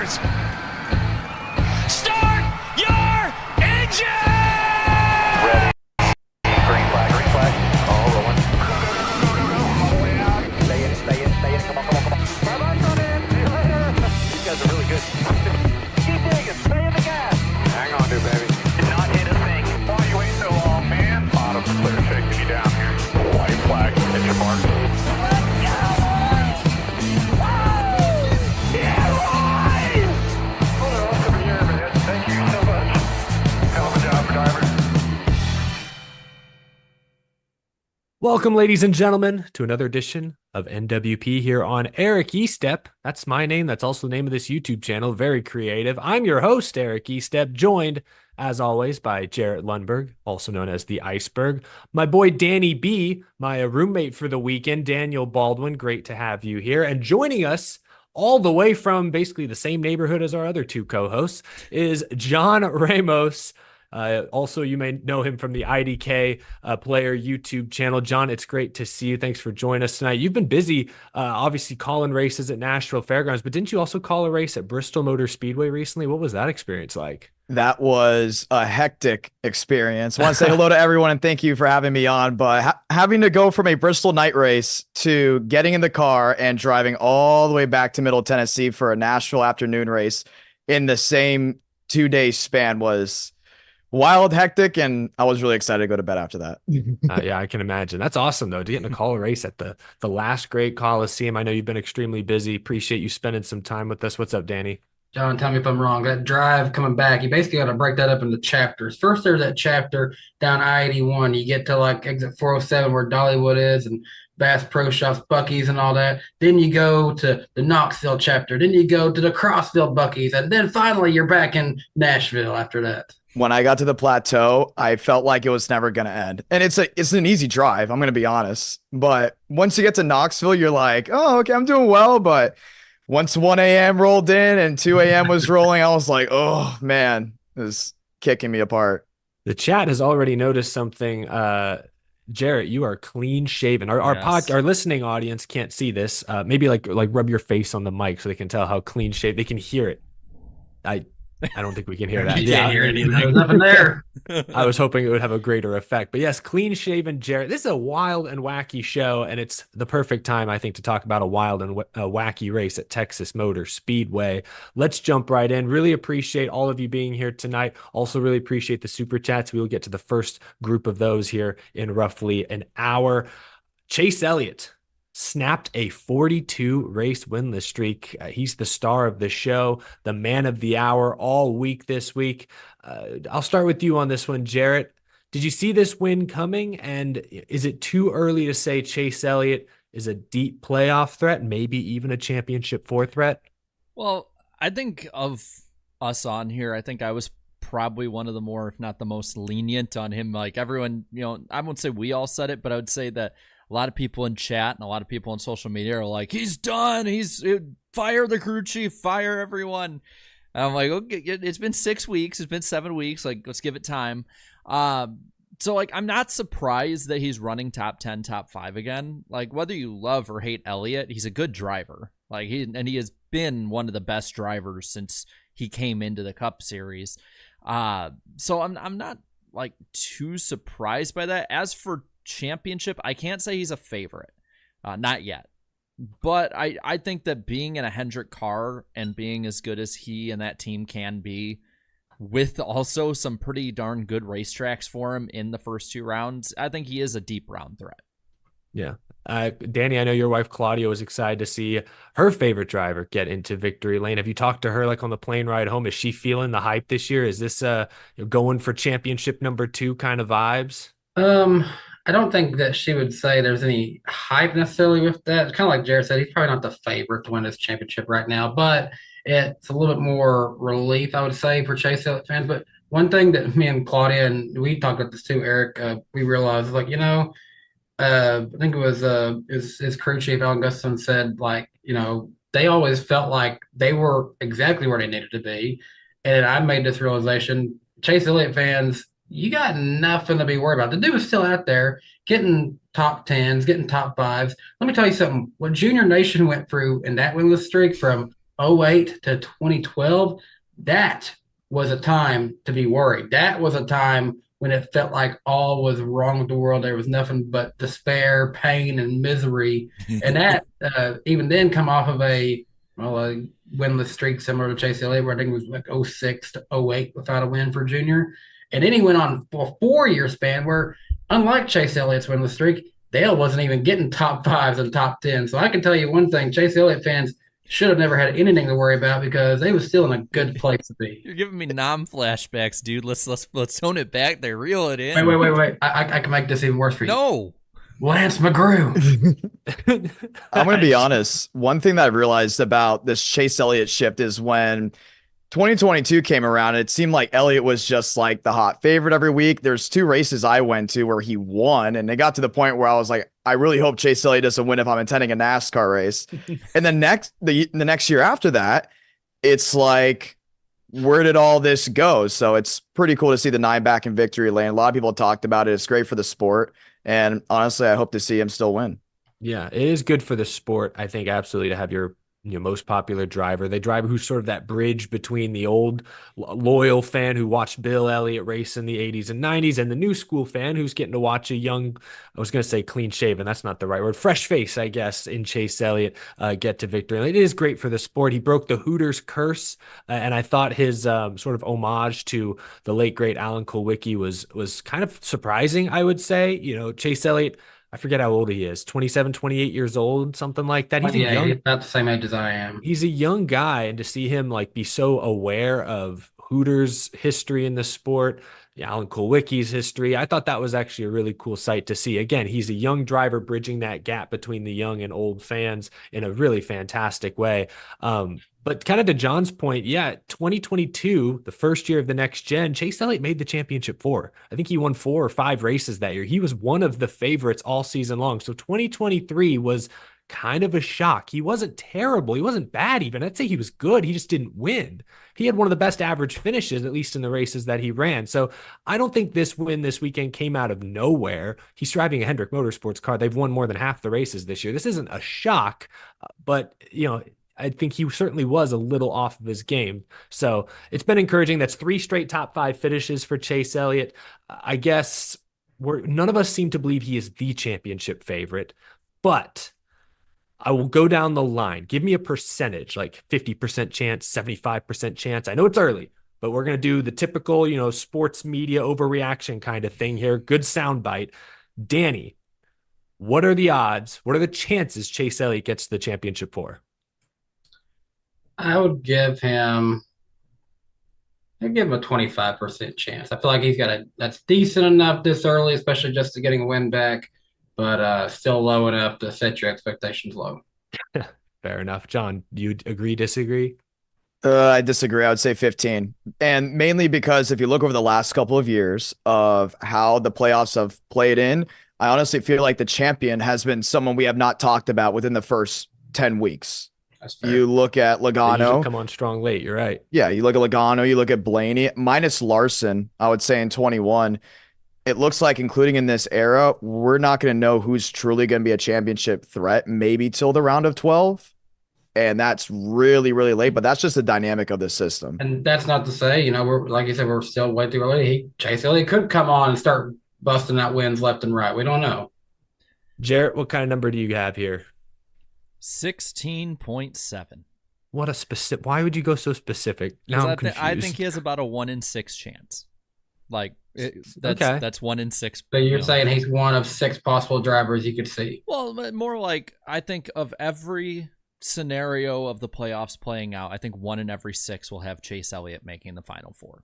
drivers. Start your engine! Ready. Green flag, all rolling. All the way out. Stay in, come on. Bye-bye, Conan. See you later. These guys are really good. Keep digging, stay in the gas. Hang on, dude, baby. Did not hit a thing. Why you wait so long, man? Bottom's clear, shaking you down here. White flag, hit your mark. Welcome, ladies and gentlemen, to another edition of NWP here on Eric Estep. That's my name. That's also the name of this YouTube channel. Very creative. I'm your host, Eric Estep, joined, as always, by Jarrett Lundberg, also known as the Iceberg. My boy, Danny B., my roommate for the weekend, Daniel Baldwin. Great to have you here. And joining us all the way from basically the same neighborhood as our other two co-hosts is John Ramos. Also, you may know him from the IDK Player YouTube channel. John, it's great to see you. Thanks for joining us tonight. You've been busy, obviously, calling races at Nashville Fairgrounds, but didn't you also call a race at Bristol Motor Speedway recently? What was that experience like? That was a hectic experience. I want to say hello to everyone and thank you for having me on. But having to go from a Bristol night race to getting in the car and driving all the way back to Middle Tennessee for a Nashville afternoon race in the same 2-day span was wild, hectic, and I was really excited to go to bed after that. Yeah, I can imagine. That's awesome, though, to get in a call race at the last great Coliseum. I know you've been extremely busy. Appreciate you spending some time with us. What's up, Danny? John, tell me if I'm wrong. That drive coming back, you basically got to break that up into chapters. First, there's that chapter down I-81. You get to like exit 407 where Dollywood is and Bass Pro Shops, Buc-ee's and all that. Then you go to the Knoxville chapter. Then you go to the Crossville Buc-ee's. And then finally you're back in Nashville after that. When I got to the plateau, I felt like it was never going to end. And it's an easy drive, I'm going to be honest. But once you get to Knoxville, you're like, oh, okay, I'm doing well. But once 1 a.m. rolled in and 2 a.m. was rolling, I was like, oh, man, it was kicking me apart. The chat has already noticed something. Jarrett, you are clean shaven. Our listening audience can't see this. Maybe like rub your face on the mic so they can tell how clean shaven. They can hear it. I don't think we can hear that. You can't hear anything. There's nothing there. I was hoping it would have a greater effect. But yes, clean-shaven Jarrett. This is a wild and wacky show, and it's the perfect time, I think, to talk about a wild and wacky race at Texas Motor Speedway. Let's jump right in. Really appreciate all of you being here tonight. Also really appreciate the super chats. We will get to the first group of those here in roughly an hour. Chase Elliott snapped a 42 race winless streak. He's the star of the show, the man of the hour all week this week. I'll start with you on this one, Jarrett. Did you see this win coming? And is it too early to say Chase Elliott is a deep playoff threat, maybe even a championship 4 threat? Well, I think of us on here, I think I was probably one of the more, if not the most lenient on him. Like everyone, I won't say we all said it, but I would say that a lot of people in chat and a lot of people on social media are like, he's done. Fire the crew chief, fire everyone. And I'm like, okay, it's been 6 weeks. It's been 7 weeks. Like, let's give it time. So like, I'm not surprised that he's running top 10, top 5 again. Like whether you love or hate Elliott, he's a good driver. Like he has been one of the best drivers since he came into the Cup Series. So I'm not like too surprised by that. As for championship, I can't say he's a favorite, not yet, but I think that being in a Hendrick car and being as good as he and that team can be, with also some pretty darn good racetracks for him in the first 2 rounds, I think he is a deep round threat. Yeah. Danny, I know your wife Claudia was excited to see her favorite driver get into victory lane. Have you talked to her like on the plane ride home? Is she feeling the hype this year? Is this going for championship number 2 kind of vibes? I don't think that she would say there's any hype necessarily with that. It's kind of like Jared said, he's probably not the favorite to win this championship right now, but it's a little bit more relief, I would say, for Chase Elliott fans. But one thing that me and Claudia, and we talked about this too, Eric, we realized, like, I think it was his crew chief, Alan Gustafson, said, like, they always felt like they were exactly where they needed to be. And I made this realization, Chase Elliott fans, you got nothing to be worried about. The dude is still out there getting top 10s, getting top 5s. Let me tell you something. What Junior Nation went through in that winless streak from '08 to 2012, that was a time to be worried. That was a time when it felt like all was wrong with the world. There was nothing but despair, pain, and misery. And that even then come off of a winless streak similar to Chase Elliott, where I think it was like '06 to '08 without a win for Junior. And then he went on for a 4 year span where, unlike Chase Elliott's winless streak, Dale wasn't even getting top fives and top 10. So I can tell you one thing, Chase Elliott fans should have never had anything to worry about because they was still in a good place to be. You're giving me flashbacks, dude. Let's tone it back. They reel it in. Wait. I can make this even worse for you. No. Lance McGrew. I'm going to be honest. One thing that I realized about this Chase Elliott shift is when 2022 came around, it seemed like Elliott was just like the hot favorite every week. There's 2 races I went to where he won, and it got to the point where I was like, I really hope Chase Elliott doesn't win if I'm attending a NASCAR race. And then the next year after that, it's like, where did all this go? So it's pretty cool to see the 9 back in victory lane. A lot of people talked about it. It's great for the sport. And honestly, I hope to see him still win. Yeah, it is good for the sport. I think absolutely to have your most popular driver, the driver who's sort of that bridge between the old loyal fan who watched Bill Elliott race in the 80s and 90s and the new school fan who's getting to watch a young, I was going to say clean shaven, that's not the right word, fresh face, I guess, in Chase Elliott get to victory. And it is great for the sport. He broke the Hooters curse, and I thought his sort of homage to the late great Alan Kulwicki was kind of surprising, I would say. Chase Elliott, I forget how old he is, 27, 28 years old, something like that. He's about the same age as I am. He's a young guy, and to see him be so aware of Hooters history in the sport, Alan Kulwicki's history, I thought that was actually a really cool sight to see. Again, he's a young driver bridging that gap between the young and old fans in a really fantastic way. But kind of to John's point, 2022, the first year of the next gen, Chase Elliott made the championship 4. I think he won 4 or 5 races that year. He was one of the favorites all season long. So 2023 was kind of a shock. He wasn't terrible. He wasn't bad even. I'd say he was good. He just didn't win. He had one of the best average finishes, at least in the races that he ran. So I don't think this win this weekend came out of nowhere. He's driving a Hendrick Motorsports car. They've won more than half the races this year. This isn't a shock, but I think he certainly was a little off of his game. So it's been encouraging. That's 3 straight top 5 finishes for Chase Elliott. I guess none of us seem to believe he is the championship favorite, but I will go down the line. Give me a percentage, like 50% chance, 75% chance. I know it's early, but we're going to do the typical, sports media overreaction kind of thing here. Good soundbite. Danny, what are the odds? What are the chances Chase Elliott gets the championship 4? I would give him a 25% chance. I feel like that's decent enough this early, especially just to getting a win back, but still low enough to set your expectations low. Fair enough. John, do you agree, disagree? I disagree. I would say 15. And mainly because if you look over the last couple of years of how the playoffs have played in, I honestly feel like the champion has been someone we have not talked about within the first 10 weeks. You look at Logano. Come on strong late. You're right. Yeah, you look at Logano, you look at Blaney, minus Larson, I would say in 21. It looks like, including in this era, we're not going to know who's truly going to be a championship threat, maybe till the round of 12. And that's really, really late, but that's just the dynamic of the system. And that's not to say, we're like you said, we're still way too early. Chase Elliott could come on and start busting out wins left and right. We don't know. Jarrett, what kind of number do you have here? 16.7. What a specific. Why would you go so specific? Now I'm confused. I think he has about a 1 in 6 chance. That's 1 in 6. So you're saying he's one of 6 possible drivers you could see? Well, more like, I think of every scenario of the playoffs playing out, I think 1 in every 6 will have Chase Elliott making the Final 4.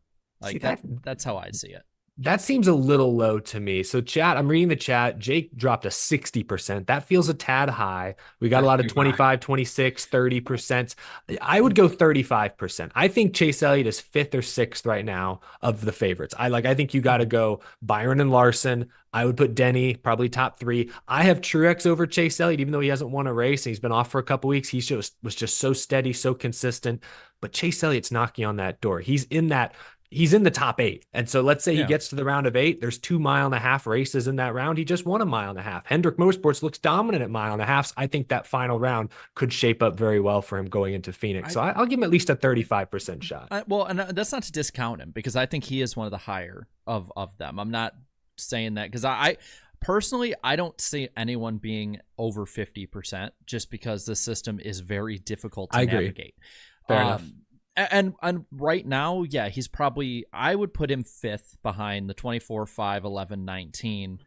That's how I see it. That seems a little low to me. So chat, I'm reading the chat. Jake dropped a 60%. That feels a tad high. We got a lot of 25, 26, 30%. I would go 35%. I think Chase Elliott is 5th or 6th right now of the favorites. I think you got to go Byron and Larson. I would put Denny probably top 3. I have Truex over Chase Elliott, even though he hasn't won a race and he's been off for a couple weeks. He was just so steady, so consistent. But Chase Elliott's knocking on that door. He's in that he's in the top 8. And so let's say he Yeah. gets to the round of 8. There's 2.5 mile races in that round. He just won a 1.5 mile. Hendrick Motorsports looks dominant at 1.5 miles. I think that final round could shape up very well for him going into Phoenix. So I'll give him at least a 35% shot. And that's not to discount him, because I think he is one of the higher of them. I'm not saying that because I personally, I don't see anyone being over 50% just because the system is very difficult to navigate. Fair enough. And right now, yeah, he's probably, I would put him 5th behind the 24, 5, 11, 19.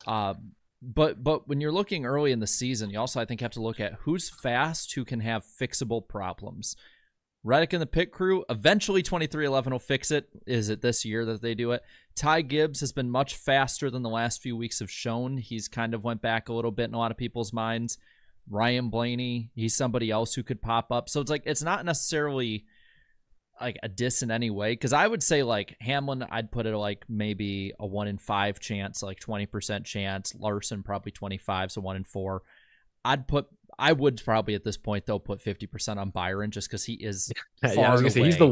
But when you're looking early in the season, you also, I think, have to look at who's fast, who can have fixable problems. Reddick and the pit crew, eventually 2311 will fix it. Is it this year that they do it? Ty Gibbs has been much faster than the last few weeks have shown. He's kind of went back a little bit in a lot of people's minds. Ryan Blaney, he's somebody else who could pop up. So it's like, it's not necessarily like a diss in any way, because I would say like Hamlin, I'd put it like maybe a 1 in 5 chance, like 20% chance. Larson probably 25, so 1 in 4. I would probably at this point though put 50% on Byron, just because he is far I was gonna say he's the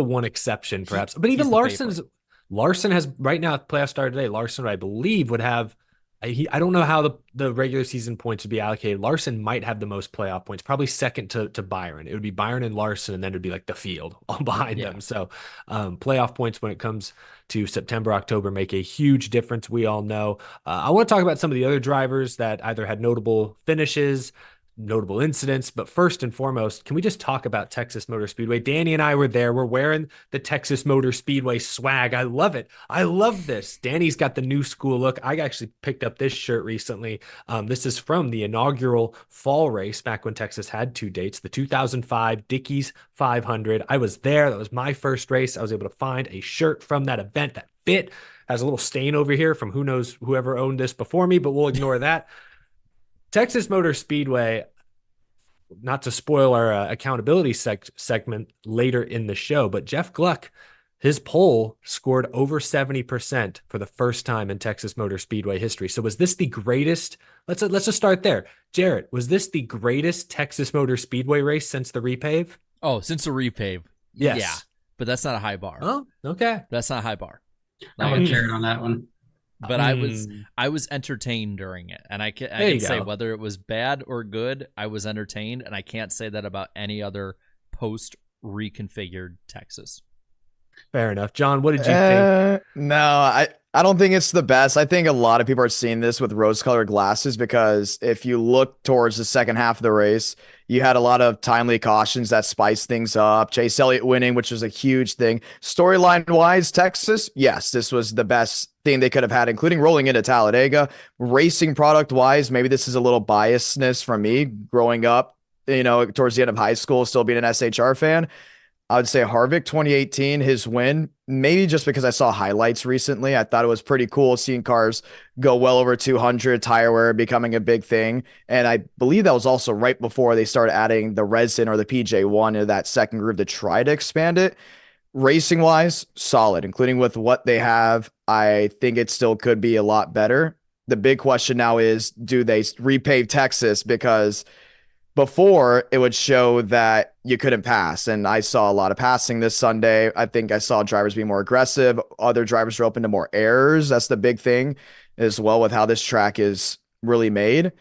one exception perhaps. But even Larson has right now, playoff start today. Larson, I believe, would have. I don't know how the regular season points would be allocated. Larson might have the most playoff points, probably second to Byron. It would be Byron and Larson, and then it'd be like the field all behind them. So playoff points when it comes to September, October make a huge difference. We all know. I want to talk about some of the other drivers that either had notable finishes, notable incidents, but first and foremost, can we just talk about Texas Motor Speedway? Danny and I were there. We're wearing the Texas Motor Speedway swag. I love it. I love this. Danny's got the new school look. I actually picked up this shirt recently. This is from the inaugural fall race back when Texas had 2 dates, the 2005 Dickies 500. I was there. That was my first race. I was able to find a shirt from that event that fit. Has a little stain over here from who knows whoever owned this before me, but we'll ignore that. Texas Motor Speedway, not to spoil our accountability segment later in the show, but Jeff Gluck, his pole scored over 70% for the first time in Texas Motor Speedway history. So was this the greatest? Let's just start there. Jarrett, was this the greatest Texas Motor Speedway race since the repave? Oh, since the repave. Yes. Yeah, but that's not a high bar. Oh, okay. That's not a high bar. I'm with Jared on that one. But I was entertained during it, and I can say whether it was bad or good, I was entertained, and I can't say that about any other post reconfigured Texas. Fair enough. John, what did you think? No, I don't think it's the best. I think a lot of people are seeing this with rose-colored glasses, because if you look towards the second half of the race, you had a lot of timely cautions that spiced things up. Chase Elliott winning, which was a huge thing. Storyline-wise, Texas, yes, this was the best thing they could have had, including rolling into Talladega. Racing product-wise, maybe this is a little biasness from me growing up, towards the end of high school, still being an SHR fan. I would say Harvick 2018, his win, maybe just because I saw highlights recently. I thought it was pretty cool seeing cars go well over 200, tire wear becoming a big thing. And I believe that was also right before they started adding the resin or the PJ1 into that second groove to try to expand it. Racing wise, solid, including with what they have. I think it still could be a lot better. The big question now is, do they repave Texas? Because before, it would show that you couldn't pass. And I saw a lot of passing this Sunday. I think I saw drivers be more aggressive. Other drivers are open to more errors. That's the big thing as well with how this track is really made.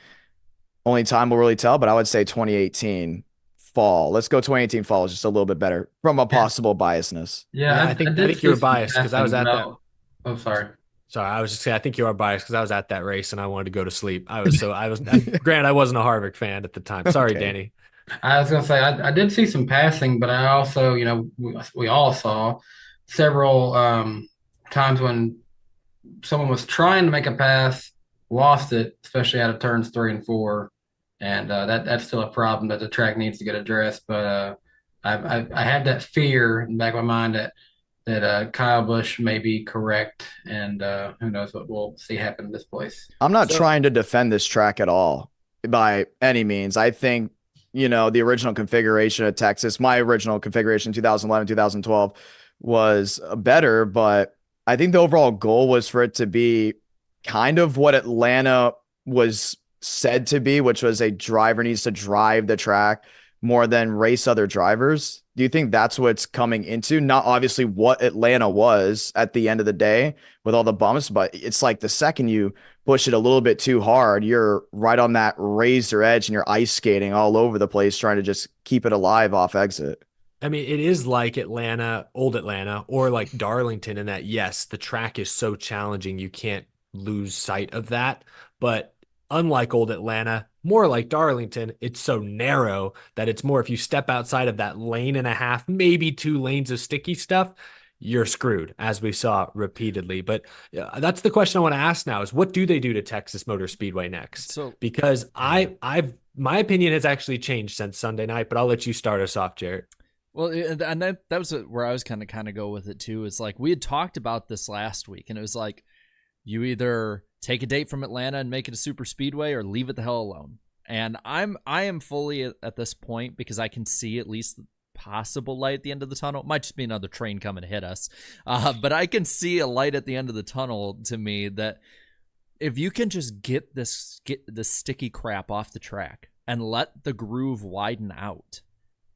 Only time will really tell, but I would say 2018 fall. Let's go 2018 fall is just a little bit better from a possible biasness. Yeah, I think you're biased because I was at that. Oh, sorry. Sorry, I was just saying, I think you are biased because I was at that race and I wanted to go to sleep. Granted, I wasn't a Harvick fan at the time. Sorry, okay. Danny. I was going to say, I did see some passing, but I also, we all saw several times when someone was trying to make a pass, lost it, especially out of turns 3 and 4. And that's still a problem that the track needs to get addressed. But I had that fear in the back of my mind that Kyle Busch may be correct, and who knows what we'll see happen in this place. I'm not trying to defend this track at all by any means. I think, the original configuration of Texas, my original configuration, 2011, 2012, was better, but I think the overall goal was for it to be kind of what Atlanta was said to be, which was a driver needs to drive the track more than race other drivers. Do you think that's what's coming into? Not obviously what Atlanta was at the end of the day with all the bumps, but it's like the second you push it a little bit too hard, you're right on that razor edge and you're ice skating all over the place trying to just keep it alive off exit. I mean, it is like Atlanta, old Atlanta, or like Darlington in that, yes, the track is so challenging, you can't lose sight of that. But unlike old Atlanta, more like Darlington, it's so narrow that it's more if you step outside of that lane and a half, maybe 2 lanes of sticky stuff, you're screwed, as we saw repeatedly. But that's the question I want to ask now is what do they do to Texas Motor Speedway next? So Because my opinion has actually changed since Sunday night, but I'll let you start us off, Jarrett. well, and that was where I was kind of go with it too. Is like we had talked about this last week, and it was like you either take a date from Atlanta and make it a super speedway, or leave it the hell alone. And I am fully at this point because I can see at least possible light at the end of the tunnel. It might just be another train coming to hit us, but I can see a light at the end of the tunnel to me that if you can just get this sticky crap off the track and let the groove widen out,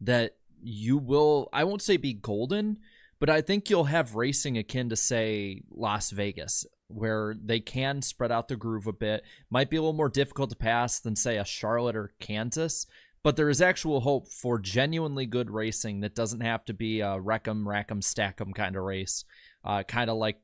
that you will, I won't say be golden, but I think you'll have racing akin to, say, Las Vegas, where they can spread out the groove a bit. Might be a little more difficult to pass than, say, a Charlotte or Kansas, but there is actual hope for genuinely good racing that doesn't have to be a wreck 'em, rack 'em, stack 'em kind of race, kind of like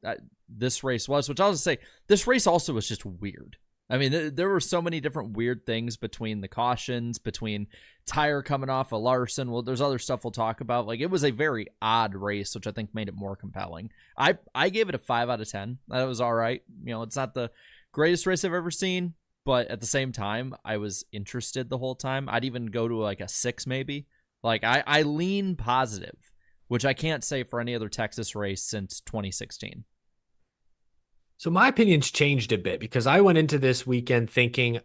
this race was, which I'll just say, this race also was just weird. I mean, there were so many different weird things between the cautions, between tire coming off a Larson. Well, there's other stuff we'll talk about. Like, it was a very odd race, which I think made it more compelling. I gave it a 5 out of 10. That was all right. You know, it's not the greatest race I've ever seen, but at the same time, I was interested the whole time. I'd even go to like a 6 maybe. Like, I lean positive, which I can't say for any other Texas race since 2016. So my opinion's changed a bit because I went into this weekend thinking,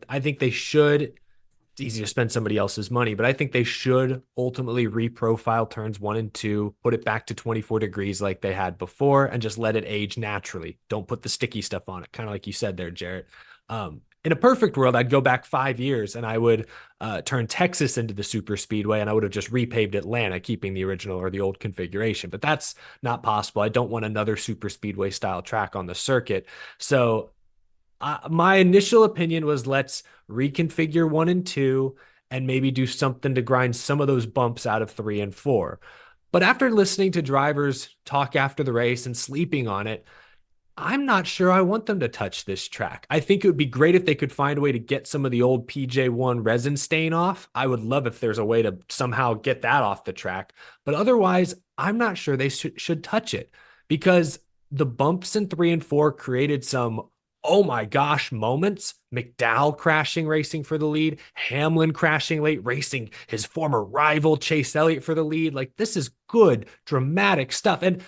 I think they should, it's easy to spend somebody else's money, but I think they should ultimately reprofile turns 1 and 2, put it back to 24 degrees like they had before, and just let it age naturally. Don't put the sticky stuff on it, kind of like you said there, Jarrett. In a perfect world, I'd go back 5 years and I would turn Texas into the super speedway and I would have just repaved Atlanta, keeping the original or the old configuration. But that's not possible. I don't want another super speedway style track on the circuit. So my initial opinion was let's reconfigure 1 and 2 and maybe do something to grind some of those bumps out of 3 and 4. But after listening to drivers talk after the race and sleeping on it, I'm not sure I want them to touch this track. I think it would be great if they could find a way to get some of the old PJ1 resin stain off. I would love if there's a way to somehow get that off the track. But otherwise, I'm not sure they should touch it because the bumps in 3 and 4 created some, oh my gosh, moments. McDowell crashing, racing for the lead. Hamlin crashing late, racing his former rival Chase Elliott for the lead. Like, this is good, dramatic stuff. And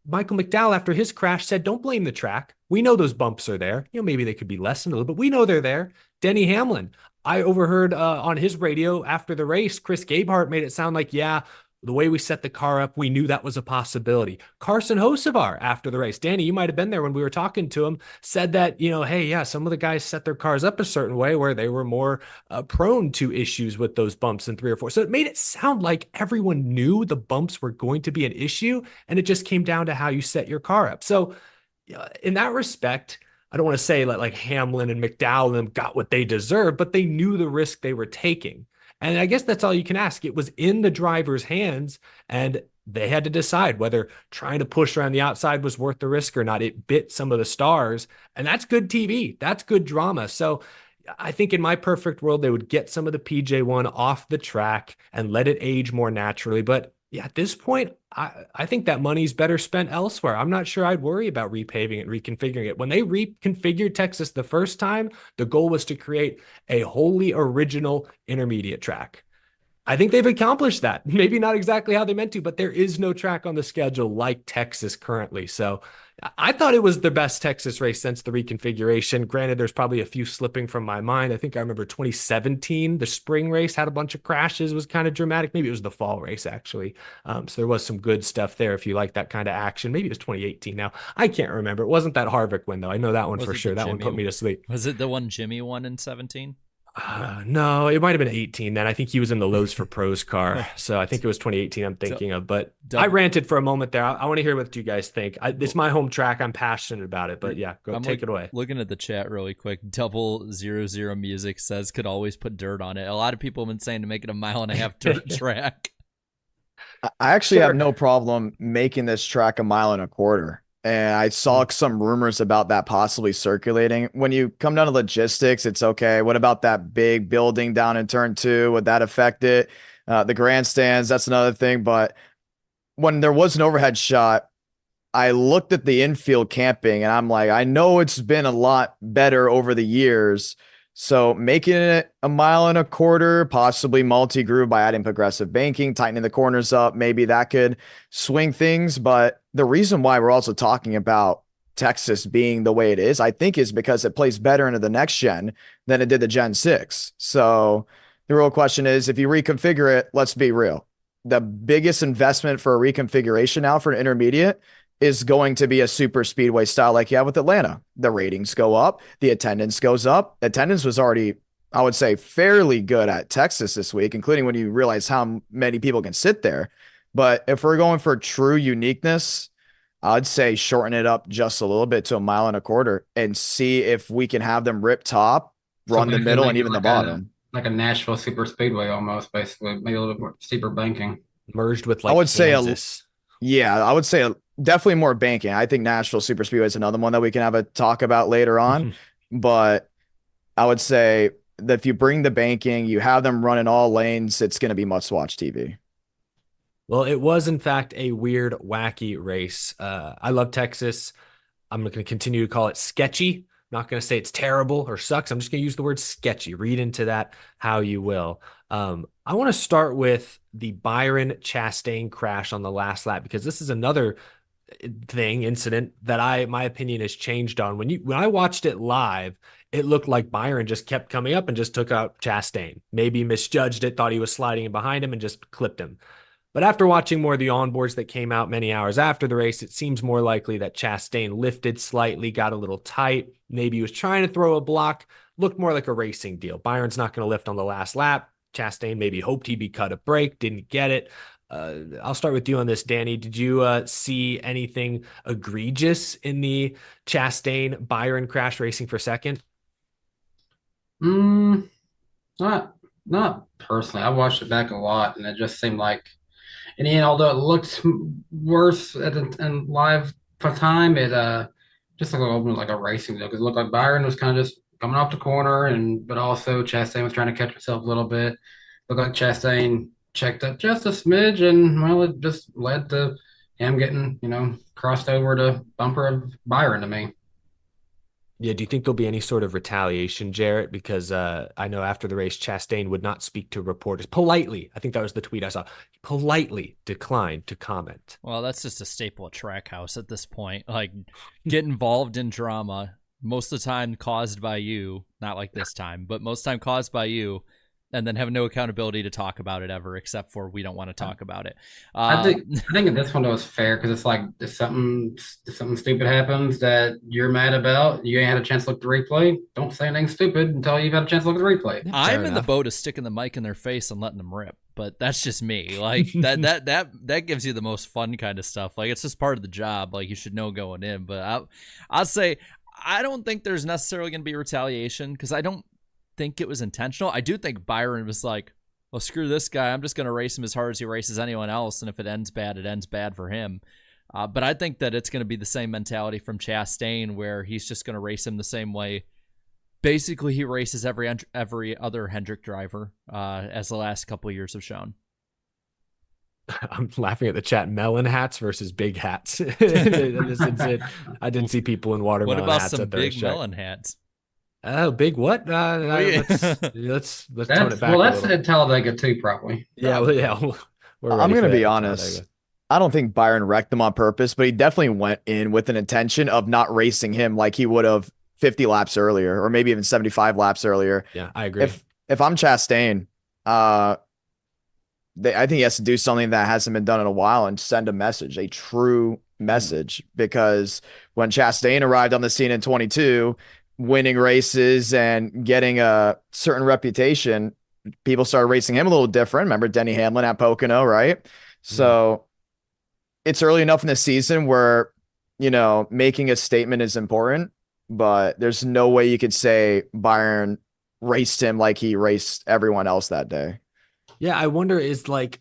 Michael McDowell, after his crash, said, don't blame the track. We know those bumps are there. Maybe they could be lessened a little, but we know they're there. Denny Hamlin, I overheard on his radio after the race, Chris Gabehart made it sound like, yeah, the way we set the car up, we knew that was a possibility. Carson Hocevar, after the race, Danny, you might have been there when we were talking to him, said that, hey, yeah, some of the guys set their cars up a certain way where they were more prone to issues with those bumps in 3 or 4. So it made it sound like everyone knew the bumps were going to be an issue, and it just came down to how you set your car up. So in that respect, I don't want to say like Hamlin and McDowell and them got what they deserved, but they knew the risk they were taking. And I guess that's all you can ask. It was in the driver's hands, and they had to decide whether trying to push around the outside was worth the risk or not. It bit some of the stars, and that's good TV. That's good drama. So I think in my perfect world, they would get some of the PJ1 off the track and let it age more naturally. But yeah, at this point, I think that money's better spent elsewhere. I'm not sure I'd worry about repaving it, reconfiguring it. When they reconfigured Texas the first time, the goal was to create a wholly original intermediate track. I think they've accomplished that. Maybe not exactly how they meant to, but there is no track on the schedule like Texas currently. So I thought it was the best Texas race since the reconfiguration. Granted, there's probably a few slipping from my mind. I think I remember 2017, the spring race had a bunch of crashes, was kind of dramatic. Maybe it was the fall race, actually. So there was some good stuff there if you like that kind of action. Maybe it was 2018 now. I can't remember. It wasn't that Harvick win, though. I know that one for sure. That one put me to sleep. Was it the one Jimmy won in 17? No, it might have been 18 then. I think he was in the Lowe's for Pros car. So I think it was 2018 I'm thinking of. But I ranted for a moment there. I want to hear what you guys think. It's my home track. I'm passionate about it. But yeah, take it away. Looking at the chat really quick. 000 Music says could always put dirt on it. A lot of people have been saying to make it a 1.5-mile dirt track. I actually have no problem making this track 1.25 miles. And I saw some rumors about that possibly circulating. When you come down to logistics, it's okay. What about that big building down in turn 2? Would that affect it? The grandstands, that's another thing. But when there was an overhead shot, I looked at the infield camping and I'm like, I know it's been a lot better over the years. So making it 1.25 miles, possibly multi-groove by adding progressive banking, tightening the corners up, maybe that could swing things. But the reason why we're also talking about Texas being the way it is, I think, is because it plays better into the next gen than it did the Gen 6. So the real question is, if you reconfigure it, let's be real. The biggest investment for a reconfiguration now for an intermediate is going to be a super speedway style like you have with Atlanta. The ratings go up, the attendance goes up. Attendance was already, I would say, fairly good at Texas this week, including when you realize how many people can sit there. But if we're going for true uniqueness, I'd say shorten it up just a little bit to 1.25 miles and see if we can have them rip top, run the middle, and even the bottom. Like a Nashville super speedway almost, basically. Maybe a little bit more steeper banking. Merged with like I would Kansas. I would say definitely more banking. I think Nashville Super Speedway is another one that we can have a talk about later on. But I would say that if you bring the banking, you have them running all lanes, it's going to be must-watch TV. Well, it was, in fact, a weird, wacky race. I love Texas. I'm going to continue to call it sketchy. I'm not going to say it's terrible or sucks. I'm just going to use the word sketchy. Read into that how you will. I want to start with the Byron Chastain crash on the last lap, because this is another incident that my opinion has changed on. When I watched it live, it looked like Byron just kept coming up and just took out Chastain. Maybe misjudged it, thought he was sliding in behind him and just clipped him. But after watching more of the onboards that came out many hours after the race, it seems more likely that Chastain lifted slightly, got a little tight. Maybe he was trying to throw a block. Looked more like a racing deal. Byron's not going to lift on the last lap. Chastain maybe hoped he'd be cut a break, didn't get it. I'll start with you on this, Danny. Did you see anything egregious in the Chastain-Byron crash racing for second? Not personally. I watched it back a lot, and it just seemed like, in the end, although it looked worse in live for time, it just looked like a racing deal, because it looked like Byron was kind of just coming off the corner, but also Chastain was trying to catch himself a little bit. Looked like Chastain checked up just a smidge, and well, it just led to him getting, crossed over to bumper of Byron to me. Yeah, do you think there'll be any sort of retaliation, Jarrett? Because I know after the race, Chastain would not speak to reporters politely. I think that was the tweet I saw. Politely declined to comment. Well, that's just a staple of Trackhouse at this point. Like, get involved in drama, most of the time caused by you. Not like this time, but most of the time caused by you. And then have no accountability to talk about it ever, except for we don't want to talk about it. I think in this one it was fair, because it's like, if something stupid happens that you're mad about, you ain't had a chance to look at the replay, don't say anything stupid until you've had a chance to look at the replay. I'm in the boat of sticking the mic in their face and letting them rip, but that's just me. Like that gives you the most fun kind of stuff. Like, it's just part of the job. Like, you should know going in. But I'll say I don't think there's necessarily going to be retaliation, because I don't think it was intentional. I do think Byron was like, well, screw this guy. I'm just going to race him as hard as he races anyone else. And if it ends bad, it ends bad for him. But I think that it's going to be the same mentality from Chastain, where he's just going to race him the same way. Basically, he races every other Hendrick driver, as the last couple of years have shown. I'm laughing at the chat. Melon hats versus big hats. I didn't see people in watermelon hats. What about some big melon hats? Oh, big what? Let's tone it back. Well, that's at Talladega too, probably. Yeah, well, yeah. I'm going to be honest. I don't think Byron wrecked him on purpose, but he definitely went in with an intention of not racing him like he would have 50 laps earlier, or maybe even 75 laps earlier. Yeah, I agree. If I'm Chastain, I think he has to do something that hasn't been done in a while and send a message, a true message, because when Chastain arrived on the scene in 22, winning races and getting a certain reputation, people started racing him a little different. Remember Denny Hamlin at Pocono, right? So it's early enough in the season where, making a statement is important, but there's no way you could say Byron raced him like he raced everyone else that day. Yeah, I wonder like,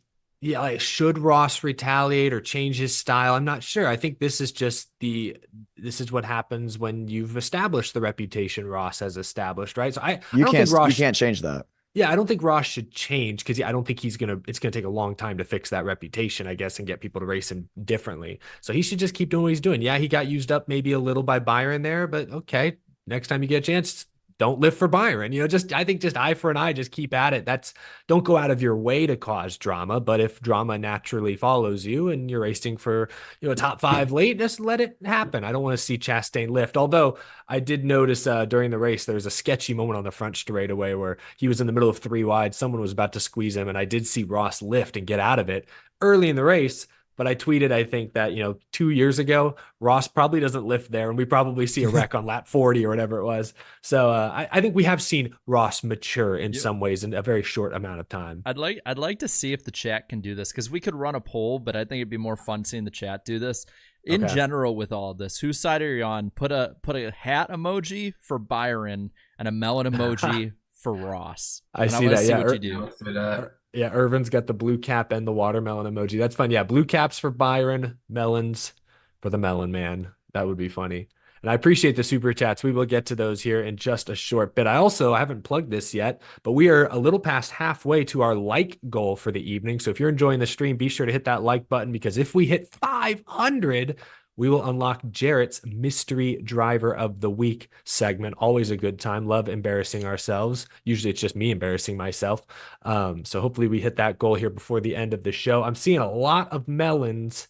should Ross retaliate or change his style? I'm not sure. I think this is just this is what happens when you've established the reputation Ross has established, right? So I don't think Ross, you can't change that. yeah, I don't think Ross should change because I don't think it's gonna take a long time to fix that reputation, I guess, and get people to race him differently. So he should just keep doing what he's doing. Yeah, he got used up maybe a little by Byron there, but okay, next time you get a chance, don't live for Byron. I think just eye for an eye, just keep at it. Don't go out of your way to cause drama, but if drama naturally follows you and you're racing for, a top 5 late, just let it happen. I don't want to see Chastain lift. Although I did notice during the race, there was a sketchy moment on the front straightaway where he was in the middle of 3 wide. Someone was about to squeeze him, and I did see Ross lift and get out of it early in the race. But I tweeted, I think that, 2 years ago, Ross probably doesn't lift there, and we probably see a wreck on lap 40 or whatever it was. So I think we have seen Ross mature in some ways in a very short amount of time. I'd like to see if the chat can do this, because we could run a poll, but I think it'd be more fun seeing the chat do this. In general, with all of this, whose side are you on? Put a hat emoji for Byron and a melon emoji for Ross. I see that. See Yeah, what you do. Yeah, Irvin's got the blue cap and the watermelon emoji. That's fun. Yeah, blue caps for Byron, melons for the melon man. That would be funny. And I appreciate the super chats. We will get to those here in just a short bit. I haven't plugged this yet, but we are a little past halfway to our like goal for the evening. So if you're enjoying the stream, be sure to hit that like button, because if we hit 500, we will unlock Jarrett's Mystery Driver of the Week segment. Always a good time. Love embarrassing ourselves. Usually it's just me embarrassing myself. So hopefully we hit that goal here before the end of the show. I'm seeing a lot of melons.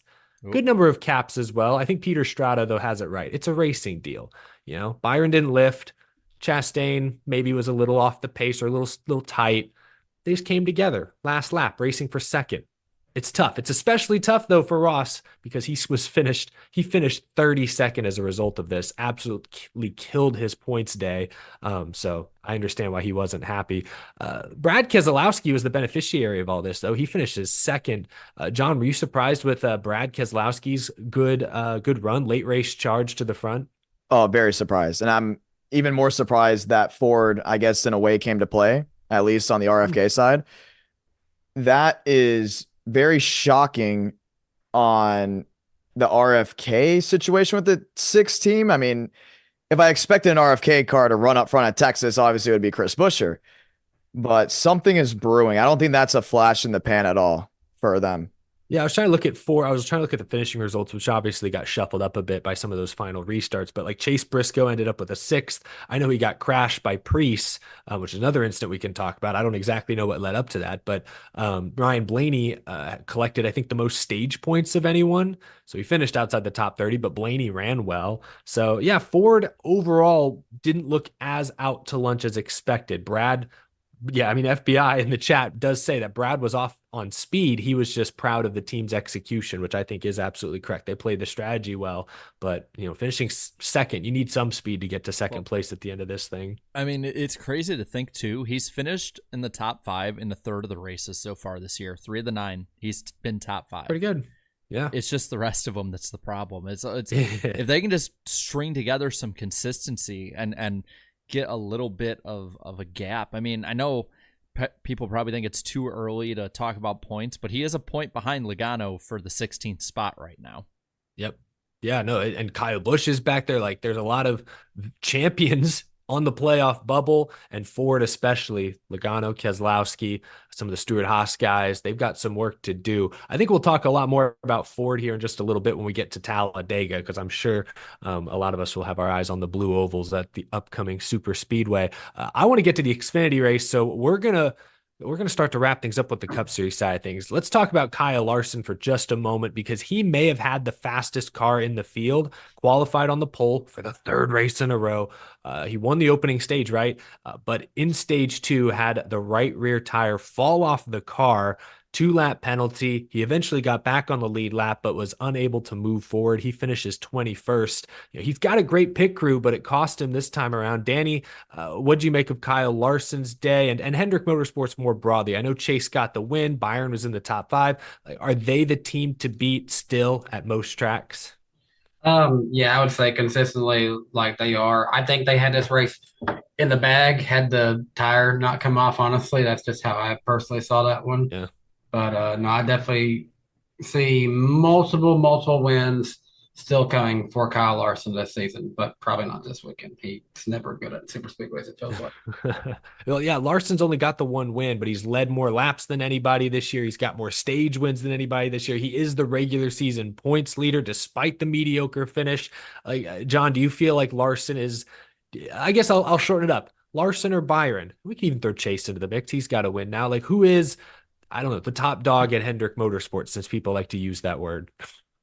Good number of caps as well. I think Peter Strada, though, has it right. It's a racing deal. Byron didn't lift. Chastain maybe was a little off the pace or a little tight. They just came together last lap, racing for second. It's tough. It's especially tough, though, for Ross, because he finished 32nd as a result of this. Absolutely killed his points day. So I understand why he wasn't happy. Brad Keselowski was the beneficiary of all this, though. He finishes second. John, were you surprised with Brad Keselowski's good run, late race charge to the front? Oh, very surprised. And I'm even more surprised that Ford, I guess, in a way came to play, at least on the RFK side. That is very shocking on the RFK situation with the 6 team. I mean, if I expected an RFK car to run up front at Texas, obviously it would be Chris Buescher, but something is brewing. I don't think that's a flash in the pan at all for them. Yeah, I was trying to look at the finishing results, which obviously got shuffled up a bit by some of those final restarts. But like Chase Briscoe ended up with a 6th. I know he got crashed by Preece, which is another incident we can talk about. I don't exactly know what led up to that, but Ryan Blaney collected, I think, the most stage points of anyone. So he finished outside the top 30, but Blaney ran well. So yeah, Ford overall didn't look as out to lunch as expected. FBI in the chat does say that Brad was off on speed. He was just proud of the team's execution, which I think is absolutely correct. They played the strategy well, but finishing second, you need some speed to get to second place at the end of this thing. I mean, it's crazy to think too. He's finished in the top 5 in a third of the races so far this year. 3 of the 9, he's been top 5. Pretty good. Yeah. It's just the rest of them that's the problem. It's if they can just string together some consistency and get a little bit of a gap. I mean, I know people probably think it's too early to talk about points, but he is a point behind Logano for the 16th spot right now. Yep. Yeah, no, and Kyle Busch is back there. Like, there's a lot of champions on the playoff bubble, and Ford especially, Logano, Keselowski, some of the Stewart-Haas guys, they've got some work to do. I think we'll talk a lot more about Ford here in just a little bit when we get to Talladega, because I'm sure a lot of us will have our eyes on the blue ovals at the upcoming super speedway. I want to get to the Xfinity race, so we're gonna start to wrap things up with the Cup Series side of things. Let's talk about Kyle Larson for just a moment, because he may have had the fastest car in the field, qualified on the pole for the 3rd race in a row. He won the opening stage, right? But in stage 2, had the right rear tire fall off the car, 2-lap penalty. He eventually got back on the lead lap, but was unable to move forward. He finishes 21st. He's got a great pit crew, but it cost him this time around. Danny, what do you make of Kyle Larson's day and Hendrick Motorsports more broadly? I know Chase got the win. Byron was in the top 5. Are they the team to beat still at most tracks? Yeah, I would say consistently like they are. I think they had this race in the bag had the tire not come off. Honestly, that's just how I personally saw that one. Yeah. But no, I definitely see multiple wins still coming for Kyle Larson this season, but probably not this weekend. He's never good at super speedways, it feels like. Well, yeah, Larson's only got the 1 win, but he's led more laps than anybody this year. He's got more stage wins than anybody this year. He is the regular season points leader despite the mediocre finish. John, do you feel like Larson is, I guess I'll shorten it up, Larson or Byron? We can even throw Chase into the mix. He's got to win now. Like, who is, I don't know, the top dog at Hendrick Motorsports, since people like to use that word?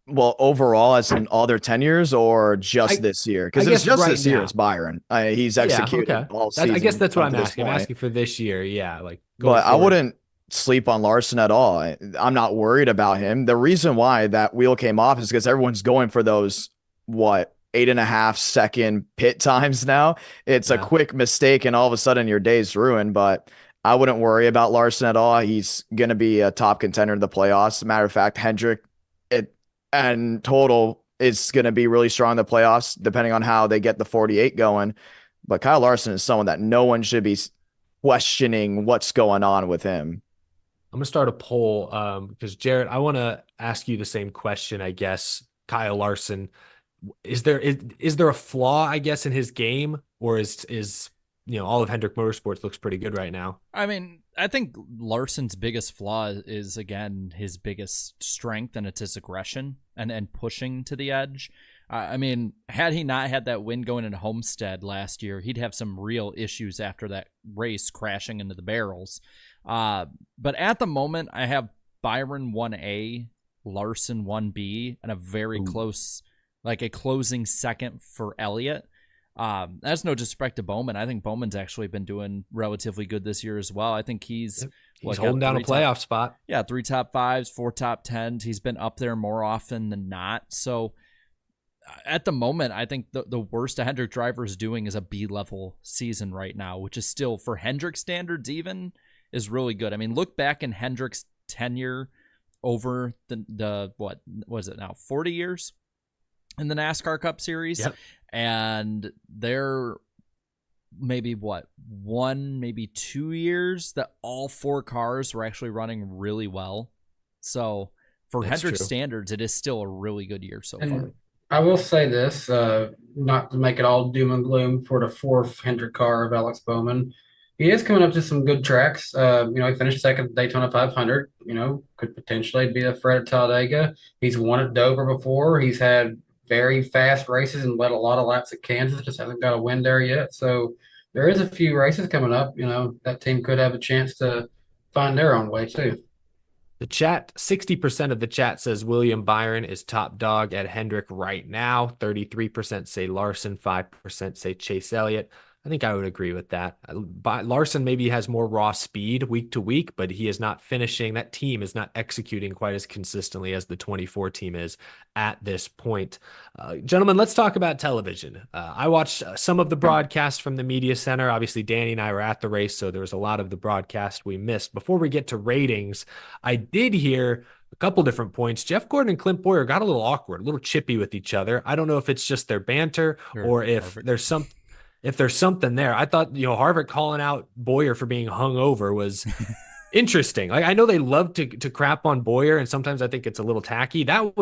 Well, overall, as in all their tenures, or just this year? Because it's just this year. It's Byron. He's executed all season. I guess that's what I'm asking. I'm asking for this year. Yeah, like. But I wouldn't sleep on Larson at all. I'm not worried about him. The reason why that wheel came off is because everyone's going for those 8.5-second pit times now. It's a quick mistake, and all of a sudden your day's ruined. But I wouldn't worry about Larson at all. He's going to be a top contender in the playoffs. Matter of fact, Hendrick and total is going to be really strong in the playoffs, depending on how they get the 48 going. But Kyle Larson is someone that no one should be questioning what's going on with him. I'm going to start a poll because, Jarrett, I want to ask you the same question, I guess. Kyle Larson, is there a flaw, I guess, in his game, or is all of Hendrick Motorsports looks pretty good right now? I mean, I think Larson's biggest flaw is, again, his biggest strength, and it's his aggression and pushing to the edge. I mean, had he not had that win going into Homestead last year, he'd have some real issues after that race, crashing into the barrels. But at the moment, I have Byron 1A, Larson 1B, and a very close, like a closing second for Elliott. That's no disrespect to Bowman. I think Bowman's actually been doing relatively good this year as well. I think he's holding down a playoff spot. Yeah, 3 top 5s, 4 top 10s. He's been up there more often than not. So at the moment, I think the worst a Hendrick driver is doing is a B-level season right now, which is still, for Hendrick standards even, is really good. I mean, look back in Hendrick's tenure over the what was it now, 40 years in the NASCAR Cup Series. Yep. And they're maybe 1, maybe 2 years that all 4 cars were actually running really well. So for Hendrick standards, it is still a really good year so far. I will say this, not to make it all doom and gloom for the 4th Hendrick car of Alex Bowman. He is coming up to some good tracks. He finished second at Daytona 500. Could potentially be a threat at Talladega. He's won at Dover before. He's had very fast races and led a lot of laps at Kansas. Just hasn't got a win there yet. So there is a few races coming up. That team could have a chance to find their own way too. The chat, 60% of the chat says William Byron is top dog at Hendrick right now. 33% say Larson, 5% say Chase Elliott. I think I would agree with that. Larson maybe has more raw speed week to week, but he is not finishing. That team is not executing quite as consistently as the 24 team is at this point. Gentlemen, let's talk about television. I watched some of the broadcast from the media center. Obviously, Danny and I were at the race, so there was a lot of the broadcast we missed. Before we get to ratings, I did hear a couple different points. Jeff Gordon and Clint Boyer got a little awkward, a little chippy with each other. I don't know if it's just their banter or if there's something there. I thought, Harvick calling out Boyer for being hungover was interesting. Like, I know they love to crap on Boyer, and sometimes I think it's a little tacky. That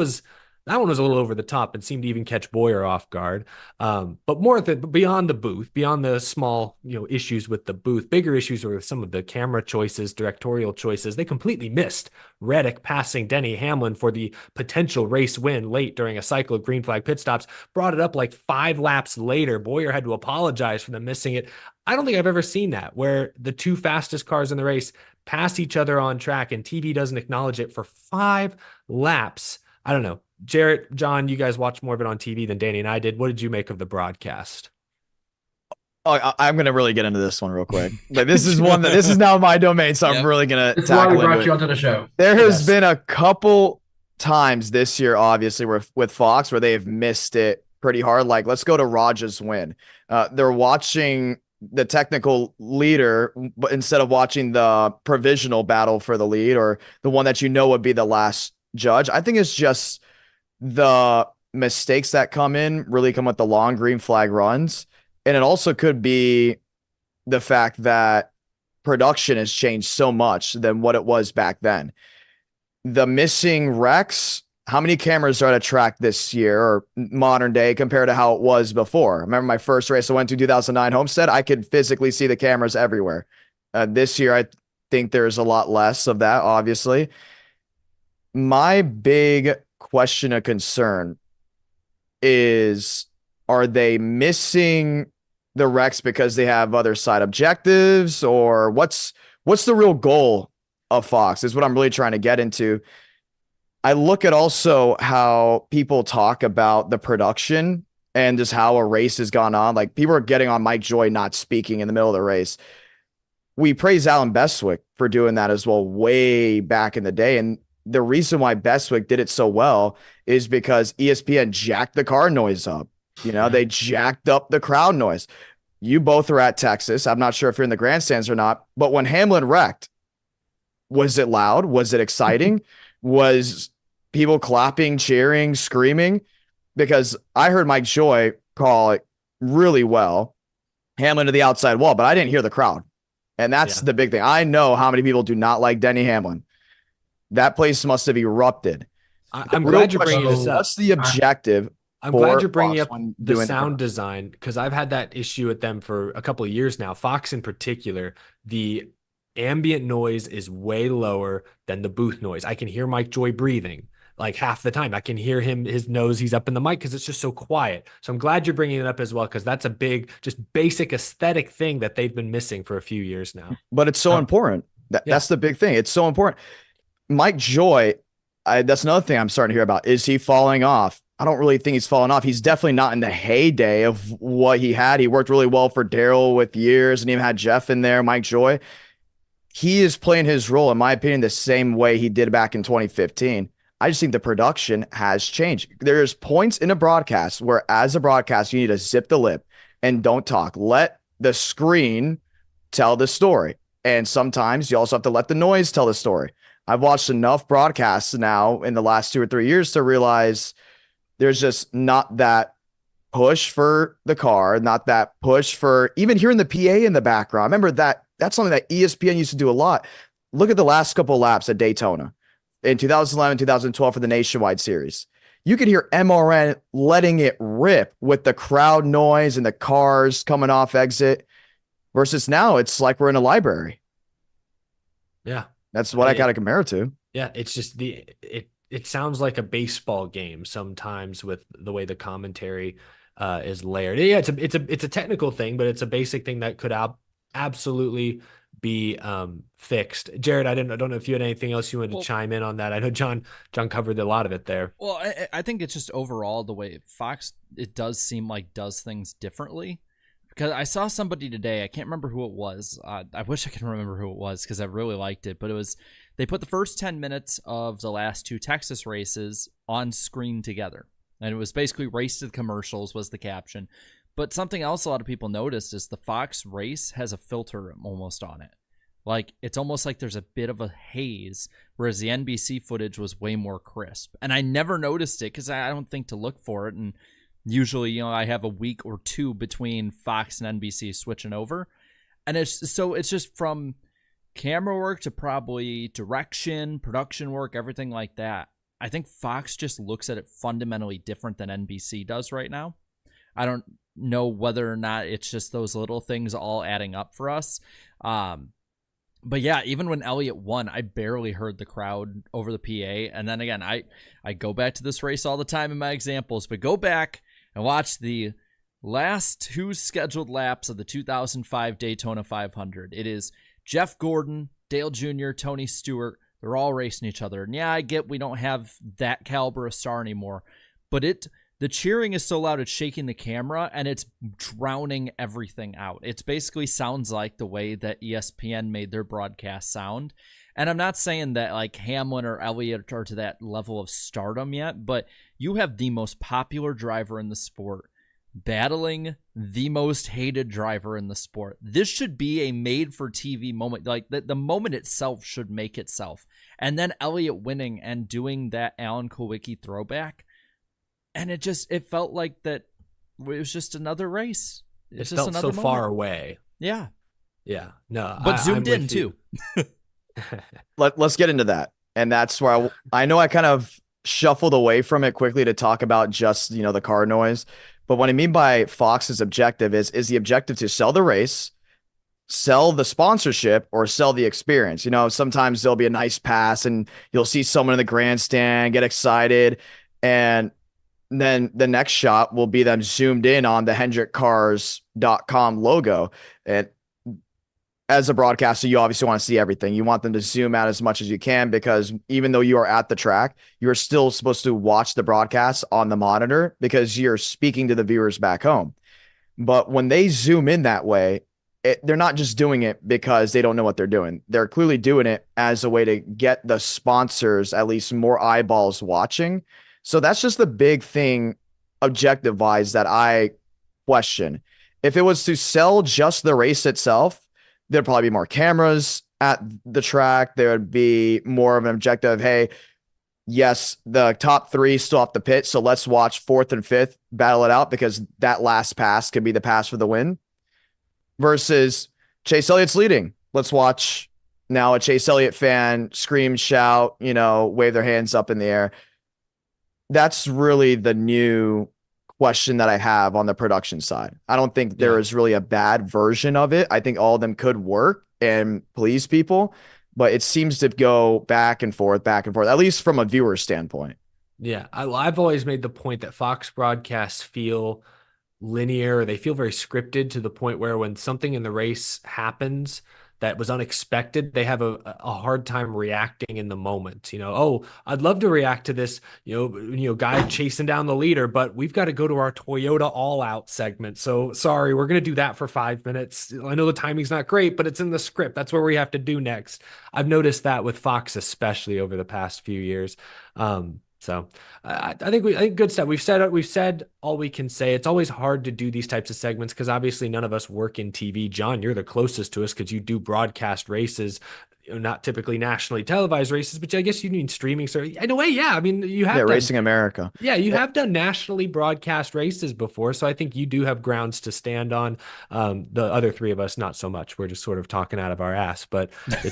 one was a little over the top and seemed to even catch Boyer off guard. But more beyond the booth, beyond the small, issues with the booth, bigger issues were with some of the camera choices, directorial choices. They completely missed Reddick passing Denny Hamlin for the potential race win late during a cycle of green flag pit stops, brought it up like 5 laps later. Boyer had to apologize for them missing it. I don't think I've ever seen that, where the 2 fastest cars in the race pass each other on track and TV doesn't acknowledge it for 5 laps. I don't know. Jarrett, John, you guys watched more of it on TV than Danny and I did. What did you make of the broadcast? I'm gonna really get into this one real quick. Like this is one that this is now my domain, so I'm really gonna That's why we tackle brought into you it. onto the show. There has Yes. been a couple times this year, obviously, with Fox where they have missed it pretty hard. Like, let's go to Raj's win. They're watching the technical leader, but instead of watching the provisional battle for the lead or the one that would be the last judge. I think it's just the mistakes that really come with the long green flag runs. And it also could be the fact that production has changed so much than what it was back then. The missing wrecks, how many cameras are at a track this year or modern day compared to how it was before? I remember my first race I went to 2009 Homestead, I could physically see the cameras everywhere. This year, I think there's a lot less of that, obviously. My big question of concern is, are they missing the wrecks because they have other side objectives, or what's the real goal of Fox is what I'm really trying to get into. I look at also how people talk about the production and just how a race has gone on. Like people are getting on Mike Joy not speaking in the middle of the race. We praise Alan Bestwick for doing that as well way back in the day. And the reason why Bestwick did it so well is because ESPN jacked the car noise up. They jacked up the crowd noise. You both are at Texas. I'm not sure if you're in the grandstands or not, but when Hamlin wrecked, was it loud? Was it exciting? Was people clapping, cheering, screaming? Because I heard Mike Joy call it really well, Hamlin to the outside wall, but I didn't hear the crowd. And that's the big thing. I know how many people do not like Denny Hamlin. That place must have erupted. I'm glad you're bringing this up. What's the objective? I'm glad you're bringing Fox up the sound design, because I've had that issue with them for a couple of years now. Fox in particular, the ambient noise is way lower than the booth noise. I can hear Mike Joy breathing like half the time. I can hear his nose. He's up in the mic because it's just so quiet. So I'm glad you're bringing it up as well, because that's a big, just basic aesthetic thing that they've been missing for a few years now. But it's so important. That's the big thing. It's so important. Mike Joy, that's another thing I'm starting to hear about. Is he falling off? I don't really think he's fallen off. He's definitely not in the heyday of what he had. He worked really well for Daryl with years and even had Jeff in there, Mike Joy. He is playing his role, in my opinion, the same way he did back in 2015. I just think the production has changed. There's points in a broadcast where, as a broadcast, you need to zip the lip and don't talk. Let the screen tell the story. And sometimes you also have to let the noise tell the story. I've watched enough broadcasts now in the last 2 or 3 years to realize there's just not that push for the car, not that push for even hearing the PA in the background. Remember that's something that ESPN used to do a lot. Look at the last couple of laps at Daytona in 2011, 2012 for the Nationwide Series. You could hear MRN letting it rip with the crowd noise and the cars coming off exit, versus now it's like we're in a library. Yeah. That's what I got to compare it to. Yeah. It's just it sounds like a baseball game sometimes with the way the commentary is layered. Yeah, it's a technical thing, but it's a basic thing that could absolutely be fixed. Jared, I don't know if you had anything else you wanted to chime in on that. I know John covered a lot of it there. Well, I think it's just overall the way Fox, it does seem like does things differently. Because I saw somebody today, I can't remember who it was. I wish I could remember who it was because I really liked it. But they put the first 10 minutes of the last 2 Texas races on screen together. And it was basically race to the commercials was the caption. But something else a lot of people noticed is the Fox race has a filter almost on it. Like, it's almost like there's a bit of a haze, whereas the NBC footage was way more crisp. And I never noticed it because I don't think to look for it. And usually, I have a week or 2 between Fox and NBC switching over. And it's just from camera work to probably direction, production work, everything like that. I think Fox just looks at it fundamentally different than NBC does right now. I don't know whether or not it's just those little things all adding up for us. But yeah, even when Elliott won, I barely heard the crowd over the PA. And then again, I go back to this race all the time in my examples, but go back and watch the last 2 scheduled laps of the 2005 Daytona 500. It is Jeff Gordon, Dale Jr., Tony Stewart. They're all racing each other. And yeah, I get we don't have that caliber of star anymore, but it the cheering is so loud it's shaking the camera and it's drowning everything out. It's basically sounds like the way that ESPN made their broadcast sound. And I'm not saying that like Hamlin or Elliott are to that level of stardom yet, but you have the most popular driver in the sport battling the most hated driver in the sport. This should be a made-for-TV moment. Like, the moment itself should make itself. And then Elliott winning and doing that Alan Kulwicki throwback, and it felt like that it was just another race. It felt so far away. Yeah. Yeah. No, but zoomed in, too. Let's get into that. And that's where I know I kind of shuffled away from it quickly to talk about just, the car noise. But what I mean by Fox's objective is the objective to sell the race, sell the sponsorship, or sell the experience. Sometimes there'll be a nice pass and you'll see someone in the grandstand get excited. And then the next shot will be them zoomed in on the HendrickCars.com logo. And as a broadcaster, you obviously want to see everything. You want them to zoom out as much as you can, because even though you are at the track, you're still supposed to watch the broadcast on the monitor because you're speaking to the viewers back home. But when they zoom in that way, they're not just doing it because they don't know what they're doing. They're clearly doing it as a way to get the sponsors at least more eyeballs watching. So that's just the big thing objective-wise that I question. If it was to sell just the race itself, there'd probably be more cameras at the track. There would be more of an objective. Hey, yes, the top three still have to pit, so let's watch fourth and fifth battle it out because that last pass could be the pass for the win. Versus Chase Elliott's leading. Let's watch now a Chase Elliott fan scream, shout, wave their hands up in the air. That's really the new question that I have on the production side. I don't think there is really a bad version of it. I think all of them could work and please people, but it seems to go back and forth, at least from a viewer standpoint. Yeah. I've always made the point that Fox broadcasts feel linear. They feel very scripted to the point where when something in the race happens that was unexpected, they have a hard time reacting in the moment. I'd love to react to this, guy chasing down the leader, but we've got to go to our Toyota all out segment. So sorry, we're going to do that for 5 minutes. I know the timing's not great, but it's in the script. That's what we have to do next. I've noticed that with Fox, especially over the past few years. So I think good stuff. We've said all we can say. It's always hard to do these types of segments because obviously none of us work in TV. John, you're the closest to us because you do broadcast races, not typically nationally televised races, but I guess you need streaming. So in a way, yeah. I mean, you have Racing America. Yeah, you have done nationally broadcast races before, so I think you do have grounds to stand on. The other three of us, not so much. We're just sort of talking out of our ass. But the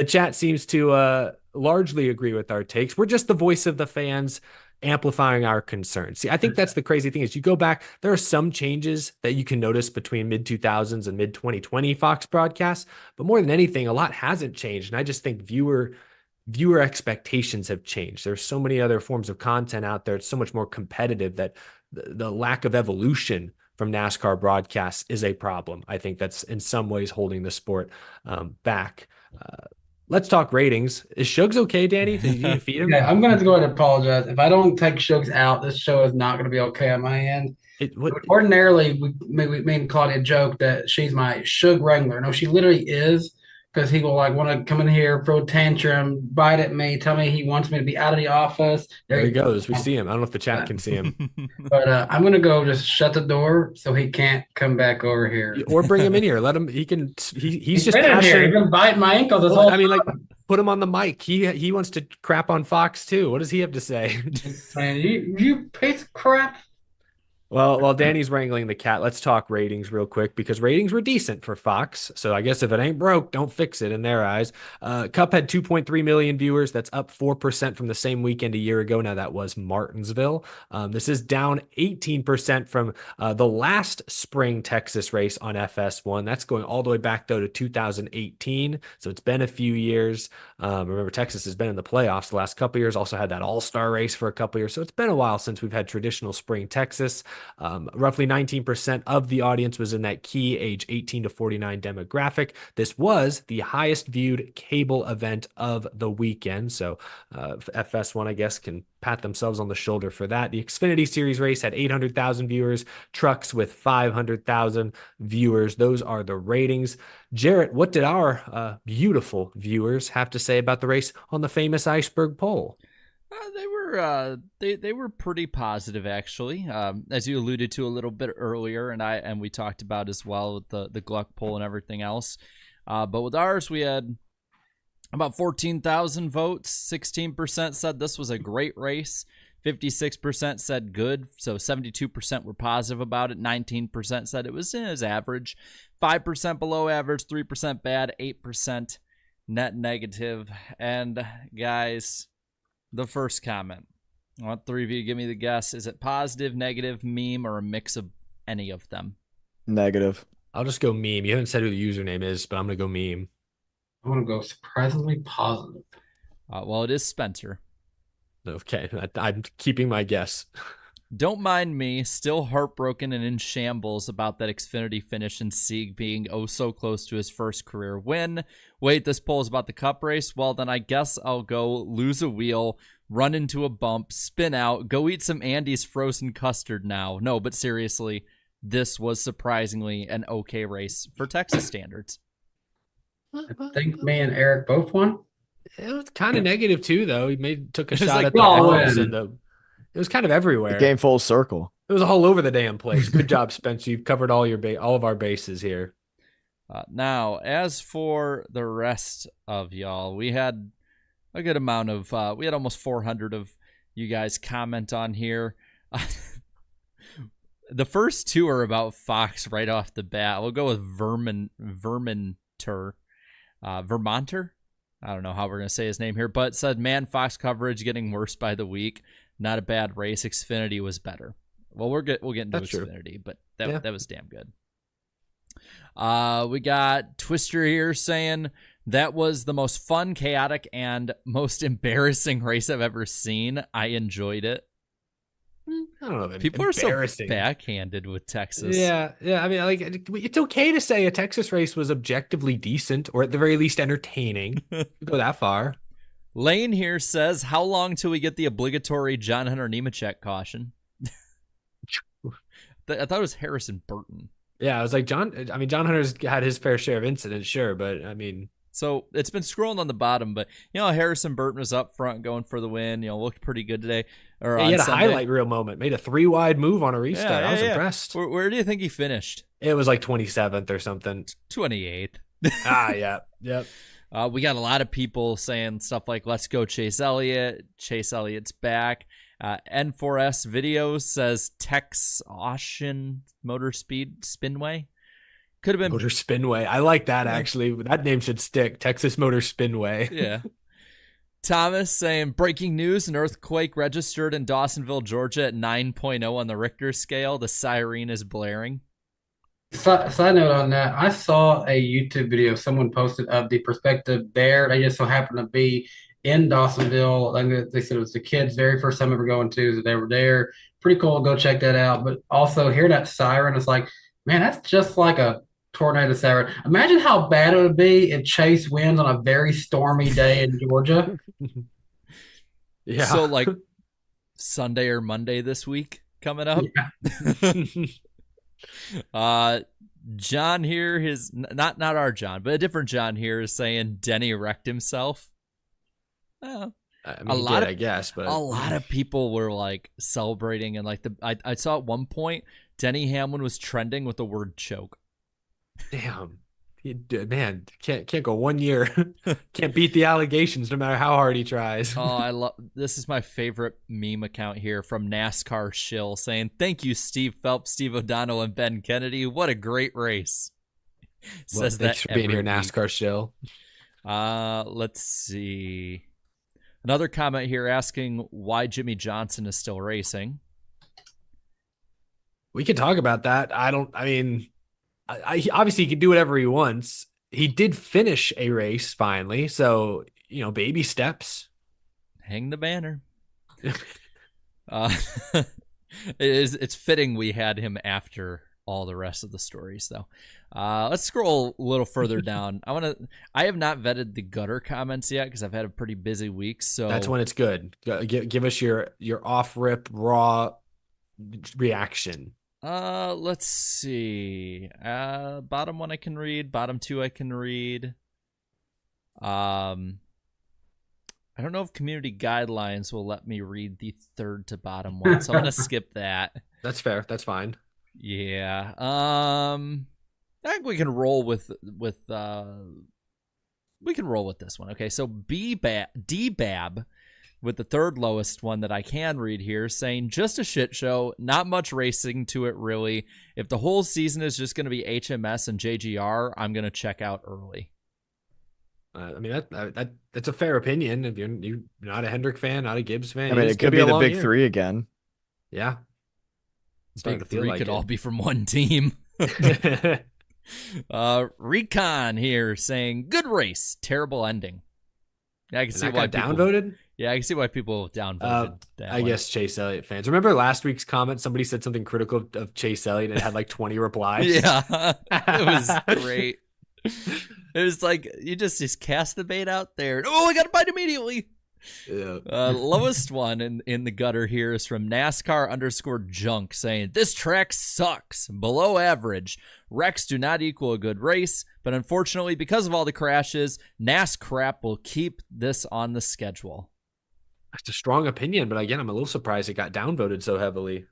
chat seems to largely agree with our takes. We're just the voice of the fans amplifying our concerns. See, I think that's the crazy thing is you go back, there are some changes that you can notice between mid 2000s and mid 2020 Fox broadcasts, but more than anything, a lot hasn't changed. And I just think viewer expectations have changed. There's so many other forms of content out there. It's so much more competitive that the lack of evolution from NASCAR broadcasts is a problem. I think that's in some ways holding the sport back. Let's talk ratings. Is Shugs okay, Danny? Did you feed him? Yeah, I'm going to have to go ahead and apologize. If I don't take Shugs out, this show is not going to be okay on my end. Ordinarily, we made Claudia joke that she's my Shug Wrangler. No, she literally is, because he will want to come in here, throw a tantrum, bite at me, tell me he wants me to be out of the office. There he goes. We see him. I don't know if the chat can see him. But I'm going to go just shut the door so he can't come back over here. Or bring him in here. Let him. He's just passionate. He's been biting my ankles this whole time. Put him on the mic. He wants to crap on Fox too. What does he have to say? Man, you piece of crap. Well, while Danny's wrangling the cat, let's talk ratings real quick because ratings were decent for Fox. So I guess if it ain't broke, don't fix it in their eyes. Cup had 2.3 million viewers. That's up 4% from the same weekend a year ago. Now that was Martinsville. This is down 18% from the last spring Texas race on FS1. That's going all the way back though to 2018. So it's been a few years. Remember, Texas has been in the playoffs the last couple of years. Also had that all-star race for a couple of years. So it's been a while since we've had traditional spring Texas. Roughly 19% of the audience was in that key age 18 to 49 demographic. This was the highest viewed cable event of the weekend. So FS1, I guess, can pat themselves on the shoulder for that. The Xfinity Series race had 800,000 viewers, trucks with 500,000 viewers. Those are the ratings. Jarrett, what did our beautiful viewers have to say about the race on the famous iceberg poll? They were pretty positive, actually, as you alluded to a little bit earlier, and we talked about as well with the Gluck poll and everything else. But with ours, we had about 14,000 votes. 16% said this was a great race. 56% said good, so 72% were positive about it. 19% said it was average. 5% below average, 3% bad, 8% net negative. And guys, the first comment. I want three of you to give me the guess. Is it positive, negative, meme, or a mix of any of them? Negative. I'll just go meme. You haven't said who the username is, but I'm going to go meme. I'm going to go surprisingly positive. Well, it is Spencer. Okay, I'm keeping my guess. Don't mind me, still heartbroken and in shambles about that Xfinity finish and Sieg being oh so close to his first career win. Wait, this poll is about the Cup race? Well, then I guess I'll go lose a wheel, run into a bump, spin out, go eat some Andy's frozen custard now. No, but seriously, this was surprisingly an okay race for Texas standards. I think me and Eric both won. It was kind of negative too, though. He took a shot like, at the oh, balls man. and it was kind of everywhere. It came full circle. It was all over the damn place. Good job, Spencer. You've covered all of our bases here. Now, as for the rest of y'all, we had a good amount of, we had almost 400 of you guys comment on here. The first two are about Fox right off the bat. We'll go with Vermonter. I don't know how we're going to say his name here, but said, man, Fox coverage getting worse by the week. Not a bad race. Xfinity was better. Well, we'll get into That's Xfinity, true. but that was damn good. We got Twister here saying that was the most fun, chaotic, and most embarrassing race I've ever seen. I enjoyed it. I don't know. If People are so embarrassing. backhanded with Texas. Yeah. I mean, like, it's okay to say a Texas race was objectively decent, or at the very least entertaining. Go that far. Lane here says, how long till we get the obligatory John Hunter Nemechek caution? I thought it was Harrison Burton. Yeah, I was like, John Hunter's had his fair share of incidents, sure, but I mean. So it's been scrolling on the bottom, but Harrison Burton was up front going for the win. Looked pretty good today. Or he had a Sunday. highlight reel moment, made a 3-wide move on a restart. I was impressed. Where do you think he finished? It was like 27th or something. 28th. Yeah. Yep. We got a lot of people saying stuff like, let's go Chase Elliott. Chase Elliott's back. N4S Video says Tex Ocean Motor Speed Spinway. Could have been Motor Spinway. I like that, actually. That name should stick. Texas Motor Spinway. Yeah. Thomas saying, breaking news, an earthquake registered in Dawsonville, Georgia at 9.0 on the Richter scale. The siren is blaring. Side note on that, I saw a YouTube video someone posted of the perspective there. They just so happened to be in Dawsonville. And they said it was the kids' very first time ever going to, so they were there. Pretty cool. Go check that out. But also, hear that siren, it's like, man, that's just like a tornado siren. Imagine how bad it would be if Chase wins on a very stormy day in Georgia. Yeah. So, like, Sunday or Monday this week coming up. Yeah. John here, not our John, but a different John here is saying Denny wrecked himself. I mean, I guess, but a lot of people were like celebrating, and like I saw at one point Denny Hamlin was trending with the word choke. Damn, man, can't go 1 year. Can't beat the allegations no matter how hard he tries. Oh, this is my favorite meme account here from NASCAR Shill saying, thank you, Steve Phelps, Steve O'Donnell, and Ben Kennedy. What a great race. Says thanks that for being here, week. NASCAR Shill. Let's see. Another comment here asking why Jimmy Johnson is still racing. We could talk about that. I mean, obviously he can do whatever he wants. He did finish a race finally, so baby steps. Hang the banner. It's fitting we had him after all the rest of the stories, though. Let's scroll a little further down. I have not vetted the gutter comments yet because I've had a pretty busy week. So that's when it's good. Give us your off rip raw reaction. Let's see. Bottom one I can read. Bottom two I can read. I don't know if community guidelines will let me read the third to bottom one, so I'm gonna skip that. That's fair. That's fine. Yeah. I think we can roll with we can roll with this one. Okay, so D-Bab with the third lowest one that I can read here, saying just a shit show, not much racing to it really. If the whole season is just going to be HMS and JGR, I'm going to check out early. I mean, that's a fair opinion. If you're not a Hendrick fan, not a Gibbs fan, I mean, it could be the big three again. Yeah. Big three could all be from one team. Recon here saying good race, terrible ending. Yeah, I can see why downvoted. Yeah, I can see why people downvoted. I guess Chase Elliott fans. Remember last week's comment? Somebody said something critical of Chase Elliott and it had like 20 replies. Yeah, it was great. It was like you just cast the bait out there. Oh, I got to bite immediately. Yeah. Lowest one in the gutter here is from NASCAR_junk saying this track sucks, below average. Wrecks do not equal a good race, but unfortunately, because of all the crashes, NASCAR will keep this on the schedule. That's a strong opinion, but again, I'm a little surprised it got downvoted so heavily.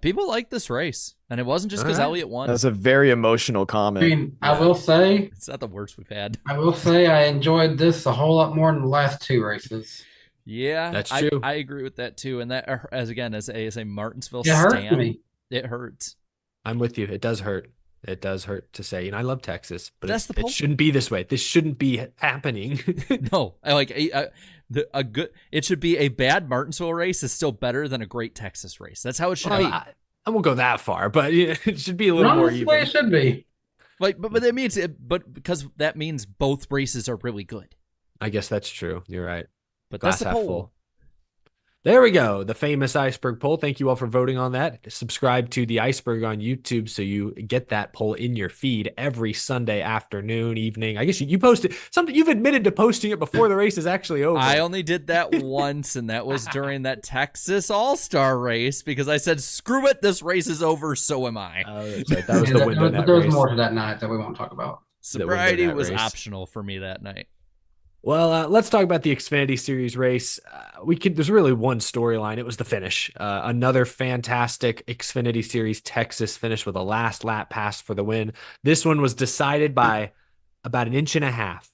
People like this race, and it wasn't just because Elliott won. That's a very emotional comment. I mean, I will say it's not the worst we've had. I will say I enjoyed this a whole lot more than the last two races. Yeah, that's true. I agree with that too. And that, as a Martinsville it stan, hurts me. It hurts. I'm with you. It does hurt. It does hurt to say. I love Texas, but it shouldn't be this way. This shouldn't be happening. No, I like a good. It should be a bad Martinsville race is still better than a great Texas race. That's how it should be. I won't go that far, but it should be a little more even. It should be. Like, but that means because that means both races are really good. I guess that's true. You're right. But Glass that's the half poll. full. There we go. The famous iceberg poll. Thank you all for voting on that. Subscribe to the iceberg on YouTube so you get that poll in your feed every Sunday afternoon, evening. I guess you posted something. You've admitted to posting it before the race is actually over. I only did that once, and that was during that Texas All-Star race because I said, screw it, this race is over, so am I. That was the window that There was race. more to that night that we won't talk about. Sobriety was optional for me that night. Well, let's talk about the Xfinity Series race. There's really one storyline. It was the finish. Another fantastic Xfinity Series Texas finish with a last lap pass for the win. This one was decided by about an inch and a half.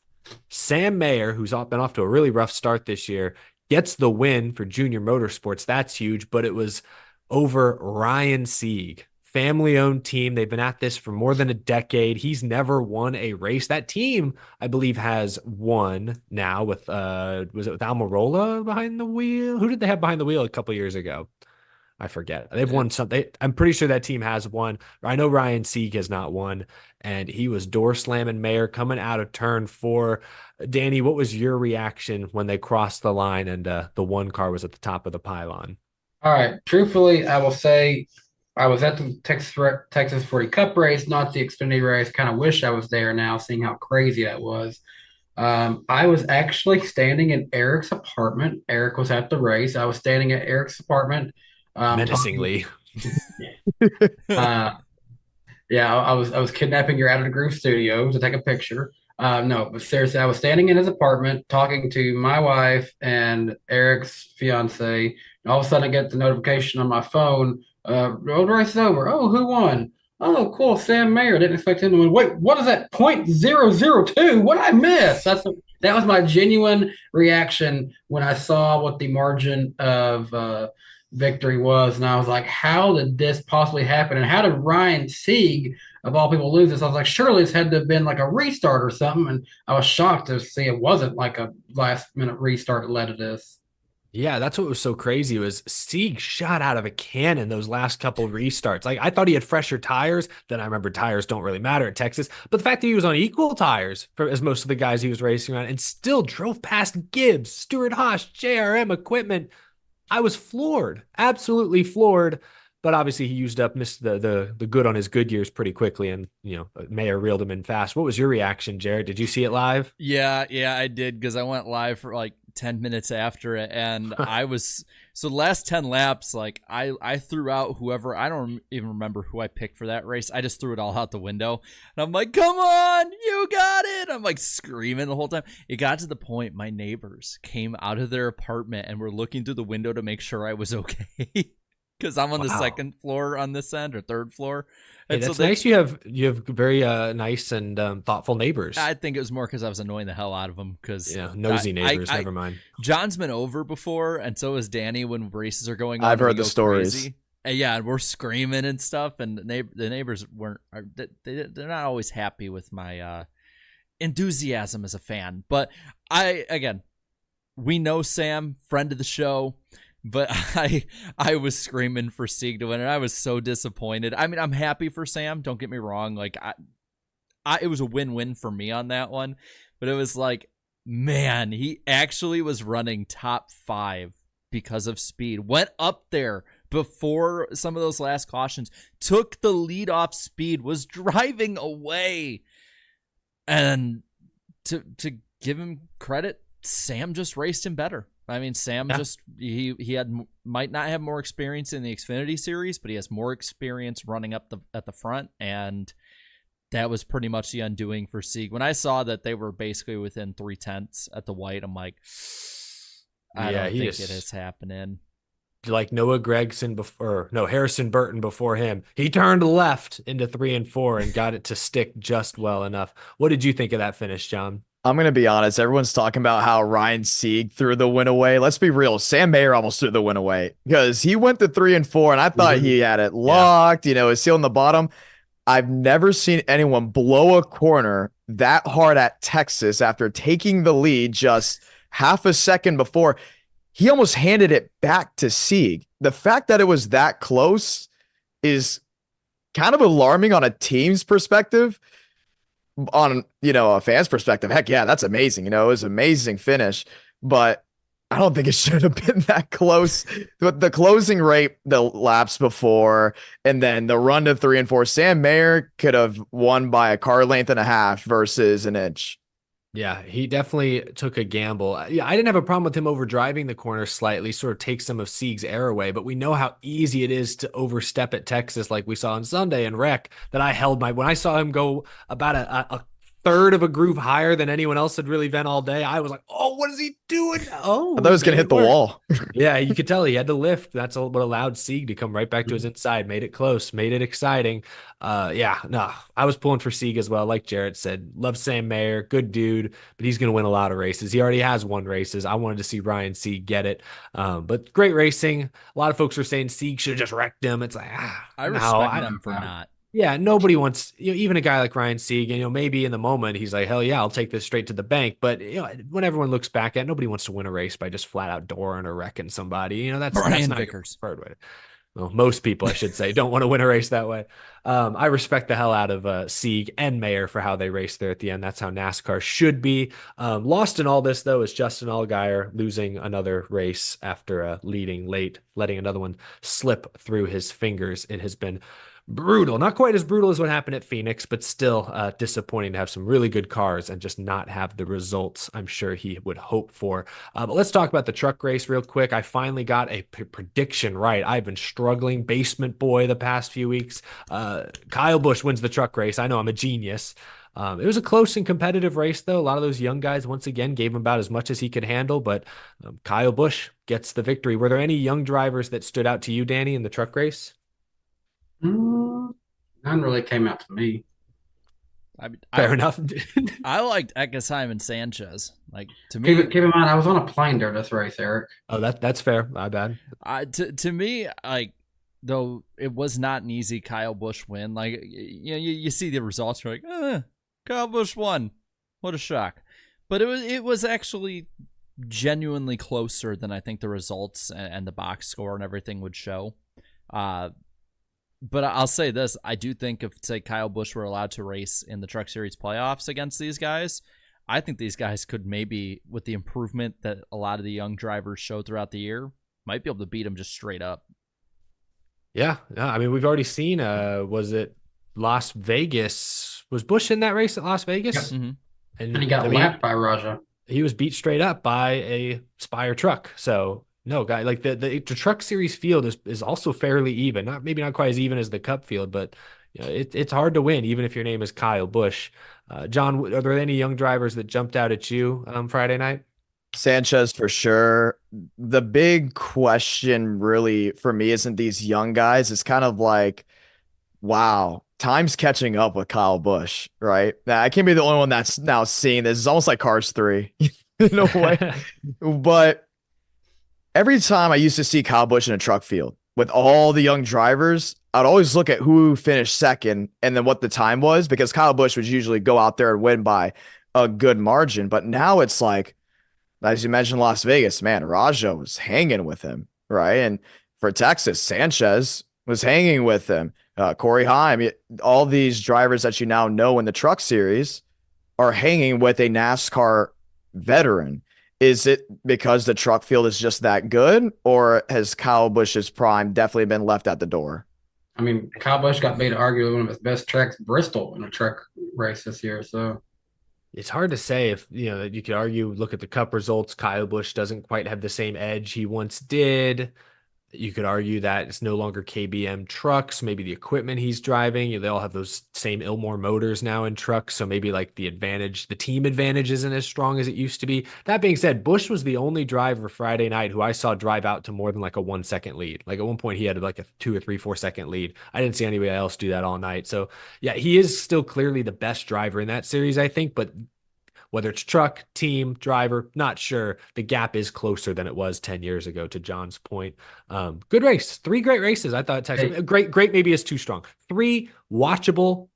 Sam Mayer, who's been off to a really rough start this year, gets the win for Junior Motorsports. That's huge, but it was over Ryan Sieg. Family-owned team. They've been at this for more than a decade. He's never won a race. That team, I believe, has won now with was it with Almirola behind the wheel? Who did they have behind the wheel a couple years ago? I forget. They've won something. I'm pretty sure that team has won. I know Ryan Sieg has not won, and he was door slamming Mayer coming out of turn 4. Danny, what was your reaction when they crossed the line and the one car was at the top of the pylon? All right. Truthfully, I will say I was at the Texas 40 Cup race, not the Xfinity race. Kind of wish I was there now, seeing how crazy that was. I was actually standing in Eric's apartment. Eric was at the race. I was standing at Eric's apartment. Menacingly. Yeah, I was kidnapping your Out of the Groove studio to take a picture. No, but seriously, I was standing in his apartment talking to my wife and Eric's fiance. And all of a sudden, I get the notification on my phone. Road race is over. Oh, who won? Oh, cool. Sam Mayer. Didn't expect him to win. Wait, what is that? 0.002? What did I miss? That was my genuine reaction when I saw what the margin of victory was. And I was like, how did this possibly happen? And how did Ryan Sieg, of all people, lose this? I was like, surely this had to have been like a restart or something. And I was shocked to see it wasn't like a last minute restart that led to this. Yeah, that's what was so crazy was Sieg shot out of a cannon those last couple of restarts. Like I thought he had fresher tires. Then I remember tires don't really matter at Texas. But the fact that he was on equal tires as most of the guys he was racing around and still drove past Gibbs, Stuart Haas, JRM equipment. I was floored, absolutely floored. But obviously, he missed the good on his good years pretty quickly, and Mayer reeled him in fast. What was your reaction, Jared? Did you see it live? Yeah, I did because I went live for like 10 minutes after it, and I was so the last 10 laps, like I threw out whoever. I don't even remember who I picked for that race. I just threw it all out the window, and I'm like, "Come on, you got it!" I'm like screaming the whole time. It got to the point my neighbors came out of their apartment and were looking through the window to make sure I was okay. Because I'm on the second floor on this end or third floor. Hey, And that's so nice. You have very nice and thoughtful neighbors. I think it was more because I was annoying the hell out of them. Because nosy neighbors. Never mind. John's been over before, and so is Danny when races are going on. I've heard the stories. Crazy. And yeah, and we're screaming and stuff, and the neighbors they're not always happy with my enthusiasm as a fan. But we know Sam, friend of the show. But I was screaming for Sieg to win, and I was so disappointed. I mean, I'm happy for Sam. Don't get me wrong. Like, it was a win-win for me on that one. But it was like, man, he actually was running top 5 because of speed. Went up there before some of those last cautions. Took the lead off speed. Was driving away. And to give him credit, Sam just raced him better. I mean, Sam just he might not have more experience in the Xfinity series, but he has more experience running up at the front, and that was pretty much the undoing for Sieg. When I saw that they were basically within 3/10 at the white, I'm like, I don't think it is happening. Like Harrison Burton before him. He turned left into 3 and 4 and got it to stick just well enough. What did you think of that finish, John? I'm going to be honest. Everyone's talking about how Ryan Sieg threw the win away. Let's be real. Sam Mayer almost threw the win away because he went to 3 and 4, and I thought he had it locked, his seal in the bottom. I've never seen anyone blow a corner that hard at Texas after taking the lead just half a second before. He almost handed it back to Sieg. The fact that it was that close is kind of alarming on a team's perspective. On a fan's perspective, heck yeah, that's amazing. It was an amazing finish, but I don't think it should have been that close. But the closing rate, the laps before, and then the run to 3 and 4, Sam Mayer could have won by a car length and a half versus an inch. Yeah, he definitely took a gamble. Yeah, I didn't have a problem with him over driving the corner slightly, sort of take some of Sieg's air away, but we know how easy it is to overstep at Texas like we saw on Sunday and wreck. That I held when I saw him go about a third of a groove higher than anyone else had really been all day, I was like, oh, what is he doing? Oh, I thought he was going to hit the wall. Yeah, you could tell he had to lift. That's what allowed Sieg to come right back to his inside, made it close, made it exciting. I was pulling for Sieg as well. Like Jarrett said, love Sam Mayer, good dude, but he's going to win a lot of races. He already has won races. I wanted to see Ryan Sieg get it. But great racing. A lot of folks are saying Sieg should have just wrecked him. It's like, I respect them for not. Yeah, nobody wants, even a guy like Ryan Sieg, maybe in the moment he's like, hell yeah, I'll take this straight to the bank. But when everyone looks back at it, nobody wants to win a race by just flat out dooring or wrecking somebody. That's not Vickers. Preferred way. Well, most people, I should say, don't want to win a race that way. I respect the hell out of Sieg and Mayer for how they raced there at the end. That's how NASCAR should be. Lost in all this, though, is Justin Allgaier losing another race after leading late, letting another one slip through his fingers. It has been brutal. Not quite as brutal as what happened at Phoenix, but still disappointing to have some really good cars and just not have the results I'm sure he would hope for. But let's talk about the truck race real quick. I finally got a prediction right. I've been struggling, basement boy, the past few weeks. Kyle Busch wins the truck race. I know I'm a genius. It was a close and competitive race, though. A lot of those young guys, once again, gave him about as much as he could handle, but Kyle Busch gets the victory. Were there any young drivers that stood out to you, Danny, in the truck race? None really came out to me. Fair enough. I liked Eckesheim and Sanchez. Like, to me, keep in mind, I was on a plane during this race, Eric. Oh, that's fair. My bad. To me, like, though it was not an easy Kyle Busch win. Like, you see the results, you're like, Kyle Busch won. What a shock! But it was actually genuinely closer than I think the results and the box score and everything would show. But I'll say this. I do think if, say, Kyle Busch were allowed to race in the Truck Series playoffs against these guys, I think these guys could maybe, with the improvement that a lot of the young drivers showed throughout the year, might be able to beat him just straight up. Yeah. I mean, we've already seen, was it Las Vegas? Was Busch in that race at Las Vegas? Yep. Mm-hmm. And he got lapped by Raja. He was beat straight up by a Spire truck. So no, guy, like the truck series field is also fairly even. Maybe not quite as even as the Cup field, but it's hard to win even if your name is Kyle Busch. John, are there any young drivers that jumped out at you Friday night? Sanchez for sure. The big question really for me isn't these young guys. It's kind of like, wow, time's catching up with Kyle Busch, right? Now, I can't be the only one that's now seeing this. It's almost like Cars 3 in a way. But every time I used to see Kyle Busch in a truck field with all the young drivers, I'd always look at who finished second and then what the time was, because Kyle Busch would usually go out there and win by a good margin. But now it's like, as you mentioned, Las Vegas, man, Raja was hanging with him, right? And for Texas, Sanchez was hanging with him. Corey Heim, all these drivers that you now know in the truck series are hanging with a NASCAR veteran. Is it because the truck field is just that good, or has Kyle Busch's prime definitely been left at the door? I mean, Kyle Busch got beat arguably one of his best tracks, Bristol, in a truck race this year. So it's hard to say. If you could argue, look at the Cup results, Kyle Busch doesn't quite have the same edge he once did. You could argue that it's no longer KBM trucks. Maybe the equipment he's driving, they all have those same Ilmor motors now in trucks. So maybe like the team advantage isn't as strong as it used to be. That being said, Busch was the only driver Friday night who I saw drive out to more than like a 1 second lead. Like at one point he had like a 2 or 3, 4 second lead. I didn't see anybody else do that all night. So yeah, he is still clearly the best driver in that series, I think, but whether it's truck, team, driver, not sure. The gap is closer than it was 10 years ago, to John's point. Good race. 3 great races. I thought Texas, great maybe is too strong. 3 watchable,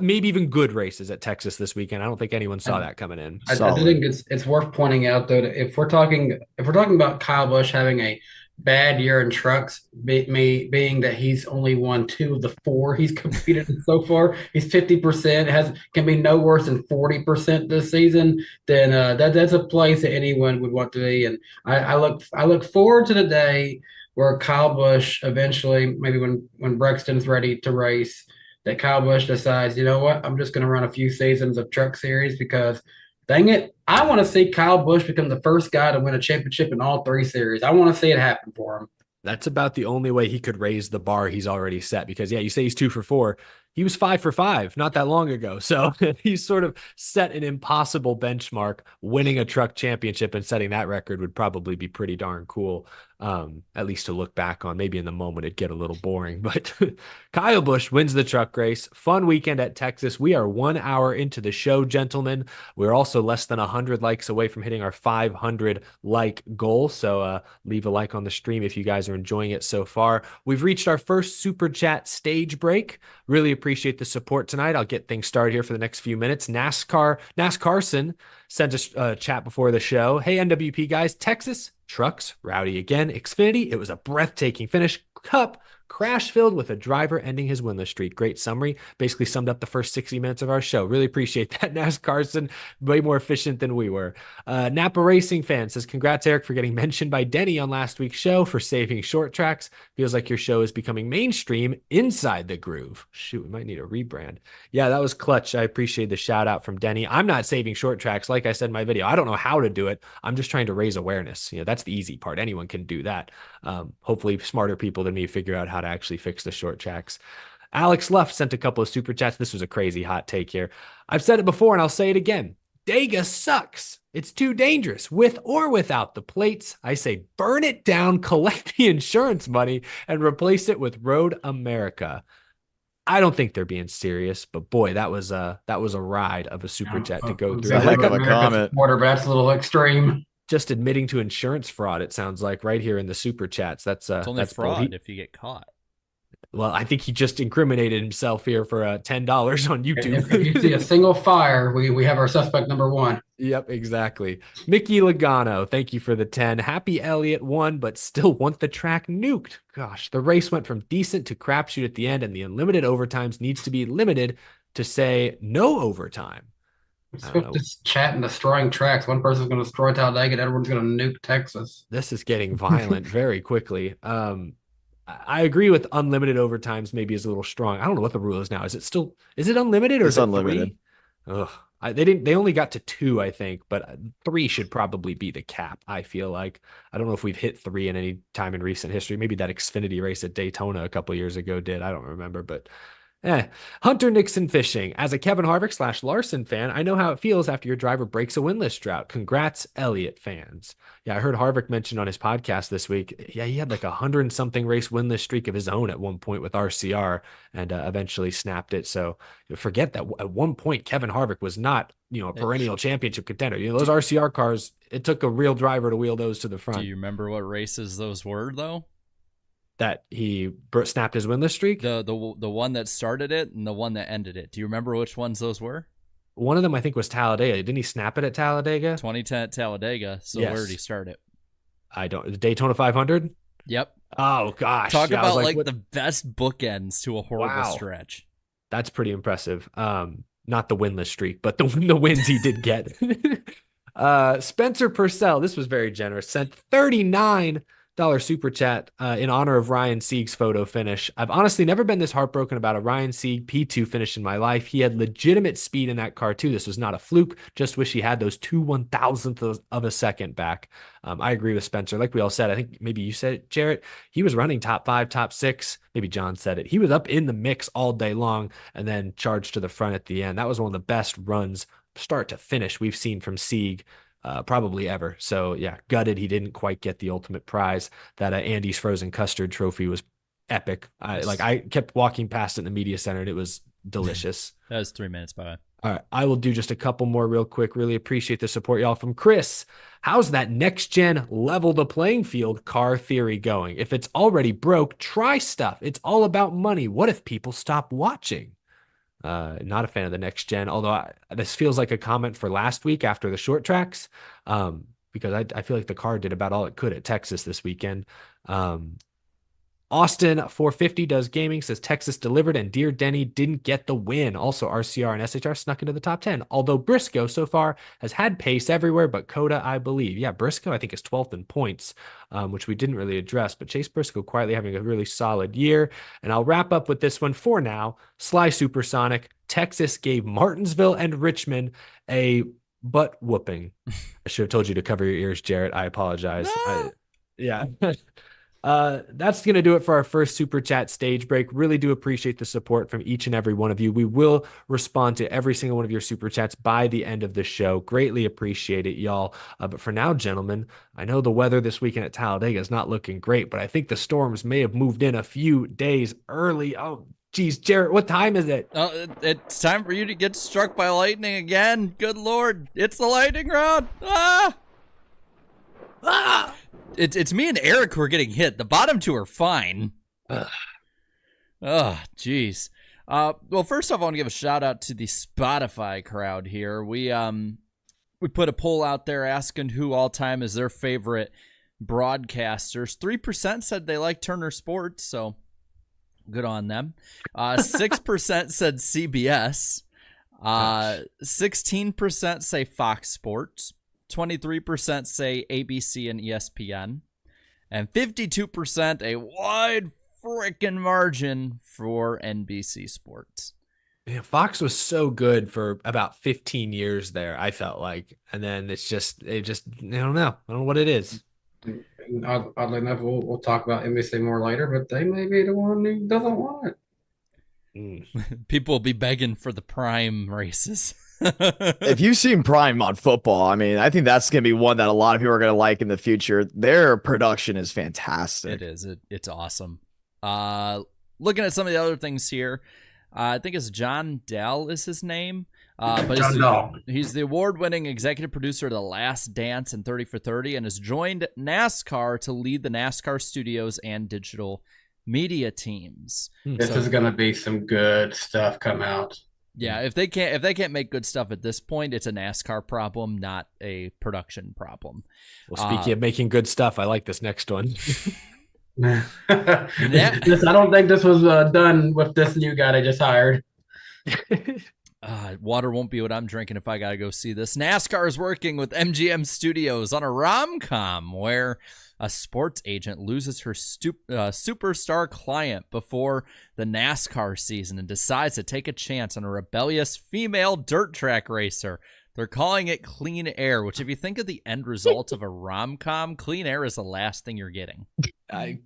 maybe even good races at Texas this weekend. I don't think anyone saw that coming in. I do think it's worth pointing out, though, that if we're talking about Kyle Busch having a bad year in trucks, being that he's only won 2 of the 4 he's competed in so far, he's 50%, can be no worse than 40% this season, then that's a place that anyone would want to be. And I look forward to the day where Kyle Busch eventually, maybe when Brexton's ready to race, that Kyle Busch decides, you know what, I'm just going to run a few seasons of truck series, because dang it, I want to see Kyle Busch become the first guy to win a championship in all 3 series. I want to see it happen for him. That's about the only way he could raise the bar he's already set, because yeah, you say he's 2 for 4. He was 5 for 5 not that long ago. So he's sort of set an impossible benchmark. Winning a truck championship and setting that record would probably be pretty darn cool. At least to look back on. Maybe in the moment it'd get a little boring, but Kyle Busch wins the truck race. Fun weekend at Texas. We are 1 hour into the show, gentlemen. We're also less than 100 likes away from hitting our 500 like goal. So leave a like on the stream if you guys are enjoying it so far. We've reached our first super chat stage break. Really appreciate the support tonight. I'll get things started here for the next few minutes. NASCARson sent a chat before the show. Hey, NWP guys, Texas trucks rowdy again. Xfinity, it was a breathtaking finish. Cup crash filled with a driver ending his winless streak. Great summary. Basically summed up the first 60 minutes of our show. Really appreciate that, NASCARson. Way more efficient than we were. Napa Racing fan says, congrats, Eric, for getting mentioned by Denny on last week's show for saving short tracks. Feels like your show is becoming mainstream inside the groove. Shoot, we might need a rebrand. Yeah, that was clutch. I appreciate the shout out from Denny. I'm not saving short tracks. Like I said in my video, I don't know how to do it. I'm just trying to raise awareness. That's the easy part. Anyone can do that. Hopefully smarter people than me figure out how to actually fix the short tracks. Alex Luff sent a couple of super chats. This was a crazy hot take here. I've said it before and I'll say it again. Dega sucks. It's too dangerous, with or without the plates. I say burn it down, collect the insurance money, and replace it with Road America. I don't think they're being serious, but boy, that was a ride of a super jet to go through. It's a heck of a comment. That's a little extreme. Just admitting to insurance fraud, it sounds like, right here in the super chats. It's only fraud if you get caught. Well, I think he just incriminated himself here for $10 on YouTube. If you see a single fire, we have our suspect number 1. Yep, exactly. Mickey Logano, thank you for the 10. Happy Elliott won, but still want the track nuked. Gosh, the race went from decent to crapshoot at the end, and the unlimited overtimes needs to be limited to say no overtime. It's I don't with know. this chat and destroying tracks. One person's going to destroy Talladega, and everyone's going to nuke Texas. This is getting violent very quickly. I agree with unlimited overtimes maybe is a little strong. I don't know what the rule is now. Is it unlimited or It's is it unlimited. 3? Ugh. They only got to 2, I think, but 3 should probably be the cap. I feel like I don't know if we've hit 3 in any time in recent history. Maybe that Xfinity race at Daytona a couple years ago did. I don't remember, but Hunter Nixon fishing. As a Kevin Harvick / Larson fan, I know how it feels after your driver breaks a winless drought. Congrats, Elliott fans. Yeah, I heard Harvick mention on his podcast this week. Yeah, he had like 100-something race winless streak of his own at one point with RCR and eventually snapped it. So forget that at one point, Kevin Harvick was not, a perennial championship contender. Those RCR cars, it took a real driver to wheel those to the front. Do you remember what races those were, though? That he snapped his winless streak? The one that started it and the one that ended it. Do you remember which ones those were? One of them, I think, was Talladega. Didn't he snap it at Talladega? 2010 at Talladega. So Yes. where did he start it? I don't. Daytona 500? Yep. Oh, gosh. Talk Yeah, I was about like what- the best bookends to a horrible Wow. stretch. That's pretty impressive. Not the winless streak, but the wins he did get. Spencer Purcell, this was very generous, sent $39 super chat in honor of Ryan Sieg's photo finish. I've honestly never been this heartbroken about a Ryan Sieg P2 finish in my life. He had legitimate speed in that car too. This was not a fluke. Just wish he had those 2/1000th of a second back. I agree with Spencer. Like we all said, I think maybe you said it, Jarrett. He was running top 5, top 6. Maybe John said it. He was up in the mix all day long and then charged to the front at the end. That was one of the best runs, start to finish, we've seen from Sieg. Probably ever. So yeah, gutted he didn't quite get the ultimate prize. That Andy's frozen custard trophy was epic. I kept walking past it in the media center and it was delicious. That was 3 minutes, by the way. All right, I will do just a couple more real quick. Really appreciate the support, y'all. From Chris, how's that next gen level the playing field car theory going? If it's already broke, try stuff. It's all about money. What if people stop watching? Not a fan of the next gen, although this feels like a comment for last week after the short tracks, because I feel like the car did about all it could at Texas this weekend. Austin 450 does gaming, says Texas delivered and Dear Denny didn't get the win. Also, RCR and SHR snuck into the top 10, although Briscoe so far has had pace everywhere but Coda, I believe. Yeah, Briscoe I think is 12th in points, which we didn't really address, but Chase Briscoe quietly having a really solid year. And I'll wrap up with this one for now. Sly Supersonic, Texas gave Martinsville and Richmond a butt whooping. I should have told you to cover your ears, Jarrett. I apologize. Yeah. That's going to do it for our first super chat stage break. Really do appreciate the support from each and every one of you. We will respond to every single one of your super chats by the end of the show. Greatly appreciate it, y'all. But for now, gentlemen, I know the weather this weekend at Talladega is not looking great, but I think the storms may have moved in a few days early. Oh, geez, Jarrett, what time is it? It's time for you to get struck by lightning again. Good Lord. It's the lightning round. Ah! It's me and Eric who are getting hit. The bottom two are fine. Oh, jeez. Well, first off, I want to give a shout out to the Spotify crowd here. We put a poll out there asking who all time is their favorite broadcasters. 3% said they like Turner Sports, so good on them. 6% said CBS. 16% say Fox Sports. 23% say ABC and ESPN, and 52%, a wide freaking margin, for NBC Sports. Yeah, Fox was so good for about 15 years there, I felt like. And then I don't know. I don't know what it is. Oddly enough, we'll talk about NBC more later, but they may be the one who doesn't want it. People will be begging for the prime races. If you've seen Prime on football, I mean, I think that's going to be one that a lot of people are going to like in the future. Their production is fantastic. It is. It's awesome. Looking at some of the other things here, I think it's John Dell is his name. But he's the award-winning executive producer of The Last Dance and 30 for 30 and has joined NASCAR to lead the NASCAR studios and digital media teams. This is going to be some good stuff come out. Yeah, if they can't make good stuff at this point, it's a NASCAR problem, not a production problem. Well, speaking of making good stuff, I like this next one. I don't think this was done with this new guy they just hired. Water won't be what I'm drinking if I gotta go see this. NASCAR is working with MGM Studios on a rom-com where a sports agent loses her superstar client before the NASCAR season and decides to take a chance on a rebellious female dirt track racer. They're calling it Clean Air, which if you think of the end result of a rom-com, Clean Air is the last thing you're getting.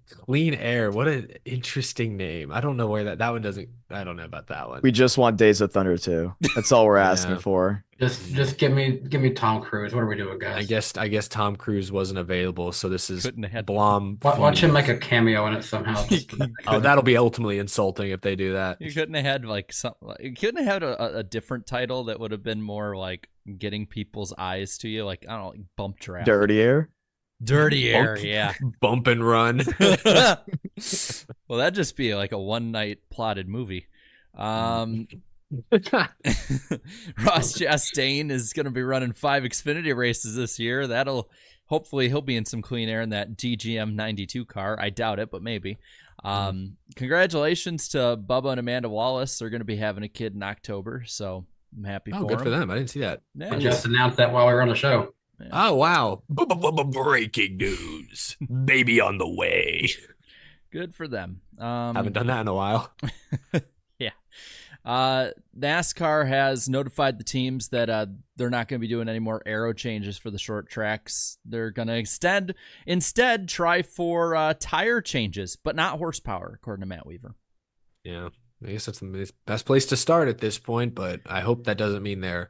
Clean Air. What an interesting name. I don't know where that one doesn't. I don't know about that one. We just want Days of Thunder too. That's all we're asking for. Just give me Tom Cruise. What are we doing, guys? I guess Tom Cruise wasn't available, so this is Couldn't have had Blom. Watch him make a cameo in it somehow. Oh, that'll be ultimately insulting if they do that. You couldn't have had like something. You couldn't have had a different title that would have been more like getting people's eyes to you, like I don't know, like Bump Draft. Dirty Air. Dirty Air, yeah. Bump and Run. Well, that'd just be like a one-night plotted movie. Ross Chastain is going to be running 5 Xfinity races this year. Hopefully he'll be in some Clean Air in that DGM 92 car. I doubt it, but maybe. Congratulations to Bubba and Amanda Wallace. They're going to be having a kid in October, so I'm happy for them. Good for them. I didn't see that. Yeah, I just announced that while we were on the show. Yeah. Oh, wow. Breaking news. Baby on the way. Good for them. Haven't done that in a while. Yeah. NASCAR has notified the teams that they're not going to be doing any more aero changes for the short tracks. They're going to instead try for tire changes, but not horsepower, according to Matt Weaver. Yeah, I guess that's the best place to start at this point, but I hope that doesn't mean they're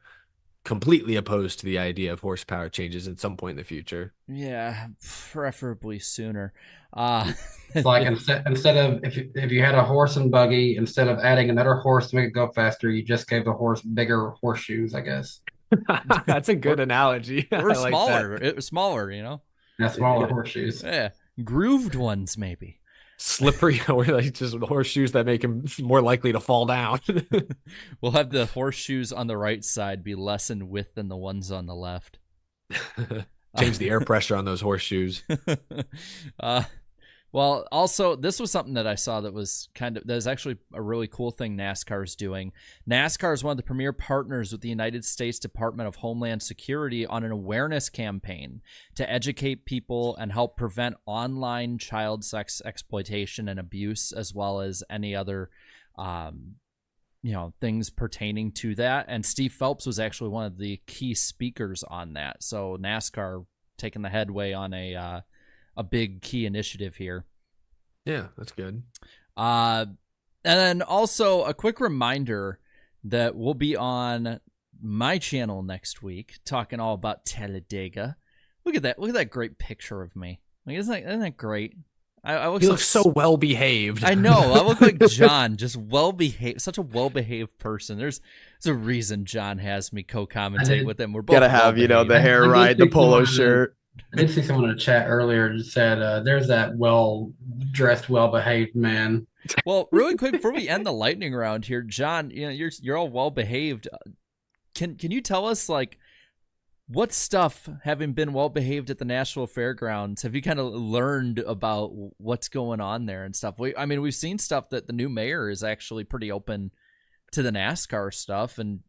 completely opposed to the idea of horsepower changes at some point in the future. Yeah, preferably sooner. It's like instead of if you had a horse and buggy, instead of adding another horse to make it go faster, you just gave the horse bigger horseshoes, I guess. That's a good analogy. Or I like smaller. that. It was smaller, you know? That's smaller horseshoes. Yeah. Grooved ones, maybe. Slippery, or like just horseshoes that make him more likely to fall down. We'll have the horseshoes on the right side be less in width than the ones on the left. Change the air pressure on those horseshoes. Well, also, this was something that I saw that was actually a really cool thing NASCAR is doing. NASCAR is one of the premier partners with the United States Department of Homeland Security on an awareness campaign to educate people and help prevent online child sex exploitation and abuse, as well as any other, things pertaining to that. And Steve Phelps was actually one of the key speakers on that. So NASCAR taking the headway on a big key initiative here. Yeah, that's good. And then also a quick reminder that we'll be on my channel next week talking all about Talladega. Look at that. Look at that great picture of me. Like, isn't that great? I look so well behaved. I know. I look like John, just well behaved, such a well behaved person. There's a reason John has me co-commentate with him. We're both gotta have, the hair right, the polo shirt. I did see someone in the chat earlier that said, there's that well-dressed, well-behaved man. Well, really quick, before we end the lightning round here, John, you're all well-behaved. Can you tell us, like, what stuff, having been well-behaved at the Nashville Fairgrounds, have you kind of learned about what's going on there and stuff? We've seen stuff that the new mayor is actually pretty open to the NASCAR stuff, and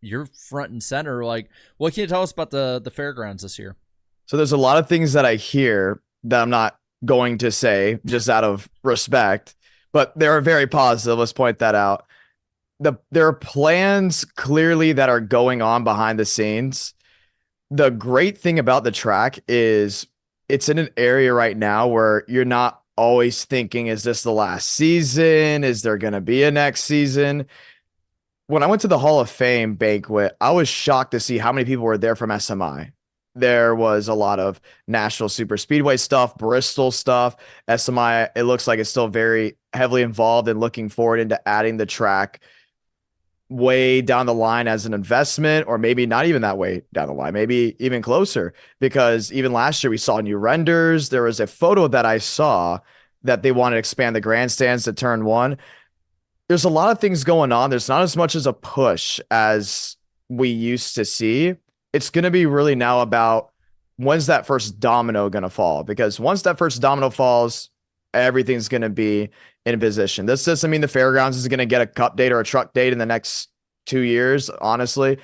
you're front and center. Like, what can you tell us about the fairgrounds this year? So there's a lot of things that I hear that I'm not going to say just out of respect, but they're very positive. Let's point that out. There are plans clearly that are going on behind the scenes. The great thing about the track is it's in an area right now where you're not always thinking, is this the last season? Is there going to be a next season? When I went to the Hall of Fame banquet, I was shocked to see how many people were there from SMI. There was a lot of National Super Speedway stuff, Bristol stuff. SMI, it looks like it's still very heavily involved in looking forward into adding the track way down the line as an investment, or maybe not even that way down the line, maybe even closer, because even last year we saw new renders. There was a photo that I saw that they wanted to expand the grandstands to turn 1. There's a lot of things going on. There's not as much as a push as we used to see. It's going to be really now about when's that first domino going to fall, because once that first domino falls, everything's going to be in position. This doesn't mean the fairgrounds is going to get a cup date or a truck date in the next 2 years, honestly,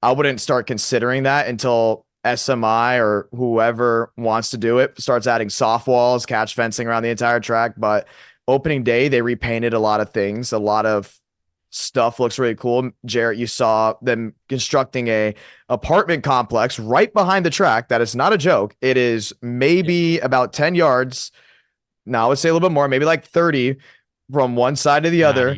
I wouldn't start considering that until SMI or whoever wants to do it starts adding soft walls, catch fencing around the entire track. But opening day, they repainted a lot of things. A lot of stuff looks really cool. Jarrett, you saw them constructing a apartment complex right behind the track. That is not a joke. It is maybe about 10 yards. Now I would say a little bit more, maybe like 30 from one side to the other.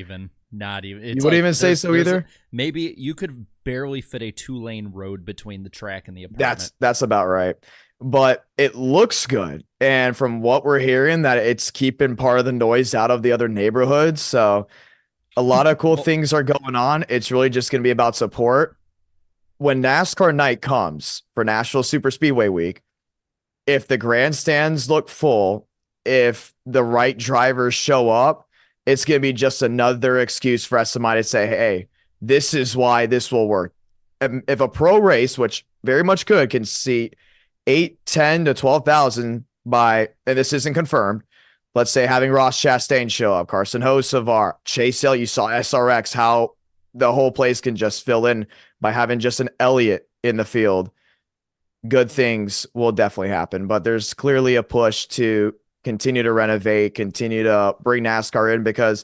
Not even. It's You wouldn't even say so either? Maybe you could barely fit a 2-lane road between the track and the apartment. That's about right. But it looks good. And from what we're hearing, that it's keeping part of the noise out of the other neighborhoods. So a lot of cool things are going on. It's really just going to be about support. When NASCAR night comes for Nashville Super Speedway Week, if the grandstands look full, if the right drivers show up, it's going to be just another excuse for SMI to say, hey, this is why this will work. If a pro race, which very much could, can see 8, 10 to 12,000 by, and this isn't confirmed, let's say having Ross Chastain show up, Carson Hocevar, Chase Elliott, you saw SRX, how the whole place can just fill in by having just an Elliott in the field. Good things will definitely happen, but there's clearly a push to continue to renovate, continue to bring NASCAR in, because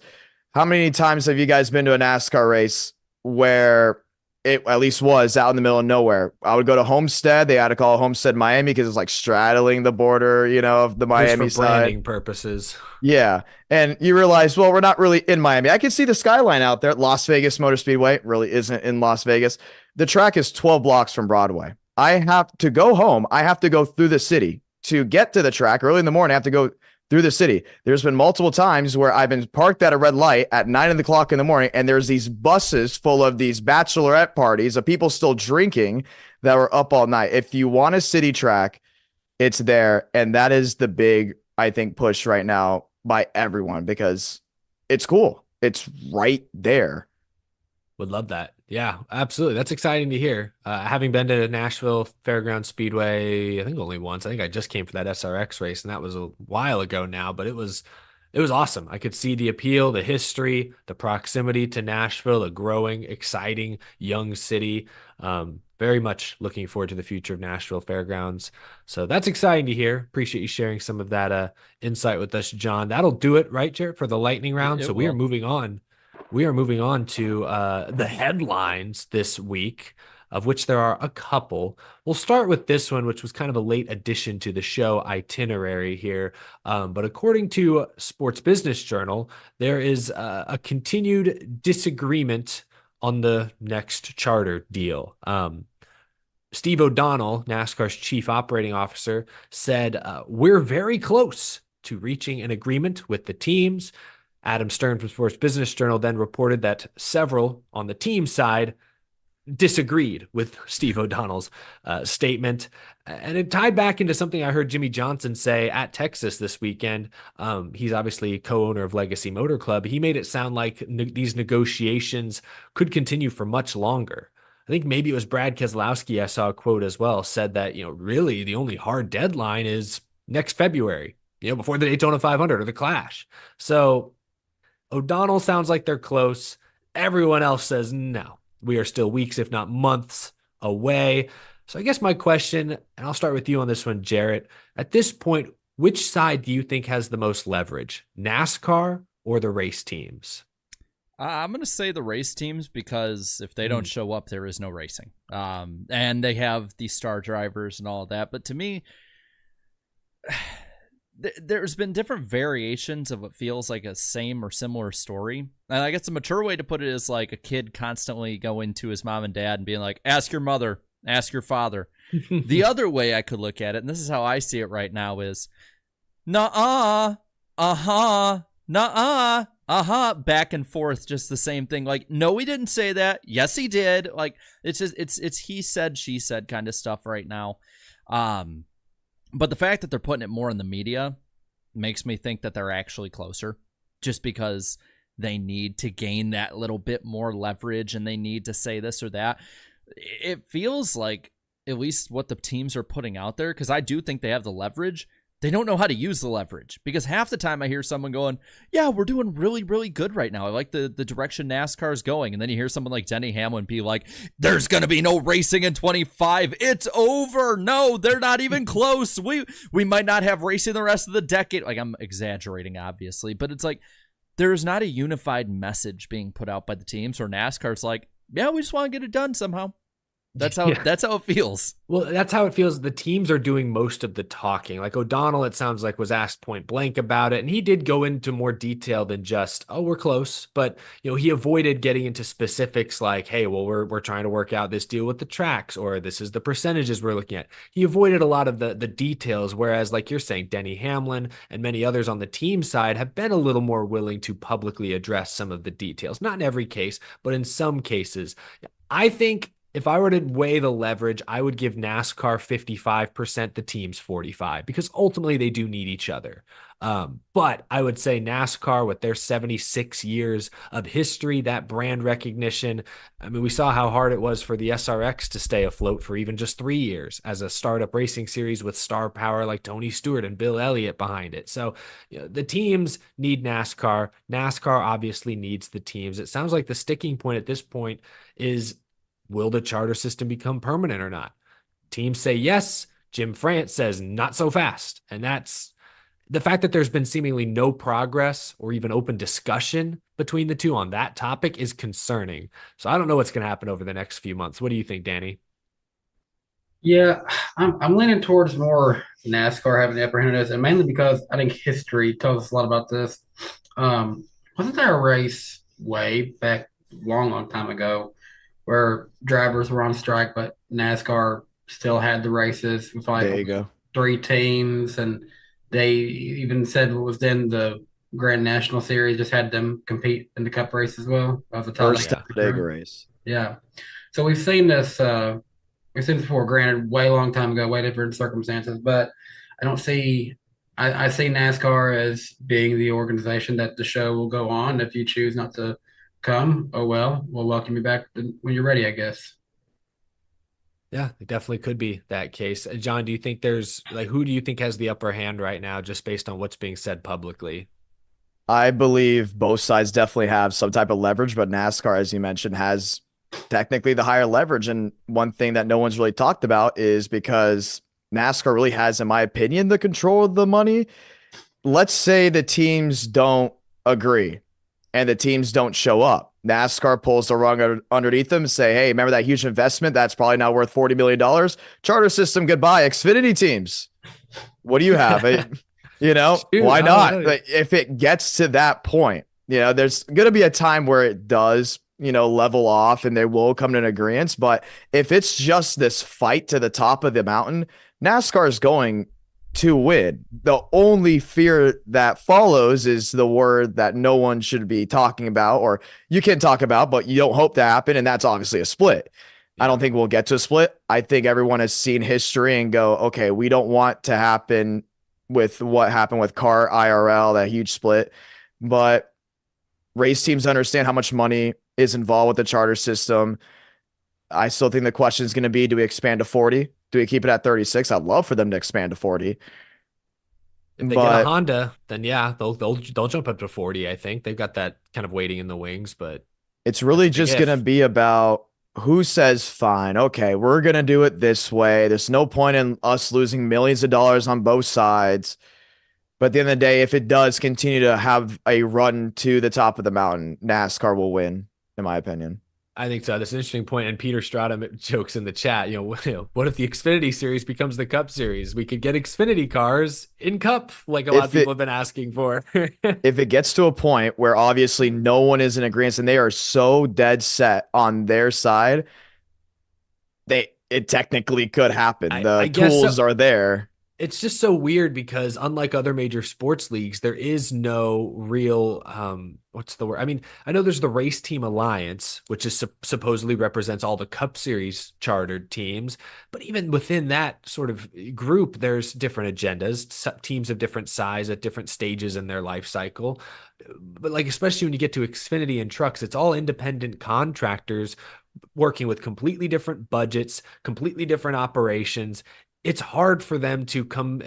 how many times have you guys been to a NASCAR race where it at least was out in the middle of nowhere? I would go to Homestead. They had to call it Homestead, Miami, because it's like straddling the border, of the Miami for side. branding purposes. Yeah. And you realize, well, we're not really in Miami. I can see the skyline out there. Las Vegas Motor Speedway really isn't in Las Vegas. The track is 12 blocks from Broadway. I have to go home. I have to go through the city to get to the track early in the morning. I have to go through the city. There's been multiple times where I've been parked at a red light at 9 o'clock in the morning, and there's these buses full of these bachelorette parties of people still drinking that were up all night. If you want a city track, it's there. And that is the big, I think, push right now by everyone, because it's cool. It's right there. Would love that. Yeah, absolutely. That's exciting to hear. Having been to Nashville Fairground Speedway, I think only once. I think I just came for that SRX race, and that was a while ago now, but it was awesome. I could see the appeal, the history, the proximity to Nashville, a growing, exciting, young city. Very much looking forward to the future of Nashville Fairgrounds. So that's exciting to hear. Appreciate you sharing some of that insight with us, John. That'll do it, right, Jared, for the lightning round. So we are moving on. We are moving on to the headlines this week, of which there are a couple. We'll start with this one, which was kind of a late addition to the show itinerary here. But according to Sports Business Journal, there is a continued disagreement on the next charter deal. Steve O'Donnell, NASCAR's chief operating officer, said, we're very close to reaching an agreement with the teams. Adam Stern from Sports Business Journal then reported that several on the team side disagreed with Steve O'Donnell's statement. And it tied back into something I heard Jimmy Johnson say at Texas this weekend. He's obviously co-owner of Legacy Motor Club. He made it sound like these negotiations could continue for much longer. I think maybe it was Brad Keselowski, I saw a quote as well, said that, really the only hard deadline is next February, before the Daytona 500 or the Clash. So O'Donnell sounds like they're close. Everyone else says no. We are still weeks, if not months, away. So I guess my question, and I'll start with you on this one, Jarrett. At this point, which side do you think has the most leverage, NASCAR or the race teams? I'm going to say the race teams, because if they don't show up, there is no racing. And they have the star drivers and all of that. But to me, there's been different variations of what feels like a same or similar story. And I guess a mature way to put it is like a kid constantly going to his mom and dad and being like, ask your mother, ask your father. The other way I could look at it, and this is how I see it right now, is nuh-uh, uh-huh, nuh-uh, uh-huh, back and forth, just the same thing. Like, no, he didn't say that. Yes, he did. Like, it's just, it's he said, she said kind of stuff right now. But the fact that they're putting it more in the media makes me think that they're actually closer, just because they need to gain that little bit more leverage and they need to say this or that. It feels like, at least what the teams are putting out there, because I do think they have the leverage, they don't know how to use the leverage, because half the time I hear someone going, yeah, we're doing really, really good right now. I like the direction NASCAR is going. And then you hear someone like Denny Hamlin be like, there's going to be no racing in 25. It's over. No, they're not even close. We might not have racing the rest of the decade. Like, I'm exaggerating, obviously, but it's like, there's not a unified message being put out by the teams, or NASCAR's like, yeah, we just want to get it done somehow. That's how it feels. Well, that's how it feels. The teams are doing most of the talking. Like O'Donnell, it sounds like, was asked point blank about it, and he did go into more detail than just, oh, we're close. But he avoided getting into specifics like, hey, well, we're trying to work out this deal with the tracks, or this is the percentages we're looking at. He avoided a lot of the details, whereas, like you're saying, Denny Hamlin and many others on the team side have been a little more willing to publicly address some of the details. Not in every case, but in some cases. I think if I were to weigh the leverage, I would give NASCAR 55%, the teams 45%, because ultimately they do need each other. But I would say NASCAR, with their 76 years of history, that brand recognition. I mean, we saw how hard it was for the SRX to stay afloat for even just 3 years as a startup racing series with star power like Tony Stewart and Bill Elliott behind it. So the teams need NASCAR. NASCAR obviously needs the teams. It sounds like the sticking point at this point is, will the charter system become permanent or not? Teams say yes. Jim France says not so fast. And that's the fact that there's been seemingly no progress or even open discussion between the two on that topic is concerning. So I don't know what's going to happen over the next few months. What do you think, Danny? Yeah, I'm leaning towards more NASCAR having the upper hand on this, and mainly because I think history tells us a lot about this. Wasn't there a race way back long time ago where drivers were on strike, but NASCAR still had the races with like There you go. 3 teams, and they even said what was then the Grand National Series just had them compete in the Cup race as well. That was the First Talladega. Talladega race. Yeah. So we've seen this. We've seen this before. Granted, way long time ago, way different circumstances, but I don't see. I see NASCAR as being the organization that the show will go on. If you choose not to come, oh well, we'll welcome you back when you're ready, I guess. Yeah, it definitely could be that case. John, do you think who do you think has the upper hand right now, just based on what's being said publicly? I believe both sides definitely have some type of leverage, but NASCAR, as you mentioned, has technically the higher leverage. And one thing that no one's really talked about is, because NASCAR really has, in my opinion, the control of the money. Let's say the teams don't agree and the teams don't show up. NASCAR pulls the rug underneath them and say, hey, remember that huge investment? That's probably now worth $40 million. Charter system, goodbye. Xfinity teams. What do you have? Shoot, why not? Like, if it gets to that point, there's going to be a time where it does, level off and they will come to an agreement. But if it's just this fight to the top of the mountain, NASCAR is going to win. The only fear that follows is the word that no one should be talking about, or you can talk about, but you don't hope to happen. And that's obviously a split. Yeah. I don't think we'll get to a split. I think everyone has seen history and go, okay, we don't want to happen with what happened with CART, IRL, that huge split. But race teams understand how much money is involved with the charter system. I still think the question is going to be, do we expand to 40? Do we keep it at 36? I'd love for them to expand to 40. If they get a Honda, then yeah, they'll jump up to 40. I think they've got that kind of waiting in the wings, but it's really just going to be about who says, fine, okay, we're going to do it this way. There's no point in us losing millions of dollars on both sides. But at the end of the day, if it does continue to have a run to the top of the mountain, NASCAR will win, in my opinion. I think so. That's an interesting point. And Peter Strata jokes in the chat, what if the Xfinity series becomes the Cup series? We could get Xfinity cars in Cup, like a lot of people have been asking for. If it gets to a point where obviously no one is in agreement and they are so dead set on their side, it technically could happen. The tools are there. It's just so weird because unlike other major sports leagues, there is no real, what's the word? I mean, I know there's the Race Team Alliance, which is supposedly represents all the Cup Series chartered teams. But even within that sort of group, there's different agendas, teams of different size at different stages in their life cycle. But like, especially when you get to Xfinity and trucks, it's all independent contractors working with completely different budgets, completely different operations. It's hard for them to come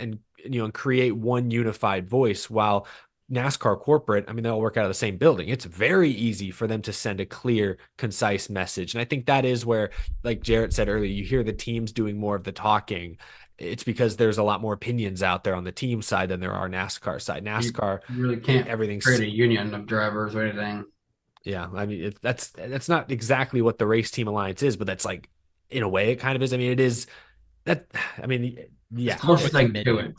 and create one unified voice. While NASCAR corporate, I mean, they all work out of the same building. It's very easy for them to send a clear, concise message. And I think that is where, like Jarrett said earlier, you hear the teams doing more of the talking. It's because there's a lot more opinions out there on the team side than there are NASCAR side. NASCAR, You really can't everything's create a union of drivers or anything. yeah. I mean, that's not exactly what the race team alliance is, but that's like in a way it kind of is. I mean, it is that. I mean, yeah, It's closest thing to it.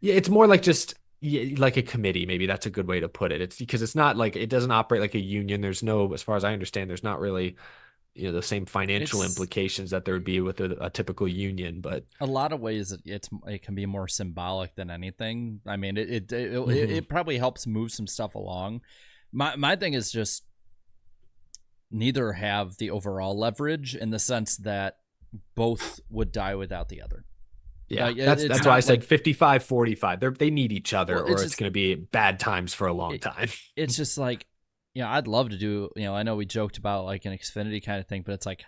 yeah. It's more like just like a committee. Maybe that's a good way to put it. It's because it's not like it doesn't operate like a union. There's no, as far as I understand, there's not really the same financial implications that there would be with a typical union. But a lot of ways it can be more symbolic than anything. I mean, it probably helps move some stuff along. My thing is just neither have the overall leverage in the sense that both would die without the other. Yeah, that's why I said 55-45. They need each other, or it's going to be bad times for a long time. It's just like, I'd love to do, I know we joked about like an Xfinity kind of thing, but it's like,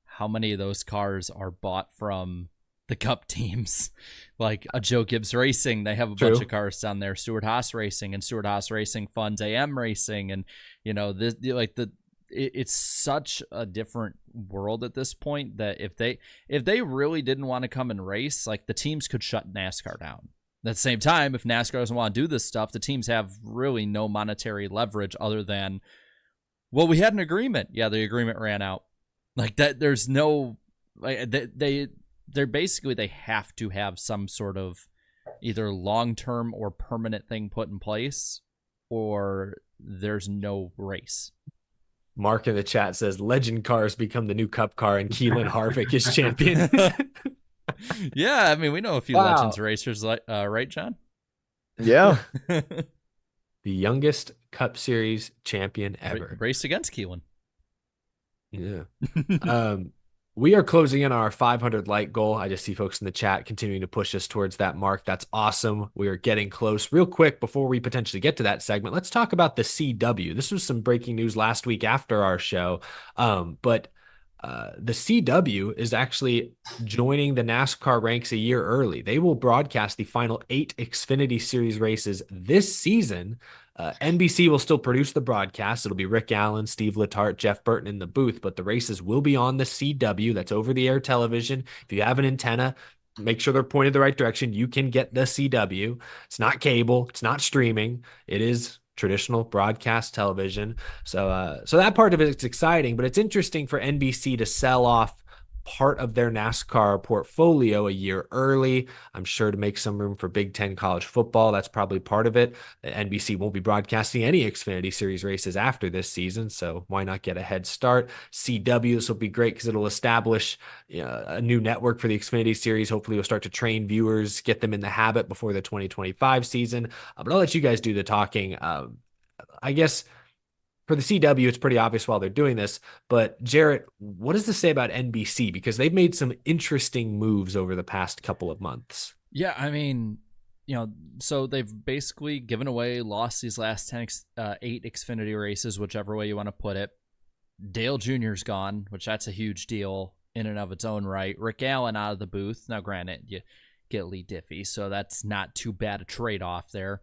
how many of those cars are bought from the Cup teams? Like a Joe Gibbs Racing, they have a bunch of cars down there. Stewart Haas Racing, and Stewart Haas Racing funds AM Racing, and it's such a different world at this point that if they really didn't want to come and race, like the teams could shut NASCAR down. At the same time, if NASCAR doesn't want to do this stuff, the teams have really no monetary leverage other than, well, we had an agreement. Yeah, the agreement ran out. Like that, there's no, like they're basically, they have to have some sort of either long-term or permanent thing put in place, or there's no race. Mark in the chat says legend cars become the new Cup car and Keelan Harvick is champion. Yeah, I mean, we know a few legends racers, right, John? Yeah. The youngest Cup Series champion ever. Raced against Keelan. Yeah. We are closing in on our 500 like goal. I just see folks in the chat continuing to push us towards that mark. That's awesome. We are getting close. Real quick, before we potentially get to that segment, let's talk about the CW. This was some breaking news last week after our show. But the CW is actually joining the NASCAR ranks a year early. They will broadcast the final 8 Xfinity Series races this season. NBC will still produce the broadcast. It'll be Rick Allen, Steve Letarte, Jeff Burton in the booth, but the races will be on the CW. That's over-the-air television. If you have an antenna, make sure they're pointed the right direction. You can get the CW. It's not cable. It's not streaming. It is traditional broadcast television. So that part of it's exciting, but it's interesting for NBC to sell off part of their NASCAR portfolio a year early. I'm sure to make some room for Big Ten college football. That's probably part of it. NBC won't be broadcasting any Xfinity Series races after this season, so why not get a head start? CW, this will be great because it'll establish a new network for the Xfinity Series. Hopefully you'll start to train viewers, get them in the habit before the 2025 season. But I'll let you guys do the talking. I guess for the CW, it's pretty obvious while they're doing this, but Jarrett, what does this say about NBC? Because they've made some interesting moves over the past couple of months. Yeah, I mean, so they've basically lost these last 8 Xfinity races, whichever way you want to put it. Dale Jr.'s gone, which that's a huge deal in and of its own right. Rick Allen out of the booth. Now, granted, you get Lee Diffie, so that's not too bad a trade-off there.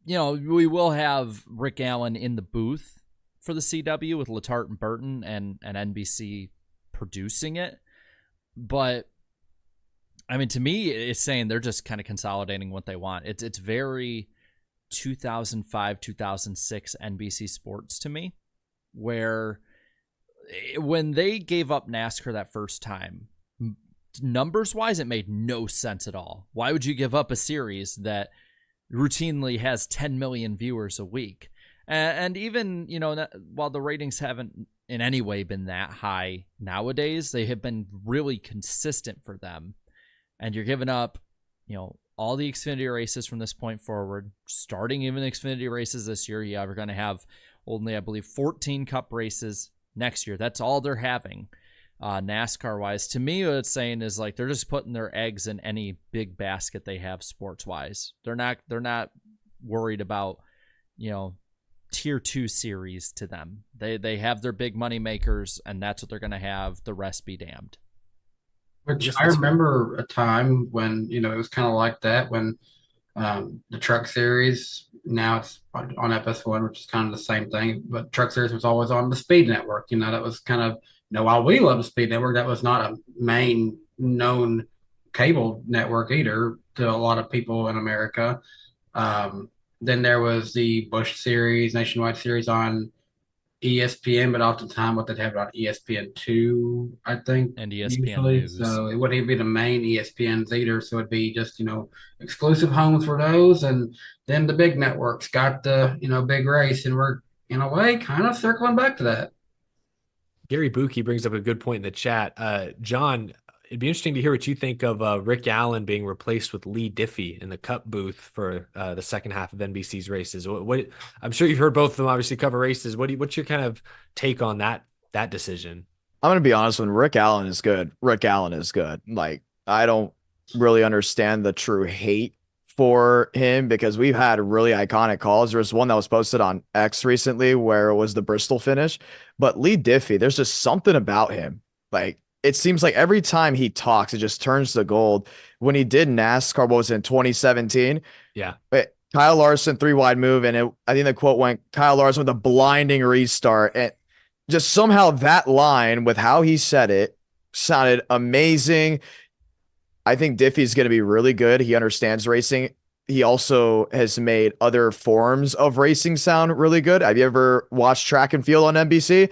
We will have Rick Allen in the booth for the CW with Letarte and Burton and NBC producing it. But, I mean, to me, it's saying they're just kind of consolidating what they want. It's very 2005, 2006 NBC Sports to me, where when they gave up NASCAR that first time, numbers-wise, it made no sense at all. Why would you give up a series that routinely has 10 million viewers a week? And even, while the ratings haven't in any way been that high nowadays, they have been really consistent for them. And you're giving up, all the Xfinity races from this point forward, starting even the Xfinity races this year. Yeah, we're going to have only, I believe, 14 Cup races next year. That's all they're having. NASCAR wise, to me, what it's saying is like they're just putting their eggs in any big basket they have sports wise. They're not worried about tier 2 series to them. They have their big money makers, and that's what they're going to have. The rest be damned. Which guess I that's remember a time when, it was kind of like that when the Truck Series, now it's on FS1, which is kind of the same thing, but Truck Series was always on the Speed Network. That was kind of, while we love the Speed Network, that was not a main known cable network either to a lot of people in America. Then there was the Bush Series, Nationwide Series on ESPN, but oftentimes what they'd have it on ESPN2, I think, And ESPN usually. News. So it wouldn't even be the main ESPNs either. So it'd be just, exclusive homes for those. And then the big networks got the, big race. And we're, in a way, kind of circling back to that. Gary Buki brings up a good point in the chat. John, it'd be interesting to hear what you think of Rick Allen being replaced with Lee Diffie in the Cup booth for the second half of NBC's races. What I'm sure you've heard both of them obviously cover races. What's your kind of take on that decision? I'm gonna be honest. When Rick Allen is good, Rick Allen is good. Like, I don't really understand the true hate for him because we've had really iconic calls. There was one that was posted on X recently where it was the Bristol finish, but Lee Diffie, there's just something about him. Like, it seems like every time he talks, it just turns to gold. When he did NASCAR, what was it, in 2017? Yeah. But Kyle Larson 3-wide move, and I think the quote went, Kyle Larson with a blinding restart, and just somehow that line with how he said it sounded amazing. I think Diffie's going to be really good. He understands racing. He also has made other forms of racing sound really good. Have you ever watched track and field on NBC?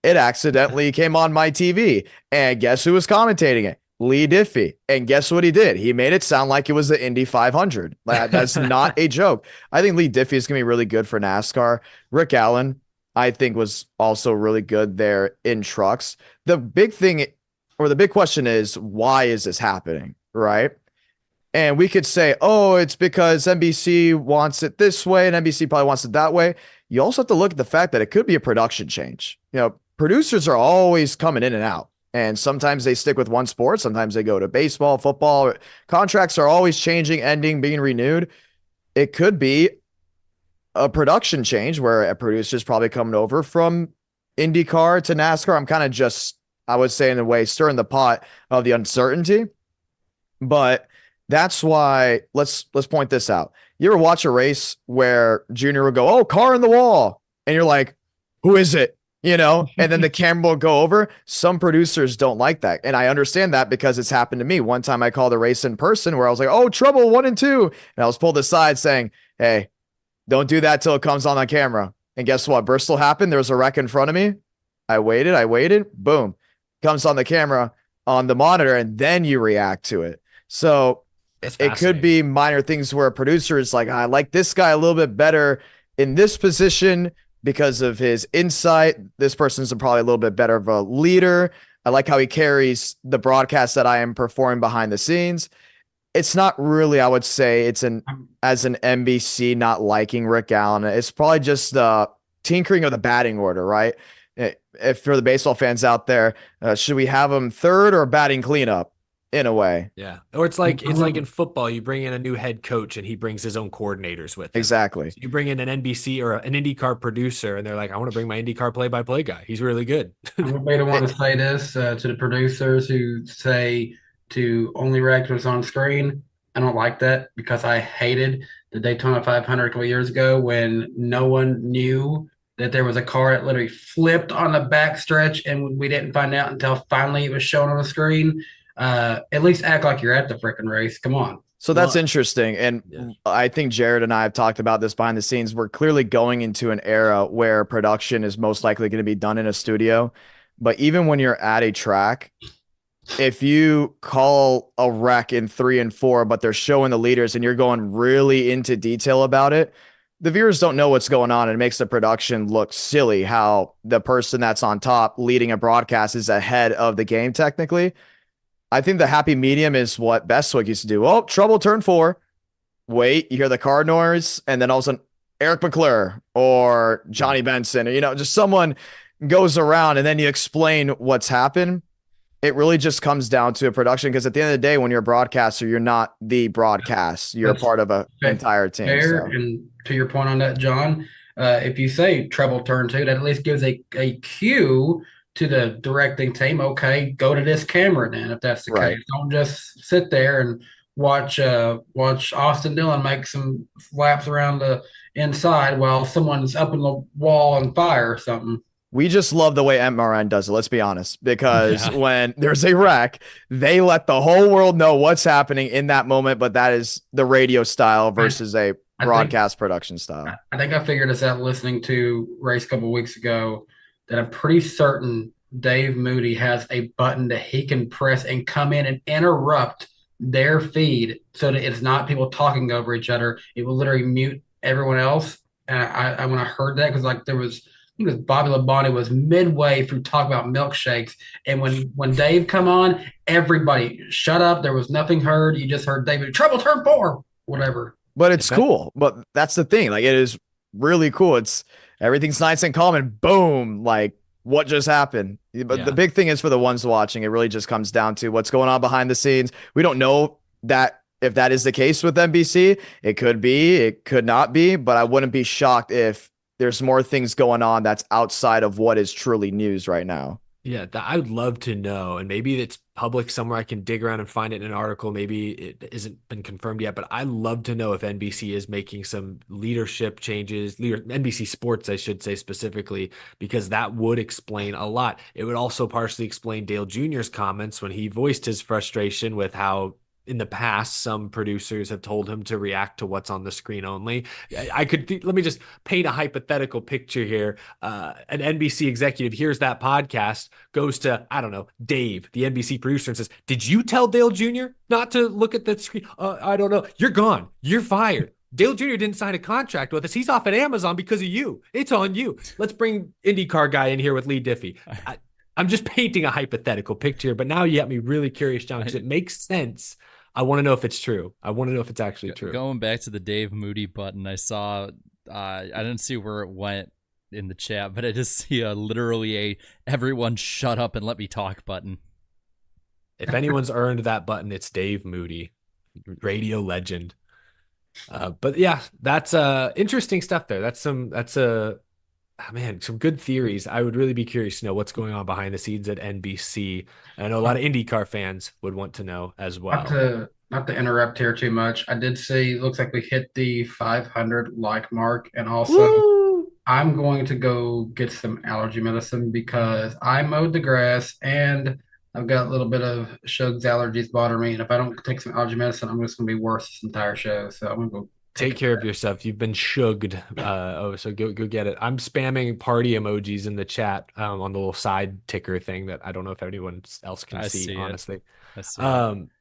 It accidentally came on my TV. And guess who was commentating it? Lee Diffie. And guess what he did? He made it sound like it was the Indy 500. That's not a joke. I think Lee Diffie is going to be really good for NASCAR. Rick Allen, I think, was also really good there in trucks. The big thing, or the big question is, why is this happening? Right. And we could say, oh, it's because NBC wants it this way and NBC probably wants it that way. You also have to look at the fact that it could be a production change. Producers are always coming in and out, and sometimes they stick with one sport. Sometimes they go to baseball, football. Contracts are always changing, ending, being renewed. It could be a production change where a producer's probably coming over from IndyCar to NASCAR. I'm kind of just, I would say in a way, stirring the pot of the uncertainty. But that's why let's point this out. You ever watch a race where Junior will go, oh, car in the wall. And you're like, who is it? And then the camera will go over. Some producers don't like that. And I understand that because it's happened to me. One time I called a race in person where I was like, oh, trouble 1 and 2. And I was pulled aside saying, hey, don't do that till it comes on camera. And guess what? Bristol happened. There was a wreck in front of me. I waited. Boom. Comes on the camera on the monitor. And then you react to it. So it could be minor things where a producer is like, I like this guy a little bit better in this position because of his insight. This person's probably a little bit better of a leader. I like how he carries the broadcast that I am performing behind the scenes. It's not really, I would say, as an NBC not liking Rick Allen. It's probably just the tinkering of the batting order, right? If for the baseball fans out there, should we have him third or batting cleanup? In a way. Yeah. Or it's like in football, you bring in a new head coach and he brings his own coordinators with him. Exactly. So you bring in an NBC or an IndyCar producer and they're like, I want to bring my IndyCar play-by-play guy. He's really good. I don't want to say this to the producers who say to only react what's on screen. I don't like that because I hated the Daytona 500 a couple years ago when no one knew that there was a car that literally flipped on the back stretch and we didn't find out until finally it was shown on the screen. At least act like you're at the freaking race. Come on. So that's interesting. And I think Jared and I have talked about this behind the scenes. We're clearly going into an era where production is most likely going to be done in a studio. But even when you're at a track, if you call a wreck in 3 and 4, but they're showing the leaders and you're going really into detail about it, the viewers don't know what's going on. And it makes the production look silly how the person that's on top leading a broadcast is ahead of the game technically. I think the happy medium is what Bestwick used to do. Oh, trouble, turn 4. Wait, you hear the car noise, and then all of a sudden, Eric McClure or Johnny Benson, or, just someone goes around, and then you explain what's happened. It really just comes down to a production, because at the end of the day, when you're a broadcaster, you're not the broadcast. You're part of an entire team. Fair. So. And to your point on that, John, if you say trouble, turn 2, that at least gives a cue to the directing team, okay, go to this camera then if that's the Right. case. Don't just sit there and watch Austin Dillon make some laps around the inside while someone's up in the wall on fire or something. We just love the way MRN does it, let's be honest, because Yeah. when there's a wreck, they let the whole world know what's happening in that moment, but that is the radio style versus a broadcast production style. I think I figured this out listening to race a couple of weeks ago that I'm pretty certain Dave Moody has a button that he can press and come in and interrupt their feed so that it's not people talking over each other. It will literally mute everyone else. And I when I heard that, because like there was, I think it was Bobby Labonte was midway through talking about milkshakes, and when Dave come on, everybody shut up. There was nothing heard. You just heard David trouble turn 4, whatever. But it's cool. But that's the thing. Like, it is really cool. It's everything's nice and calm, and boom, like what just happened. But the big thing is for the ones watching, it really just comes down to what's going on behind the scenes. We don't know that if that is the case with NBC. It could be, it could not be, but I wouldn't be shocked if there's more things going on that's outside of what is truly news right now. Yeah, I would love to know, and maybe it's public somewhere. I can dig around and find it in an article. Maybe it isn't been confirmed yet, but I'd love to know if NBC is making some leadership changes, NBC Sports, I should say specifically, because that would explain a lot. It would also partially explain Dale Jr.'s comments when he voiced his frustration with how in the past some producers have told him to react to what's on the screen only. Let me just paint a hypothetical picture here. An NBC executive hears that podcast, goes to, I don't know, Dave, the NBC producer, and says, "Did you tell Dale Jr. not to look at the screen?" "I don't know." "You're gone. You're fired. Dale Jr. didn't sign a contract with us. He's off at Amazon because of you. It's on you. Let's bring IndyCar guy in here with Lee Diffie." I'm just painting a hypothetical picture, but now you got me really curious, John, because it makes sense. I want to know if it's true. I want to know if it's actually true. Going back to the Dave Moody button, I saw, I didn't see where it went in the chat, but I just see literally a "everyone shut up and let me talk" button. If anyone's earned that button, it's Dave Moody, radio legend. But yeah, that's interesting stuff there. Some good theories. I would really be curious to know what's going on behind the scenes at NBC. And I know a lot of IndyCar fans would want to know as well. Not to interrupt here too much. I did see, looks like we hit the 500 like mark, and also Woo! I'm going to go get some allergy medicine because I mowed the grass and I've got a little bit of Shug's allergies bothering me. And if I don't take some allergy medicine, I'm just going to be worse this entire show. So I'm going to go take care of yourself. You've been shugged. So go get it. I'm spamming party emojis in the chat on the little side ticker thing that I don't know if anyone else can see, honestly.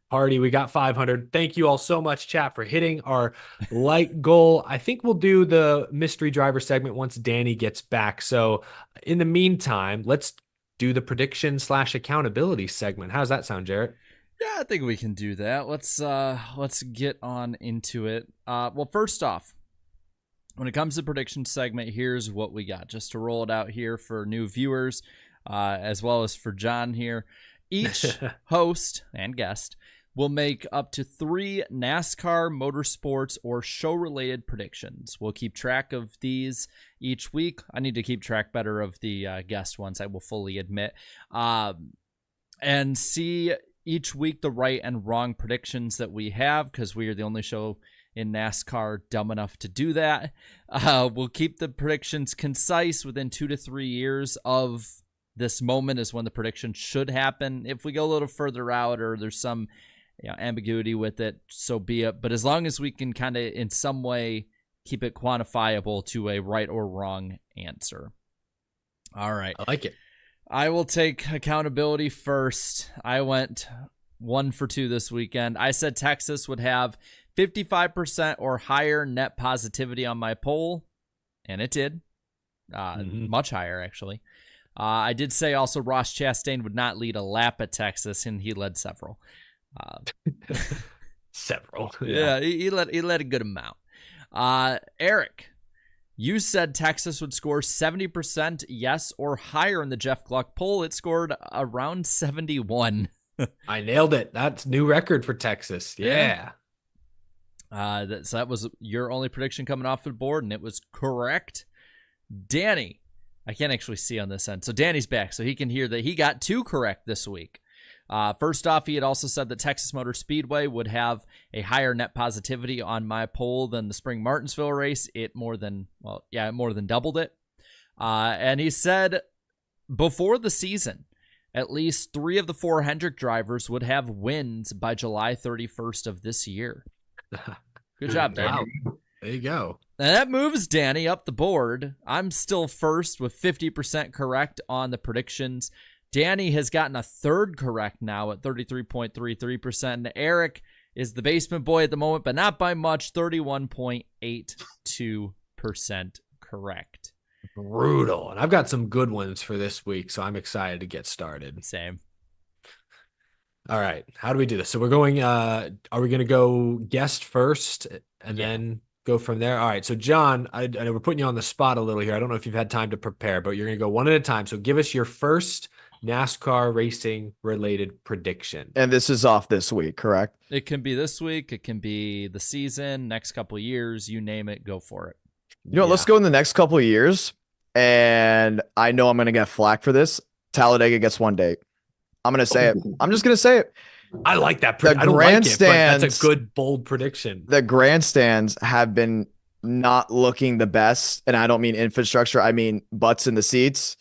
Party, we got 500. Thank you all so much, chat, for hitting our like goal. I think we'll do the mystery driver segment once Danny gets back. So in the meantime, let's do the prediction / accountability segment. How's that sound, Jarrett? Yeah, I think we can do that. Let's get on into it. Well, first off, when it comes to prediction segment, here's what we got. Just to roll it out here for new viewers, as well as for John here. Each host and guest will make up to 3 NASCAR, motorsports, or show-related predictions. We'll keep track of these each week. I need to keep track better of the guest ones, I will fully admit. And see each week the right and wrong predictions that we have, because we are the only show in NASCAR dumb enough to do that. We'll keep the predictions concise within 2 to 3 years of this moment is when the prediction should happen. If we go a little further out or there's some ambiguity with it, so be it. But as long as we can kind of in some way keep it quantifiable to a right or wrong answer. All right. I like it. I will take accountability first. I went 1 for 2 this weekend. I said Texas would have 55% or higher net positivity on my poll, and it did. Much higher, actually. I did say also Ross Chastain would not lead a lap at Texas, and he led several. Several. Yeah, he led a good amount. Eric, you said Texas would score 70% yes or higher in the Jeff Gluck poll. It scored around 71. I nailed it. That's new record for Texas. Yeah. So that was your only prediction coming off the board, and it was correct. Danny, I can't actually see on this end. So Danny's back, so he can hear that he got 2 correct this week. First off, he had also said that Texas Motor Speedway would have a higher net positivity on my poll than the spring Martinsville race. It more than doubled it. And he said before the season, at least 3 of the 4 Hendrick drivers would have wins by July 31st of this year. Good job, Danny. Wow. There you go. Now that moves Danny up the board. I'm still first with 50% correct on the predictions. Danny has gotten a 3rd correct now at 33.33%. And Eric is the basement boy at the moment, but not by much, 31.82% correct. Brutal. And I've got some good ones for this week, so I'm excited to get started. Same. All right. How do we do this? So we're going, are we going to go guest first and then go from there? All right. So John, I know we're putting you on the spot a little here. I don't know if you've had time to prepare, but you're going to go one at a time. So give us your first NASCAR racing related prediction. And this is off this week, correct? It can be this week. It can be the season, next couple of years, you name it, go for it. You know, let's go in the next couple of years. And I know I'm going to get flack for this. Talladega gets 1 date. I'm going to say it. I'm just going to say it. I like that. The I don't like it, but grandstands, that's a good, bold prediction. The grandstands have been not looking the best. And I don't mean infrastructure. I mean butts in the seats.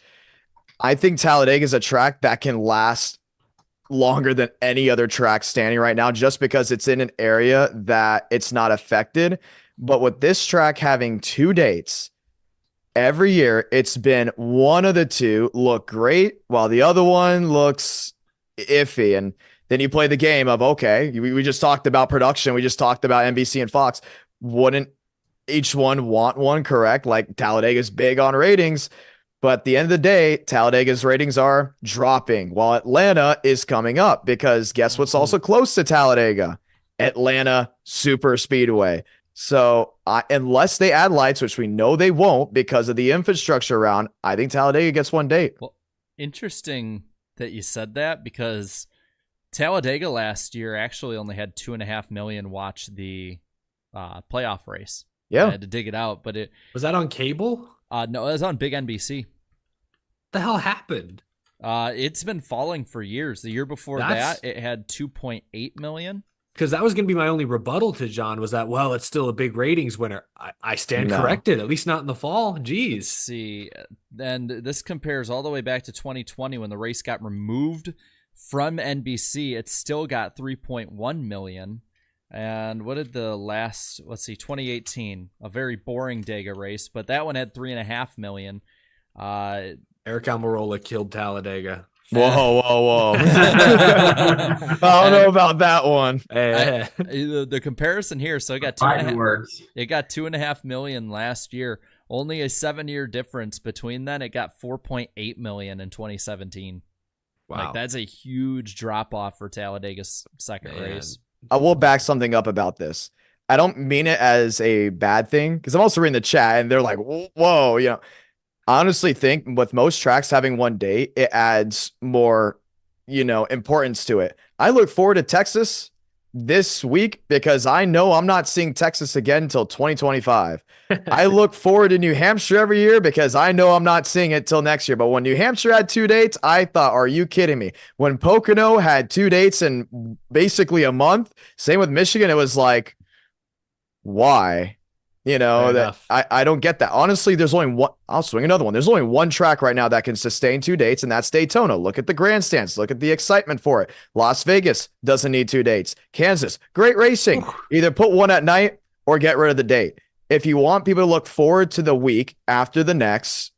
I think Talladega is a track that can last longer than any other track standing right now, just because it's in an area that it's not affected. But with this track having 2 dates, every year it's been one of the 2 look great while the other one looks iffy. And then you play the game of, okay, we just talked about production. We just talked about NBC and Fox. Wouldn't each one want one correct? Like Talladega's big on ratings, but at the end of the day, Talladega's ratings are dropping while Atlanta is coming up, because guess what's also close to Talladega? Atlanta Super Speedway. So unless they add lights, which we know they won't because of the infrastructure around, I think Talladega gets 1 date. Well, interesting that you said that, because Talladega last year actually only had 2.5 million watch the playoff race. Yeah. I had to dig it out, but it Was that on cable? no, it was on Big NBC. What the hell happened? It's been falling for years. The year before that, it had 2.8 million. Because that was going to be my only rebuttal to John, was that, well, it's still a big ratings winner. I stand corrected, at least not in the fall. Let's Jeez. see. And this compares all the way back to 2020 when the race got removed from NBC. It still got 3.1 million. And what did the last, 2018, a very boring Dega race, but that one had 3.5 million. Eric Almirola killed Talladega. Whoa. I don't know about that one. The comparison here, so it got It got 2.5 million last year. Only a 7-year difference between then. It got 4.8 million in 2017. Wow. Like, that's a huge drop off for Talladega's second race. I will back something up about this. I don't mean it as a bad thing, because I'm also reading the chat and they're like, whoa, you know. I honestly think with most tracks having 1 date, it adds more, importance to it. I look forward to Texas this week because I know I'm not seeing Texas again until 2025. I look forward to New Hampshire every year because I know I'm not seeing it till next year. But when New Hampshire had 2 dates, I thought, are you kidding me? When Pocono had 2 dates in basically a month, same with Michigan, it was like, why? I don't get that. Honestly, there's only one. I'll swing another one. There's only one track right now that can sustain 2 dates, and that's Daytona. Look at the grandstands. Look at the excitement for it. Las Vegas doesn't need 2 dates. Kansas, great racing. Either put one at night or get rid of the date. If you want people to look forward to the week after the next,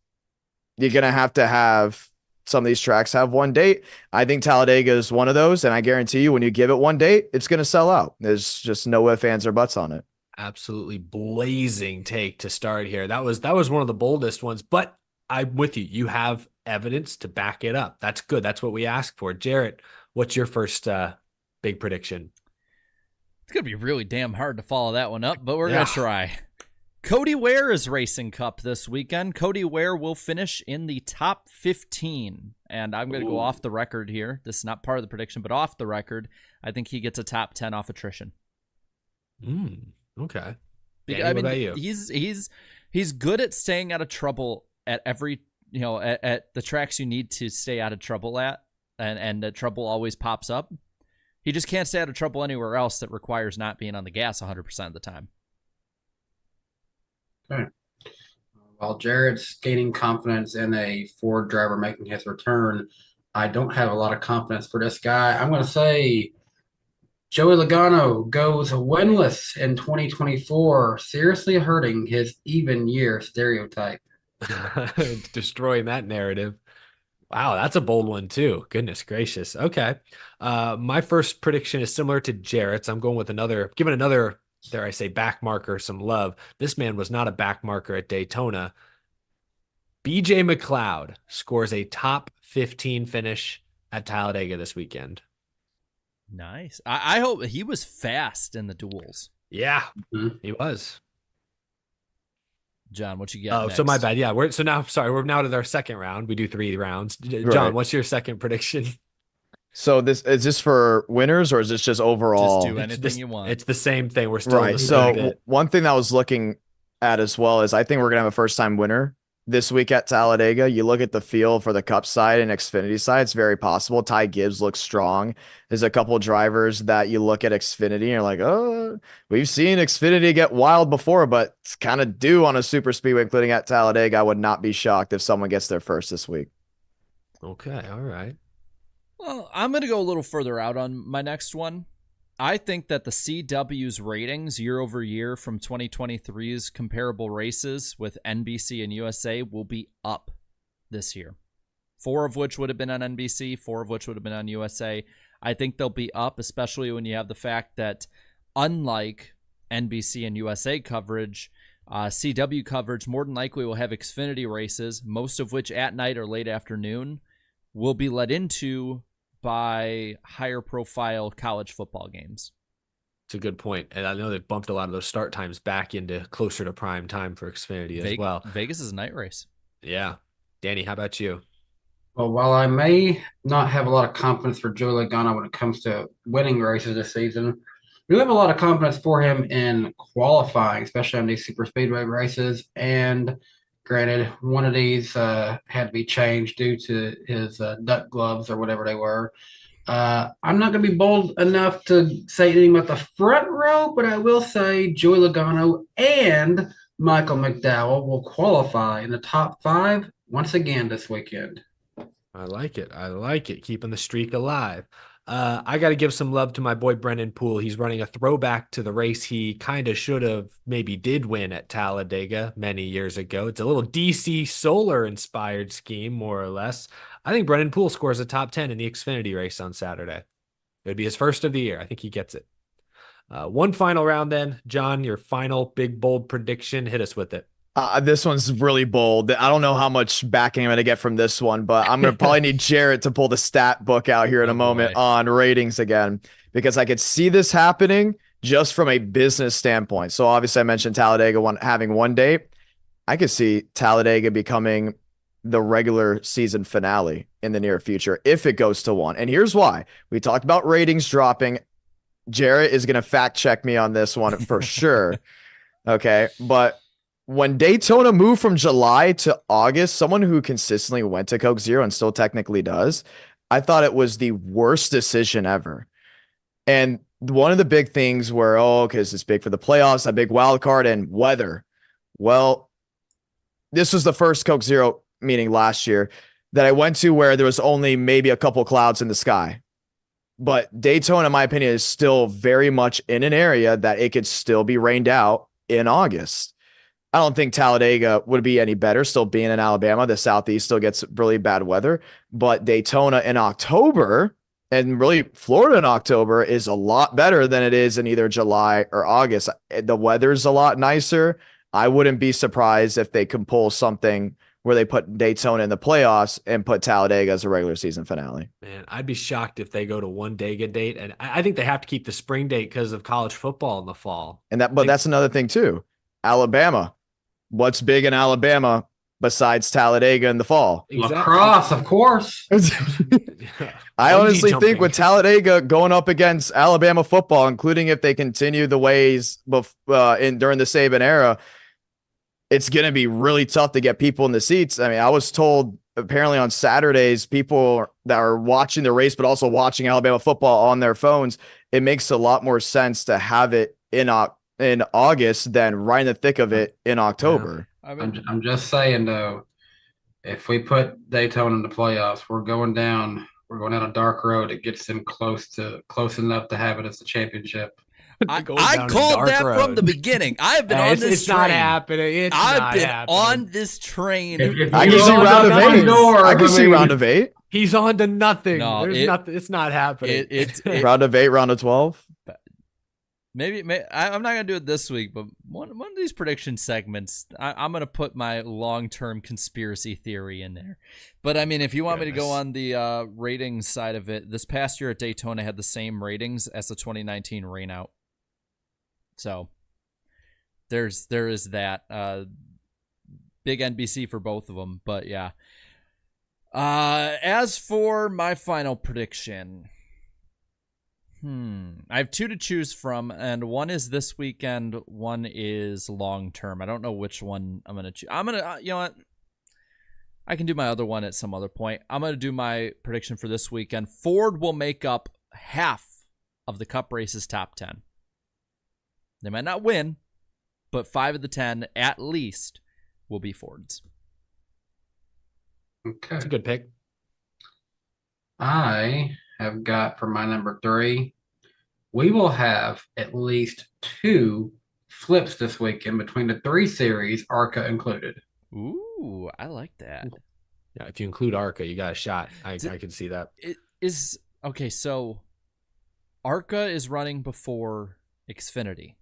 you're going to have some of these tracks have 1 date. I think Talladega is one of those, and I guarantee you when you give it 1 date, it's going to sell out. There's just no ifs, ands, or buts on it. Absolutely blazing take to start here. That was one of the boldest ones, but I'm with you. You have evidence to back it up. That's good. That's what we ask for. Jarrett, what's your first big prediction? It's going to be really damn hard to follow that one up, but we're going to try. Cody Ware is racing Cup this weekend. Cody Ware will finish in the top 15, and I'm going to go off the record here. This is not part of the prediction, but off the record, I think he gets a top 10 off attrition. Okay. Danny, what about you? He's good at staying out of trouble at every at the tracks you need to stay out of trouble at, and the trouble always pops up. He just can't stay out of trouble anywhere else that requires not being on the gas 100% of the time. Okay. While Jarrett's gaining confidence in a Ford driver making his return, I don't have a lot of confidence for this guy. I'm going to say Joey Logano goes winless in 2024, seriously hurting his even year stereotype. Destroying that narrative. Wow, that's a bold one too. Goodness gracious. Okay. My first prediction is similar to Jarrett's. I'm going with giving another, dare I say, back marker some love. This man was not a back marker at Daytona. BJ McLeod scores a top 15 finish at Talladega this weekend. Nice. I hope he was fast in the duels. Yeah, he was. John, what you got? Oh, next? so my bad. Yeah, we're now to our second round. We do 3 rounds. John, Right. What's your second prediction? So is this for winners or is this just overall? Just do anything you want. It's the same thing. We're still in Right. the So same bit. one thing that I was looking at as well is I think we're gonna have a first time winner this week at Talladega. You look at the field for the Cup side and Xfinity side, it's very possible. Ty Gibbs looks strong. There's a couple drivers that you look at Xfinity and you're like, oh, we've seen Xfinity get wild before, but it's kind of due on a super speedway, including at Talladega. I would not be shocked if someone gets there first this week. Okay, all right. Well, I'm going to go a little further out on my next one. I think that the CW's ratings year over year from 2023's comparable races with NBC and USA will be up this year. 4 of which would have been on NBC, 4 of which would have been on USA. I think they'll be up, especially when you have the fact that unlike NBC and USA coverage, CW coverage more than likely will have Xfinity races, most of which at night or late afternoon will be led into by higher profile college football games. It's a good point. And I know they've bumped a lot of those start times back into closer to prime time for Xfinity as well. Vegas is a night race. Yeah. Danny, how about you? Well, while I may not have a lot of confidence for Joey Logano when it comes to winning races this season, I do have a lot of confidence for him in qualifying, especially on these super speedway races. And granted, one of these had to be changed due to his duck gloves or whatever they were. I'm not going to be bold enough to say anything about the front row, but I will say Joey Logano and Michael McDowell will qualify in the top 5 once again this weekend. I like it. I like it. Keeping the streak alive. I got to give some love to my boy Brennan Poole. He's running a throwback to the race he kind of should have maybe did win at Talladega many years ago. It's a little DC Solar inspired scheme, more or less. I think Brennan Poole scores a top 10 in the Xfinity race on Saturday. It would be his first of the year. I think he gets it. One final round then. John, your final big, bold prediction. Hit us with it. This one's really bold. I don't know how much backing I'm going to get from this one, but I'm going to probably need Jarrett to pull the stat book out here in a moment on ratings again, because I could see this happening just from a business standpoint. So obviously I mentioned Talladega having one date. I could see Talladega becoming the regular season finale in the near future if it goes to 1. And here's why. We talked about ratings dropping. Jarrett is going to fact check me on this one for sure. Okay. But when Daytona moved from July to August, someone who consistently went to Coke Zero and still technically does, I thought it was the worst decision ever. And one of the big things were, because it's big for the playoffs, a big wild card, and weather. Well, this was the first Coke Zero meeting last year that I went to where there was only maybe a couple clouds in the sky. But Daytona, in my opinion, is still very much in an area that it could still be rained out in August. I don't think Talladega would be any better still being in Alabama. The Southeast still gets really bad weather, but Daytona in October and really Florida in October is a lot better than it is in either July or August. The weather's a lot nicer. I wouldn't be surprised if they can pull something where they put Daytona in the playoffs and put Talladega as a regular season finale. Man, I'd be shocked if they go to one Dega date. And I think they have to keep the spring date because of college football in the fall. But that's another thing too. Alabama. What's big in Alabama besides Talladega in the fall? Exactly. Lacrosse, of course. I honestly jumping. think with Talladega going up against Alabama football, including if they continue the ways during the Saban era, it's going to be really tough to get people in the seats. I mean, I was told apparently on Saturdays, people that are watching the race, but also watching Alabama football on their phones, it makes a lot more sense to have it in August than right in the thick of it in October. I mean, I'm just saying though, if we put Daytona in the playoffs, we're going down a dark road. It gets them close enough to have it as the championship. I called that from the beginning. I've been on this train. It's not happening. I've been on this train. I can see round of 8. I can see round of 8. He's on to nothing. No, nothing. It's not happening. Round of 8, round of 12. Maybe I'm not gonna do it this week, but one of these prediction segments, I'm gonna put my long-term conspiracy theory in there. But I mean, if you want me to go on the ratings side of it, this past year at Daytona had the same ratings as the 2019 rainout. So there is that big NBC for both of them. But yeah, as for my final prediction. I have 2 to choose from, and one is this weekend, one is long term. I don't know which one I'm gonna choose. I'm gonna, you know what? I can do my other one at some other point. I'm gonna do my prediction for this weekend. Ford will make up half of the Cup race's top 10. They might not win, but 5 of the 10 at least will be Fords. Okay, That's a good pick. I have got for my number 3, we will have at least 2 flips this weekend between the 3 series, ARCA included. Ooh, I like that. Yeah, if you include ARCA, you got a shot. I can see that. It is okay. So ARCA is running before Xfinity,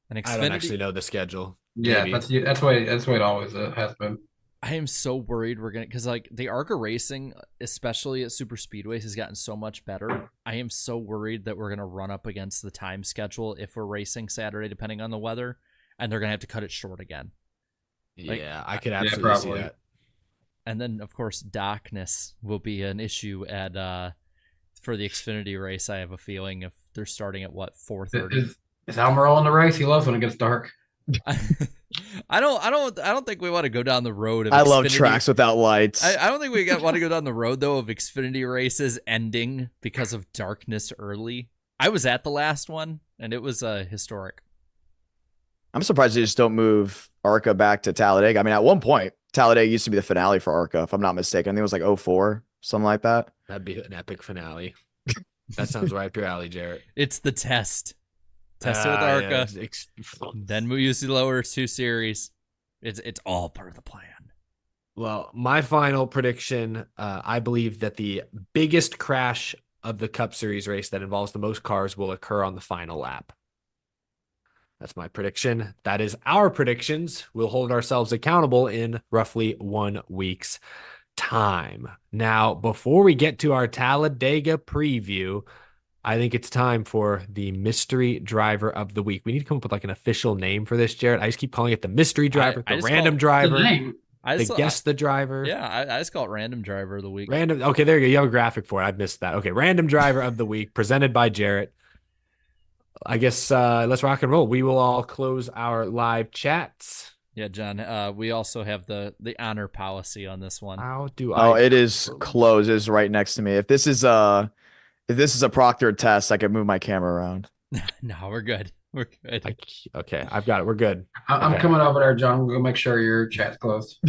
and Xfinity. I don't actually know the schedule. Yeah, Maybe. that's the way it always has been. I am so worried we're gonna, because like the ARCA racing, especially at super speedways, has gotten so much better. I am so worried that we're gonna run up against the time schedule if we're racing Saturday, depending on the weather, and they're gonna have to cut it short again. Yeah, I could absolutely see that. And then of course darkness will be an issue at for the Xfinity race. I have a feeling if they're starting at what 4:30. Is Almirola in the race? He loves when it gets dark. I don't think we want to go down the road of I love Xfinity. tracks without lights. I don't think we want to go down the road though of Xfinity races ending because of darkness early. I was at the last one and it was historic. I'm surprised they just don't move ARCA back to Talladega. I mean, at one point, Talladega used to be the finale for ARCA, if I'm not mistaken. I think it was like 04, something like that. That'd be an epic finale. That sounds right up your alley, Jarrett. It's the test. Test it with ARCA. Yeah, then we use the lower 2 series. It's all part of the plan. Well, my final prediction, I believe that the biggest crash of the Cup Series race that involves the most cars will occur on the final lap. That's my prediction. That is our predictions. We'll hold ourselves accountable in roughly 1 week's time. Now, before we get to our Talladega preview, I think it's time for the mystery driver of the week. We need to come up with like an official name for this, Jared. I just keep calling it the mystery driver, the random driver, guess the driver. Yeah, I just call it random driver of the week. Random. Okay, there you go. You have a graphic for it. I missed that. Okay, random driver of the week presented by Jarrett. I guess let's rock and roll. We will all close our live chats. Yeah, John. We also have the honor policy on this one. How do I? Oh, it is closed. It is right next to me. If this is a proctored test, I could move my camera around. No, we're good. We're good. Okay, I've got it. We're good. I'm coming over there, John. We'll make sure your chat's closed.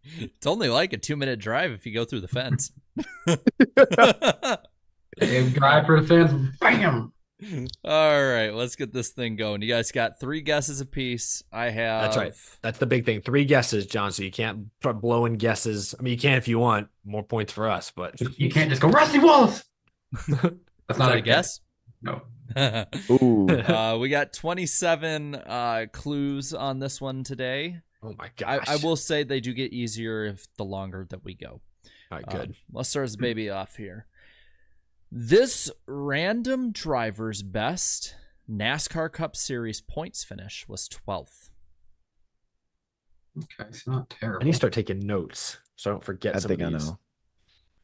It's only like a 2-minute drive if you go through the fence. Drive for the fence. Bam. All right, let's get this thing going. You guys got 3 guesses apiece. I have. That's right. That's the big thing. 3 guesses, John. So you can't start blowing guesses. I mean, you can if you want. More points for us, but you can't just go Rusty Wallace. That's not a guess. No. Ooh. We got 27 clues on this one today. Oh my gosh. I will say they do get easier if the longer that we go. All right, good. Let's start this baby off here. This random driver's best NASCAR Cup Series points finish was 12th. Okay, it's not terrible. I need to start taking notes so I don't forget. I some think of I these. know.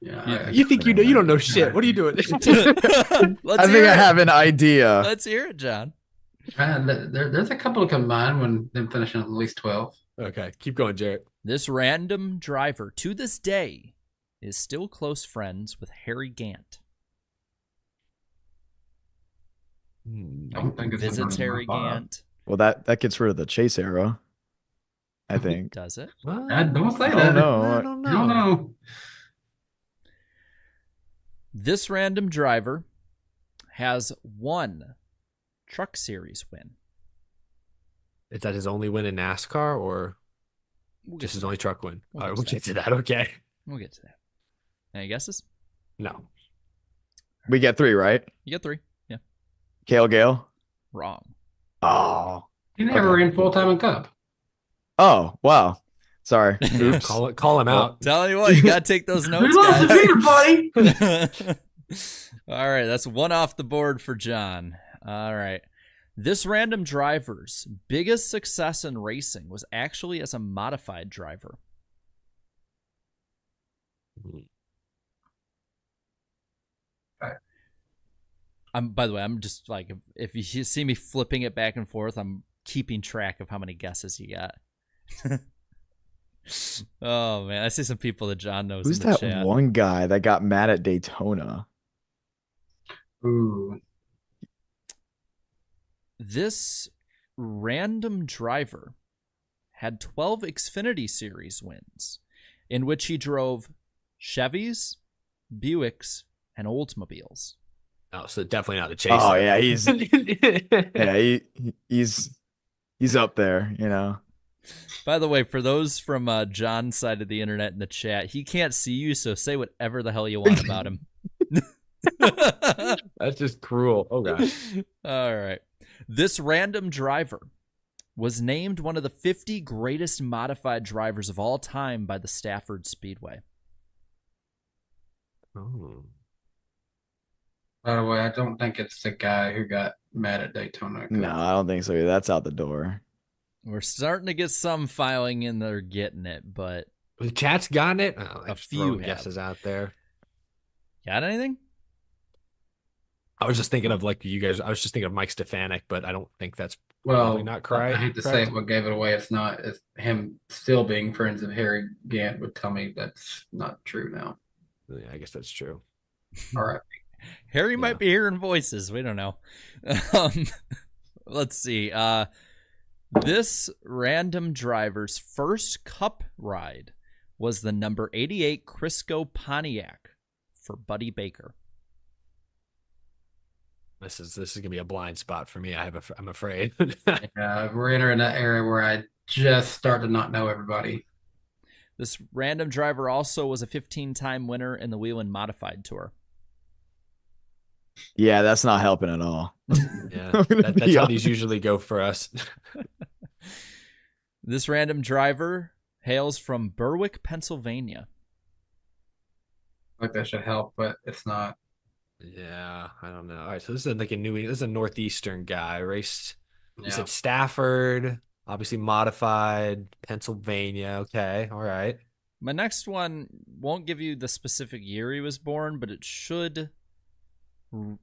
Yeah, You think you know? You don't know shit. What are you doing? I think I have an idea. Let's hear it, John. There's a couple of combined when them finishing at least 12. Okay, keep going, Jarrett. This random driver, to this day, is still close friends with Harry Gant. I don't think it's Visits number Harry 5. Gant. Well, that gets rid of the chase era, I think. Does it? Don't say I that. don't know. I I don't don't know. know. This random driver has 1 Truck Series win. Is that his only win in NASCAR or just his only truck win? All right, we'll get to that. Okay. We'll get to that. Any guesses? No. We get 3, right? You get 3. Yeah. Kale Gale. Wrong. Oh. He never Okay. ran full-time in Cup. Oh, wow. Sorry. Yeah, Oops. call him out. Tell you what, you got to take those notes, We lost the guys. beer, buddy. All right, that's 1 off the board for John. All right. This random driver's biggest success in racing was actually as a modified driver. By the way, I'm just like, if you see me flipping it back and forth, I'm keeping track of how many guesses you got. Oh man, I see some people that John knows. Who's in the that chat. one guy that got mad at Daytona? Ooh. This random driver had 12 Xfinity Series wins, in which he drove Chevys, Buicks, and Oldsmobiles. Oh, so definitely not the chase. Oh yeah, he's up there, you know. By the way, for those from John's side of the internet in the chat, he can't see you, so say whatever the hell you want about him. That's just cruel. Oh gosh. All right. This random driver was named one of the 50 greatest modified drivers of all time by the Stafford Speedway. Oh. By the way, I don't think it's the guy who got mad at Daytona. No, I don't think so. That's out the door. We're starting to get some filing in there getting it, but The chat's gotten it. Oh, A just few throwing have. guesses out there. got anything? I was just thinking of like you guys. I was just thinking of Mike Stefanik, but I don't think that's Well, probably not correct. I hate to say it, what gave it away. It's not. It's him still being friends of Harry Gant would tell me that's not true now. Yeah, I guess that's true. All right. Harry Yeah. might be hearing voices. We don't know. Let's see. This random driver's first Cup ride was the number 88 Crisco Pontiac for Buddy Baker. This is gonna be a blind spot for me. I'm afraid. We're entering that area where I just start to not know everybody. This random driver also was a 15-time winner in the Whelen Modified Tour. Yeah, that's not helping at all. Yeah, I'm gonna that's be how honest. these usually go for us. This random driver hails from Berwick, Pennsylvania. Like that should help, but it's not. Yeah, I don't know. All right, so this is like a This is a northeastern guy. Raced. You Yeah. said Stafford, obviously modified. Pennsylvania. Okay, all right. My next one won't give you the specific year he was born, but it should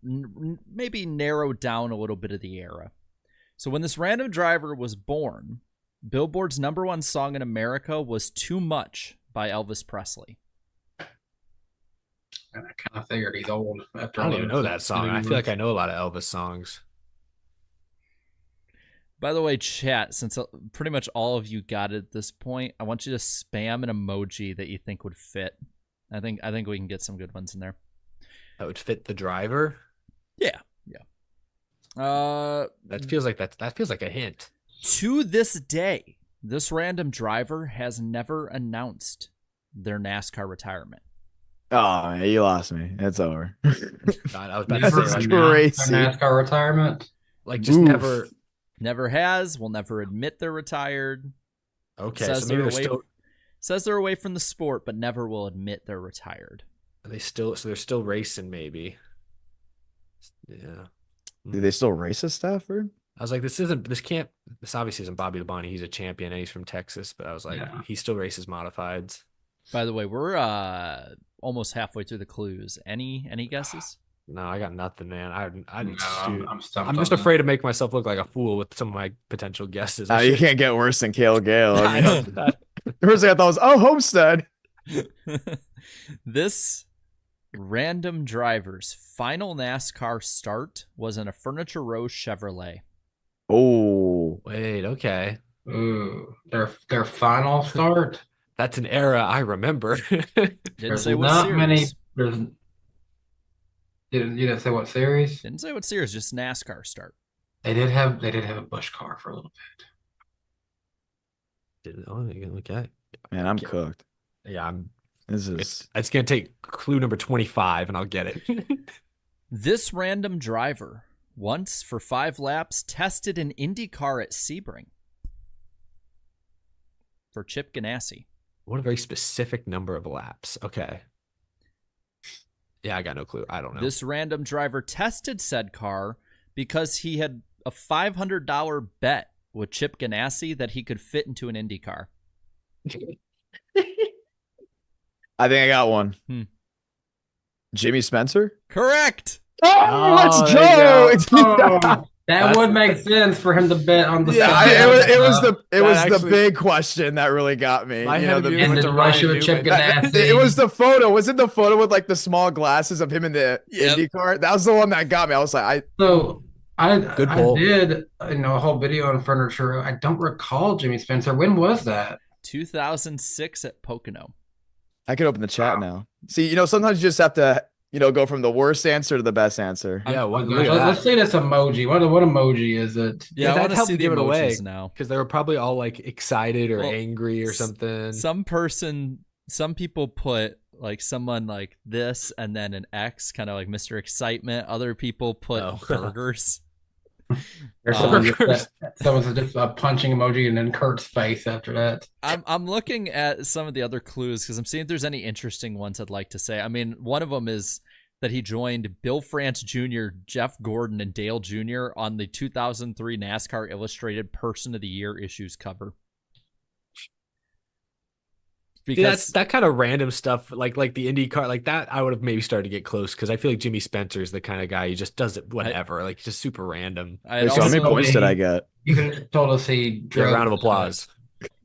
maybe narrow down a little bit of the era. So when this random driver was born, Billboard's #1 song in America was Too Much by Elvis Presley. And I kind of figured he's old. After I don't all even those know that song. I feel like I know a lot of Elvis songs. By the way, chat, since pretty much all of you got it at this point, I want you to spam an emoji that you think would fit. I think we can get some good ones in there. That would fit the driver. Yeah. That feels like a hint. To this day, this random driver has never announced their NASCAR retirement. Oh man, you lost me. It's over. God, I was about to Never say like, announced crazy. their NASCAR retirement. just Oof. never. Never has, will never admit they're retired. Okay, Says so maybe they're they're away still. Says they're away from the sport, but never will admit they're retired. Are they still? So they're still racing, maybe. Yeah. Do they still race at Stafford? I was like, this obviously isn't Bobby Labonte. He's a champion and he's from Texas, but I was like, Yeah. he still races modifieds. By the way, we're almost halfway through the clues. Any guesses? No, I got nothing, man. I No, shoot. I'm stumped. I'm just on afraid to make myself look like a fool with some of my potential guesses. You can't get worse than Cale Gale. I I mean, know that. the first thing I thought was, oh, Homestead. This random driver's final NASCAR start was in a Furniture Row Chevrolet. Oh, Wait, okay. that. Ooh, their final start. That's an era I remember. Didn't There's say what not series. many. You didn't say what series? Didn't say what series, just NASCAR start. They did have a Busch car for a little bit. Okay. man, I'm cooked. Yeah, This is it's gonna take clue number 25 and I'll get it. This random driver once for 5 laps tested an Indy car at Sebring for Chip Ganassi. What a very specific number of laps. Okay. Yeah, I got no clue. I don't know. This random driver tested said car because he had a $500 bet with Chip Ganassi that he could fit into an Indy car. I think I got one. Jimmy Spencer? Correct. Oh, let's there you go. That would make sense for him to bet on the. Yeah, it was the actually- big question that really got me. My You know, head the, view and went the to rush Ryan with Chip Newman. Ganassi. it was the photo. Was it the photo with like the small glasses of him in the Yep. Indy car? That was the one that got me. I was like, So I pull. did a whole video on Furniture Row. I don't recall Jimmy Spencer. When was that? 2006 at Pocono. I could open the chat now. See, sometimes you just have to, go from the worst answer to the best answer. Yeah, Oh, look at let's that. see this emoji. What emoji is it? Yeah, I that want to helped see the give it away. emojis now. Because they were probably all like excited or Well, angry or something. Some people put like someone like this and then an X, kind of like Mr. Excitement. Other people put Oh. burgers. There's someone's just a punching emoji and then Kurt's face after that. I'm looking at some of the other clues because I'm seeing if there's any interesting ones I'd like to say. I mean, one of them is that he joined Bill France Jr., Jeff Gordon, and Dale Jr. on the 2003 NASCAR Illustrated Person of the Year issues cover. See, that's that kind of random stuff, like the IndyCar, like that. I would have maybe started to get close because I feel like Jimmy Spencer is the kind of guy who just does it whatever, like just super random. I'd So how many also- points did I get? You could have told us he Yeah, drove. round of applause.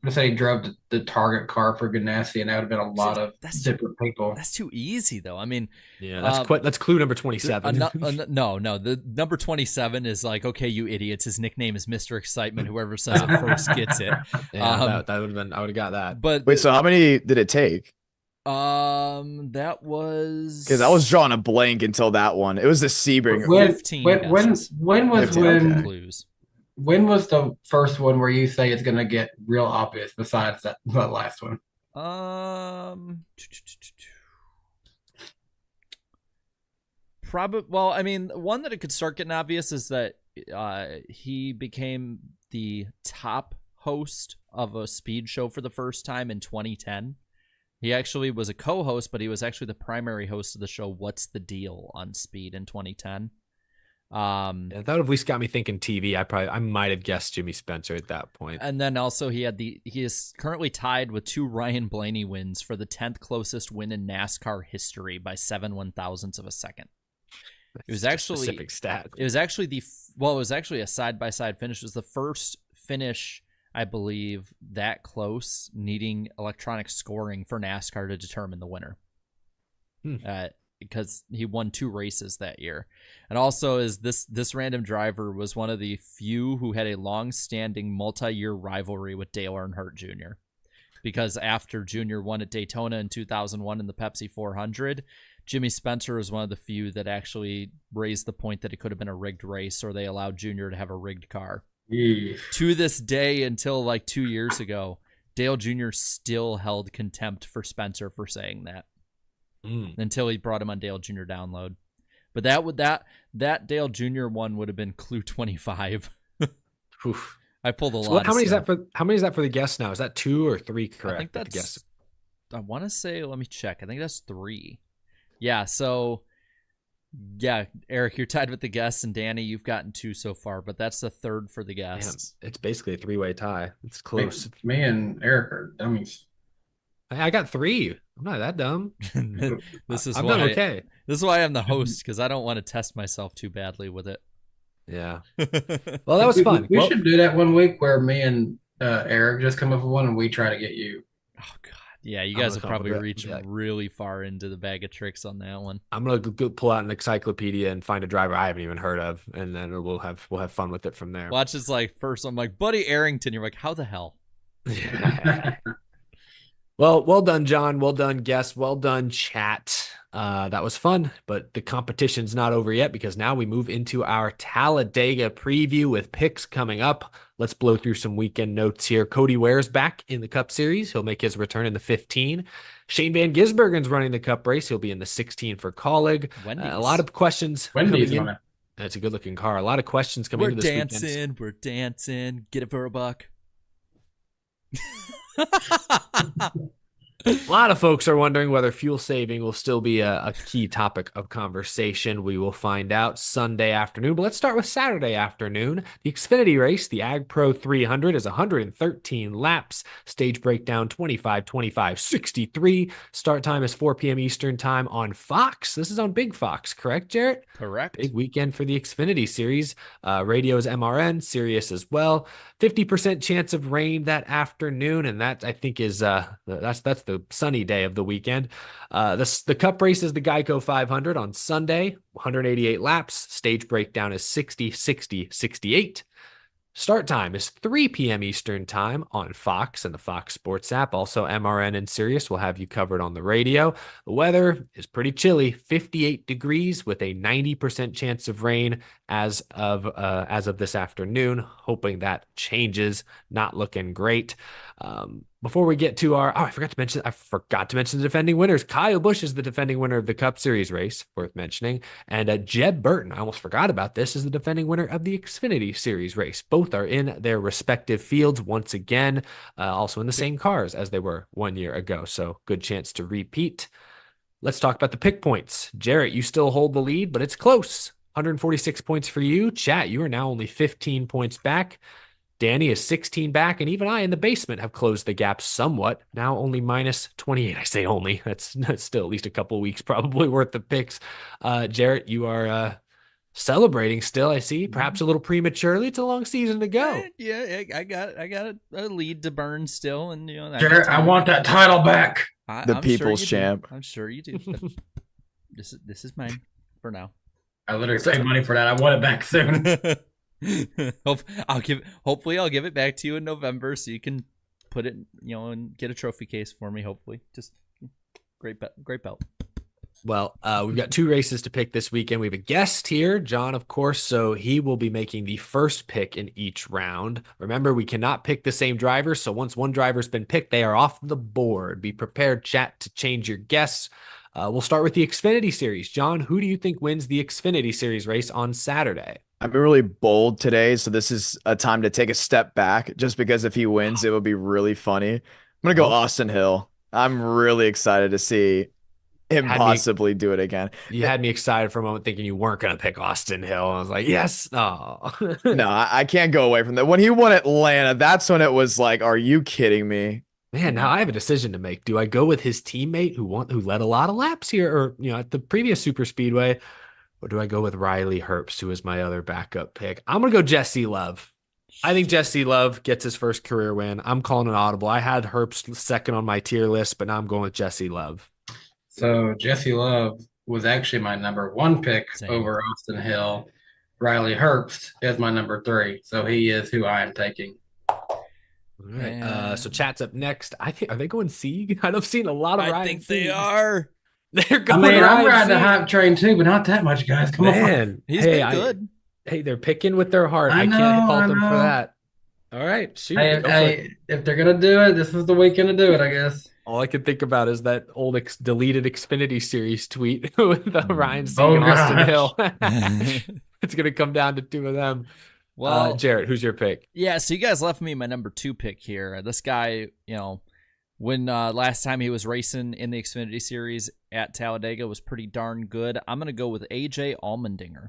I say he drove the target car for Ganassi, and that would have been a lot of That's- different people. That's too easy, though. I mean, Yeah, that's clue number 27. no. The number 27 is like, okay, you idiots. His nickname is Mr. Excitement. Whoever says it first gets it. Yeah, that would have been. I would have got that. But Wait, so how many did it take? that was Because I was drawing a blank until that one. It was the Sebring. When 15 when guesses. when was 15, when okay. clues. when was the first one where you say it's gonna get real obvious? Besides that last one. Probably. Well, I mean, one that it could start getting obvious is that he became the top host of a speed show for the first time in 2010. He actually was a co-host, but he was actually the primary host of the show What's the Deal on Speed in 2010. Yeah, that would have at least got me thinking TV. I might have guessed Jimmy Spencer at that point. And then also he is currently tied with 2 Ryan Blaney wins for the 10th closest win in NASCAR history by 7/1000ths of a second. It was actually a specific stat. It was actually it was actually a side-by-side finish. It was the first finish, I believe, that close, needing electronic scoring for NASCAR to determine the winner. Because he won 2 races that year. And also is this random driver was one of the few who had a long-standing multi-year rivalry with Dale Earnhardt Jr. Because after Jr. won at Daytona in 2001 in the Pepsi 400, Jimmy Spencer was one of the few that actually raised the point that it could have been a rigged race, or they allowed Jr. to have a rigged car. To this day, until like 2 years ago, Dale Jr. still held contempt for Spencer for saying that. Until he brought him on Dale Jr. download. But that Dale Jr. one would have been clue 25. Oof. I pulled a So lot. how many is that for the guess now? Is that 2 or 3 correct? I think with the that's guess? I want to say, let me check. I think that's 3. Yeah, so yeah, Eric, you're tied with the guess, and Danny, you've gotten 2 so far, but that's the 3rd for the guess. Damn, it's basically a 3-way tie. It's close. Me and Eric are dummies. I got 3. I'm not that dumb. This is I've why done okay. This is why I'm the host, because I don't want to test myself too badly with it. Yeah. Well, that was fun. We Well, should do that one week where me and Eric just come up with one and we try to get you. Oh god, yeah, you I'm guys gonna will come up probably with it. reach Yeah. really far into the bag of tricks on that one. I'm gonna go pull out an encyclopedia and find a driver I haven't even heard of, and then we'll have fun with it from there. Watch this, like, first I'm like, Buddy Arrington. You're like, how the hell? Well done, John. Well done, guest. Well done, chat. That was fun, but the competition's not over yet because now we move into our Talladega preview with picks coming up. Let's blow through some weekend notes here. Cody Ware's back in the Cup Series. He'll make his return in the 15. Shane Van Gisbergen's running the Cup race. He'll be in the 16 for Colleague. A lot of questions Wendy's coming in. on it. That's a good-looking car. A lot of questions coming into this weekend. We're dancing. Get it for a buck. A lot of folks are wondering whether fuel saving will still be a key topic of conversation. We will find out Sunday afternoon, but let's start with Saturday afternoon. The Xfinity race, the Ag Pro 300, is 113 laps. Stage breakdown 25-25-63. Start time is 4 p.m. Eastern time on Fox. This is on Big Fox, correct, Jarrett? Correct. Big weekend for the Xfinity series. Radio is MRN, Sirius as well. 50% chance of rain that afternoon, and that I think is that's the sunny day of the weekend. The Cup race is the Geico 500 on Sunday, 188 laps. Stage breakdown is 60-60-68. Start time is 3 p.m. Eastern time on Fox and the Fox Sports app. Also, MRN and Sirius will have you covered on the radio. The weather is pretty chilly, 58 degrees with a 90% chance of rain as of this afternoon. Hoping that changes. Not looking great. Before we get to I forgot to mention the defending winners. Kyle Busch is the defending winner of the Cup Series race, worth mentioning. And Jeb Burton, I almost forgot about this, is the defending winner of the Xfinity Series race. Both are in their respective fields once again, also in the same cars as they were 1 year ago. So good chance to repeat. Let's talk about the pick points. Jarrett, you still hold the lead, but it's close. 146 points for you. Chat, you are now only 15 points back. Danny is 16 back, and even I in the basement have closed the gap somewhat. Now only minus 28. I say only. That's still at least a couple of weeks probably worth of picks. Jarrett, you are celebrating still, I see. Perhaps a little prematurely. It's a long season to go. Yeah, I got a lead to burn still, and Jarrett, I want that title back. The people's champ. I'm sure you do. This is mine for now. I literally saved money for that. I want it back soon. Hopefully I'll give it back to you in November so you can put it, and get a trophy case for me. Hopefully, just great belt. Well, we've got 2 races to pick this weekend. We have a guest here, John, of course, so he will be making the first pick in each round. Remember, we cannot pick the same driver, so once one driver's been picked, they are off the board. Be prepared, chat, to change your guess. We'll start with the Xfinity Series. John, who do you think wins the Xfinity Series race on Saturday? I've been really bold today, so this is a time to take a step back, just because if he wins, it would be really funny. I'm going to go Austin Hill. I'm really excited to see him possibly do it again. You had me excited for a moment thinking you weren't going to pick Austin Hill. I was like, yes. Oh. No, I can't go away from that. When he won Atlanta, that's when it was like, are you kidding me? Man, now I have a decision to make. Do I go with his teammate who led a lot of laps here, or at the previous super speedway, or do I go with Riley Herbst, who is my other backup pick? I'm gonna go Jesse Love. I think Jesse Love gets his first career win. I'm calling an audible. I had Herbst second on my tier list, but now I'm going with Jesse Love. So Jesse Love was actually my number 1 pick over Austin Hill. Riley Herbst is my number 3, so he is who I am taking. All right. So chat's up next. I think, are they going Sieg? I've seen a lot of Ryan I think Sieg. they are. They're going. I'm riding the hype train too, but not that much, guys. Come on. He's been good. Hey, they're picking with their heart. I can't fault them for that. All right, shoot. Hey, if they're gonna do it, this is the weekend to do it, I guess. All I can think about is that old deleted Xfinity Series tweet with Ryan Sieg and Austin Hill. It's gonna come down to 2 of them. Well, Jarrett, who's your pick? Yeah, so you guys left me my number 2 pick here. This guy, when last time he was racing in the Xfinity Series at Talladega was pretty darn good. I'm going to go with AJ Allmendinger.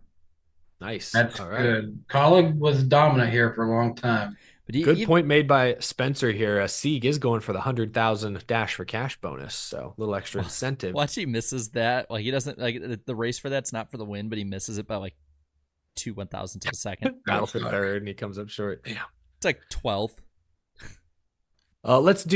Nice. That's all right. good. Colleague was dominant here for a long time. But Good point made by Spencer here. Sieg is going for the 100,000 dash for cash bonus, so a little extra incentive. Watch, he misses that. Like he doesn't like the race for that's not for the win, but he misses it by like 1,000 to the second. Battle for third, and he comes up short. Yeah, It's like 12th. Let's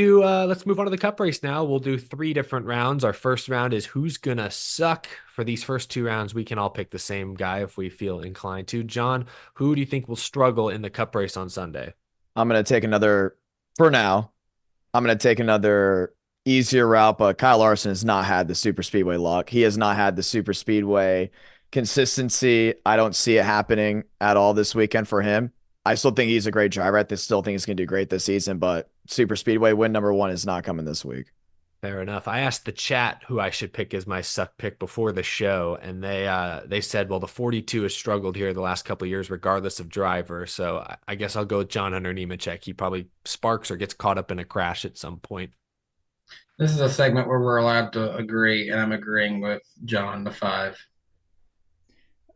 move on to the cup race now. We'll do 3 different rounds. Our first round is who's gonna suck. For these first 2 rounds, we can all pick the same guy if we feel inclined to. John, who do you think will struggle in the cup race on Sunday? I'm going to take another, for now, I'm going to take another easier route, but Kyle Larson has not had the super speedway luck. He has not had the super speedway consistency. I don't see it happening at all this weekend for him. I still think he's a great driver. I still think he's going to do great this season, but super speedway win number 1 is not coming this week. Fair enough. I asked the chat who I should pick as my suck pick before the show, and they said, well, the 42 has struggled here the last couple of years, regardless of driver. So I guess I'll go with John Hunter Nemechek. He probably sparks or gets caught up in a crash at some point. This is a segment where we're allowed to agree, and I'm agreeing with John, the 5.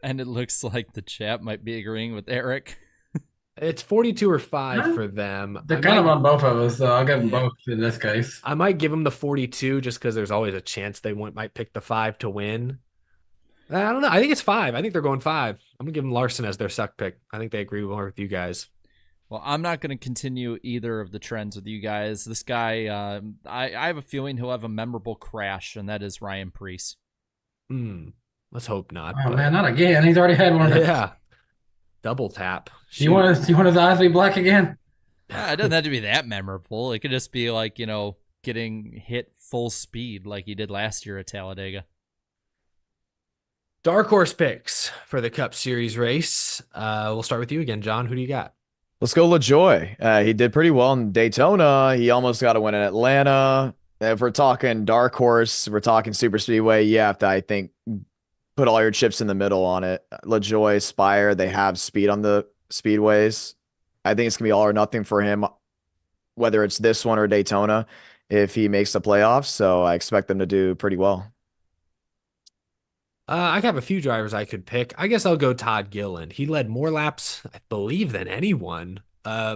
And it looks like the chat might be agreeing with Eric. It's 42 or 5 for them. They're kind of on both of us, so I'll give them both in this case. I might give them the 42 just because there's always a chance they might pick the 5 to win. I don't know. I think it's 5. I think they're going 5. I'm going to give them Larson as their suck pick. I think they agree more with you guys. Well, I'm not going to continue either of the trends with you guys. This guy, I have a feeling he'll have a memorable crash, and that is Ryan Preece. Let's hope not. Oh, man, not again. He's already had one of those. Yeah. Double tap. Do you want his eyes to be black again? It doesn't have to be that memorable. It could just be like, getting hit full speed like he did last year at Talladega. Dark horse picks for the Cup Series race. We'll start with you again, John. Who do you got? Let's go LaJoy. He did pretty well in Daytona. He almost got a win in Atlanta. If we're talking dark horse, we're talking super speedway, you have to, I think, put all your chips in the middle on it. LaJoy, Spire, they have speed on the speedways. I think it's going to be all or nothing for him, whether it's this one or Daytona, if he makes the playoffs. So I expect them to do pretty well. I have a few drivers I could pick. I guess I'll go Todd Gilliland. He led more laps, I believe, than anyone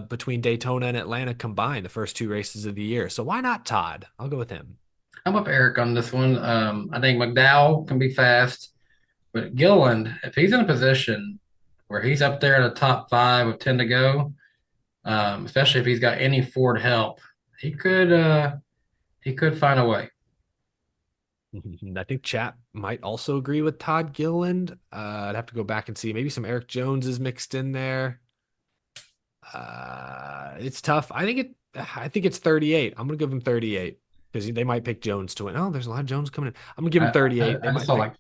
between Daytona and Atlanta combined, the first 2 races of the year. So why not Todd? I'll go with him. I'm up Eric on this one. I think McDowell can be fast, but Gilliland, if he's in a position where he's up there in the top 5 with 10 to go, especially if he's got any Ford help, he could find a way. I think chat might also agree with Todd Gilliland. I'd have to go back and see. Maybe some Eric Jones is mixed in there. It's tough. I think it's 38. I'm gonna give him 38 because they might pick Jones to win. Oh, there's a lot of Jones coming in. I'm gonna give him 38. I saw like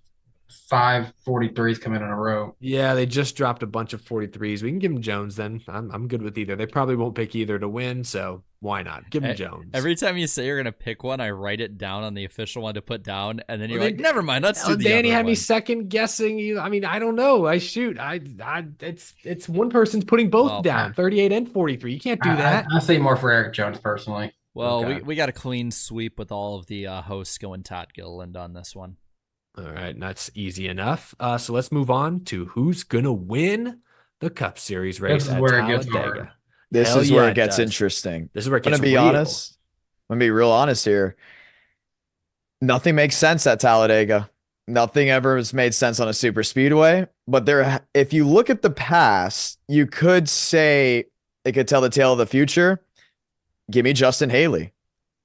5 43s come in a row. Yeah, they just dropped a bunch of 43s. We can give him Jones then. I'm good with either. They probably won't pick either to win, so why not? Give him Jones. Every time you say you're going to pick one, I write it down on the official one to put down, and then you're like, never mind, let's do the Danny other had one. me second guessing you. I mean, I don't know. It's one person's putting both down, 38 and 43. You can't do that. I see more for Eric Jones personally. Well, Okay. we got a clean sweep with all of the hosts going Todd Gilliland on this one. All right, that's easy enough. So let's move on to who's gonna win the Cup Series race This is at where it gets Talladega. hard. This Hell is where yeah, it gets does. interesting. This is where it I'm gets gonna be real. honest. I'm gonna be real honest here. Nothing makes sense at Talladega. Nothing ever has made sense on a super speedway. But if you look at the past, you could say it could tell the tale of the future. Give me Justin Haley.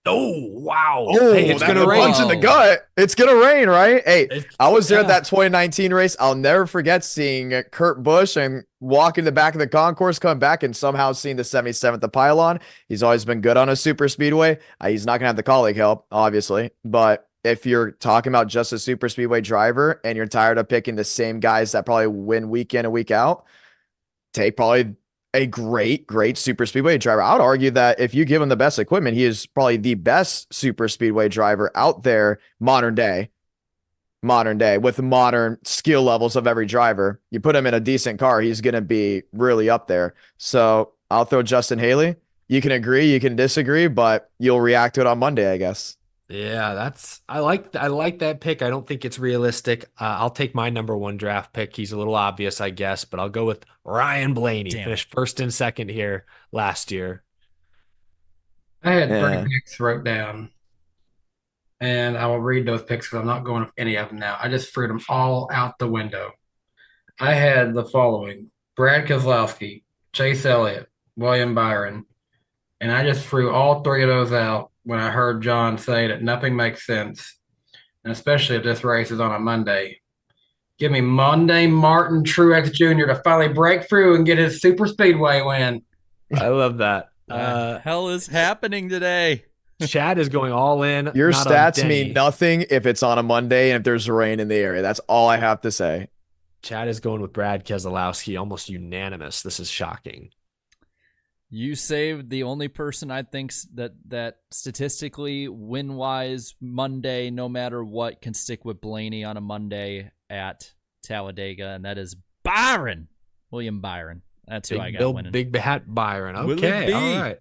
Oh wow! Oh, Hey, it's gonna rain. punch in the gut. It's gonna rain, right? Hey, It's- I was there at yeah. that 2019 race. I'll never forget seeing Kurt Busch and walking the back of the concourse, coming back and somehow seeing the 77th the pylon. He's always been good on a super speedway. He's not gonna have the colleague help, obviously, but if you're talking about just a super speedway driver and you're tired of picking the same guys that probably win week in and week out, take probably a great super speedway driver. I would argue that if you give him the best equipment, he is probably the best super speedway driver out there modern day with modern skill levels of every driver. You put him in a decent car, he's going to be really up there. So I'll throw Justin Haley. You can agree, you can disagree, but you'll react to it on Monday, I guess. Yeah, I like that pick. I don't think it's realistic. I'll take my number one draft pick. He's a little obvious, I guess, but I'll go with Ryan Blaney. Damn it. Finished first and second here last year. I had three Yeah. picks wrote down, and I will read those picks because I'm not going with any of them now. I just threw them all out the window. I had the following: Brad Keselowski, Chase Elliott, William Byron, and I just threw all three of those out when I heard John say that nothing makes sense, and especially if this race is on a Monday. Give me Monday Martin Truex Jr. to finally break through and get his super speedway win. I love that. The hell is happening today? Chad is going all in. Your not on stats Denny. mean nothing if it's on a Monday and if there's rain in the area. That's all I have to say. Chad is going with Brad Keselowski, almost unanimous. This is shocking. You saved the only person I think that statistically win-wise Monday, no matter what, can stick with Blaney on a Monday at Talladega, and that is William Byron. That's who I got winning. Big Hat Byron. Will it Okay, be? all right.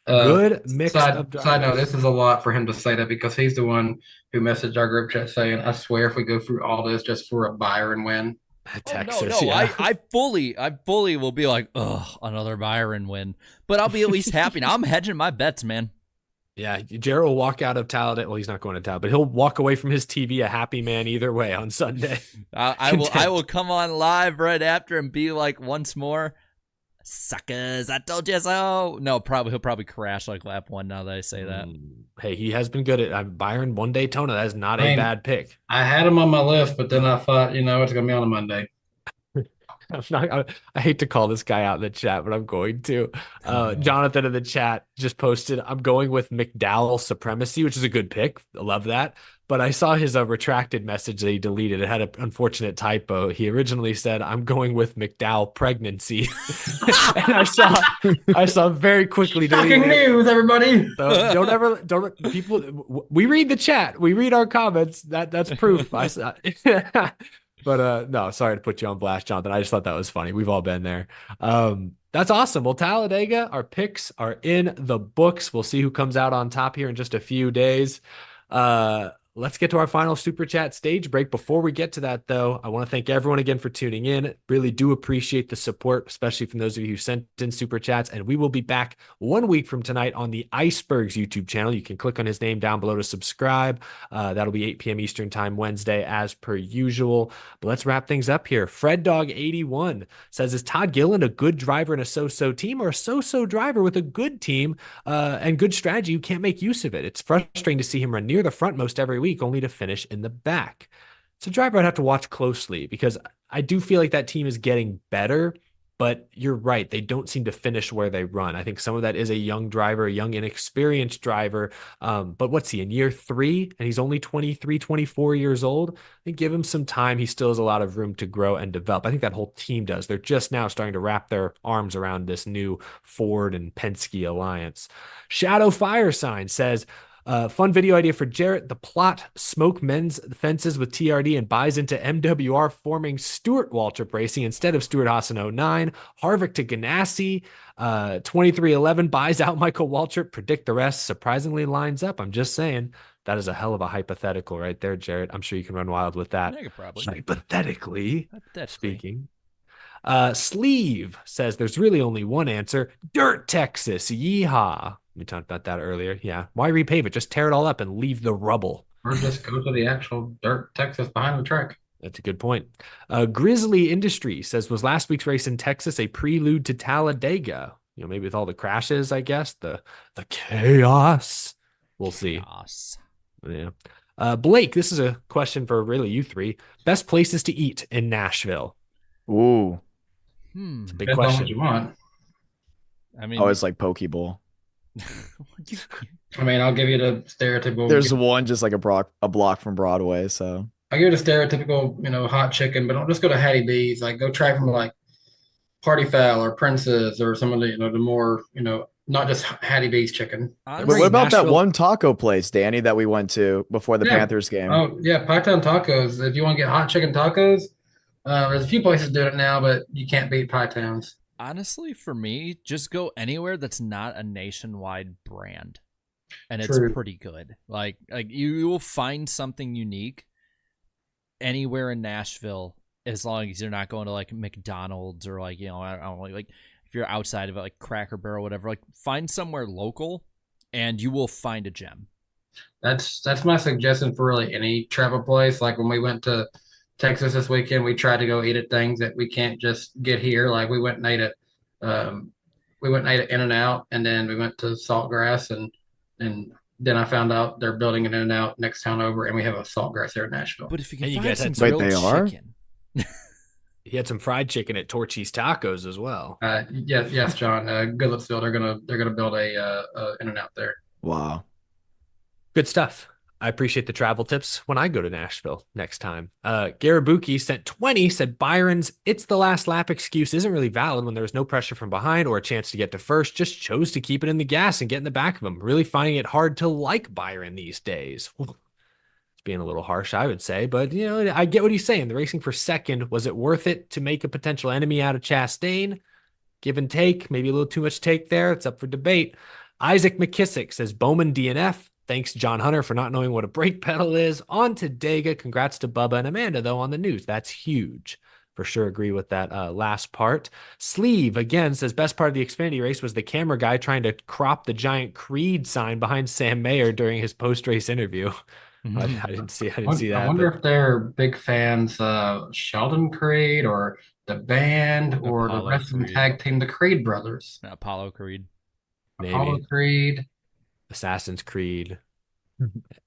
Good mix of drivers. Side note, this is a lot for him to say that because he's the one who messaged our group chat saying, I swear if we go through all this just for a Byron win. Texas, no, yeah. I fully will be like, ugh, another Byron win. But I'll be at least happy. Now I'm hedging my bets, man. Yeah, Jared will walk out of Talladega. Well, he's not going to Talladega, but he'll walk away from his TV a happy man either way on Sunday. I will come on live right after and be like once more, suckers, I told you so. No, he'll probably crash like lap one now that I say that. Hey, he has been good at Byron one Daytona. That is not a bad pick. I had him on my list, but then I thought, it's going to be on a Monday. I hate to call this guy out in the chat, but I'm going to. Jonathan in the chat just posted, I'm going with McDowell Supremacy, which is a good pick. I love that. But I saw his retracted message that he deleted. It had an unfortunate typo. He originally said, I'm going with McDowell Pregnancy. And I saw very quickly deleted. Shocking news, everybody. So people, we read the chat. We read our comments. That's proof. I saw. But no, sorry to put you on blast, Jonathan. I just thought that was funny. We've all been there. That's awesome. Well, Talladega, our picks are in the books. We'll see who comes out on top here in just a few days. Let's get to our final super chat stage break. Before we get to that, though, I want to thank everyone again for tuning in. Really do appreciate the support, especially from those of you who sent in super chats. And we will be back 1 week from tonight on the Icebergs YouTube channel. You can click on his name down below to subscribe. That'll be 8 p.m. Eastern time Wednesday, as per usual. But let's wrap things up here. Fred Dog 81 says, is Todd Gilliland a good driver in a so-so team or a so-so driver with a good team and good strategy who can't make use of it? It's frustrating to see him run near the front most every week, only to finish in the back. It's a driver I'd have to watch closely because I do feel like that team is getting better, but you're right. They don't seem to finish where they run. I think some of that is a young driver, a young, inexperienced driver. But what's he in year 3? And he's only 23, 24 years old. I think give him some time. He still has a lot of room to grow and develop. I think that whole team does. They're just now starting to wrap their arms around this new Ford and Penske alliance. Shadow Fire Sign says, fun video idea for Jarrett. The plot: smoke men's fences with TRD and buys into MWR forming Stuart Waltrip Racing instead of Stuart Haas in 09. Harvick to Ganassi. 2311 buys out Michael Waltrip. Predict the rest. Surprisingly lines up. I'm just saying. That is a hell of a hypothetical right there, Jarrett. I'm sure you can run wild with that. Yeah, probably. Hypothetically speaking. Sleeve says there's really only one answer. Dirt, Texas. Yeehaw. We talked about that earlier. Yeah. Why repave it? Just tear it all up and leave the rubble. Or just go to the actual dirt Texas behind the track. That's a good point. Grizzly Industry says, was last week's race in Texas a prelude to Talladega? Maybe with all the crashes, I guess. The chaos. We'll see. Chaos. Yeah. Blake, this is a question for really you three. Best places to eat in Nashville? Ooh. It's a big Depends on question. what you want. I mean, Oh, it's like Poke Bowl. I mean, I'll give you the stereotypical. There's one just like a block from Broadway. So I'll give you the stereotypical, hot chicken, but don't just go to Hattie B's. Like, go try from like Party Fowl or Princess or some of the, the more, not just Hattie B's chicken. But what about that one taco place, Danny, that we went to before the Panthers game? Oh, yeah, Pie-Town Tacos. If you want to get hot chicken tacos, there's a few places doing it now, but you can't beat Pie-Towns. Honestly, for me, just go anywhere that's not a nationwide brand. and it's True. pretty good. Like you will find something unique anywhere in Nashville, as long as you're not going to like McDonald's or like, I don't know, like if you're outside of it, like Cracker Barrel or whatever, like find somewhere local and you will find a gem. That's my suggestion for really any travel place. Like when we went to Texas this weekend, we tried to go eat at things that we can't just get here. Like um, we went and ate at In-N-Out, and then we went to Saltgrass, and then I found out they're building an In-N-Out next town over, and we have a Saltgrass there in Nashville. But if you can And you find guys some had Wait, grilled they are? chicken, He had some fried chicken at Torchy's Tacos as well. Yes, John. Goodlettsville, they're gonna build a In-N-Out there. Wow. Good stuff. I appreciate the travel tips when I go to Nashville next time. Garabuki sent 20, said Byron's "it's the last lap" excuse isn't really valid when there was no pressure from behind or a chance to get to first. Just chose to keep it in the gas and get in the back of him. Really finding it hard to like Byron these days. It's being a little harsh, I would say, but I get what he's saying. The racing for second, was it worth it to make a potential enemy out of Chastain? Give and take, maybe a little too much take there. It's up for debate. Isaac McKissick says Bowman DNF. Thanks, John Hunter, for not knowing what a brake pedal is. On to Dega. Congrats to Bubba and Amanda, though, on the news. That's huge. For sure agree with that last part. Sleeve, again, says best part of the Xfinity race was the camera guy trying to crop the giant Creed sign behind Sam Mayer during his post-race interview. I didn't see that. I wonder if they're big fans of Sheldon Creed or the band or the Apollo wrestling Creed. tag team, the Creed brothers. Apollo Creed. Maybe Apollo Creed. Assassin's Creed,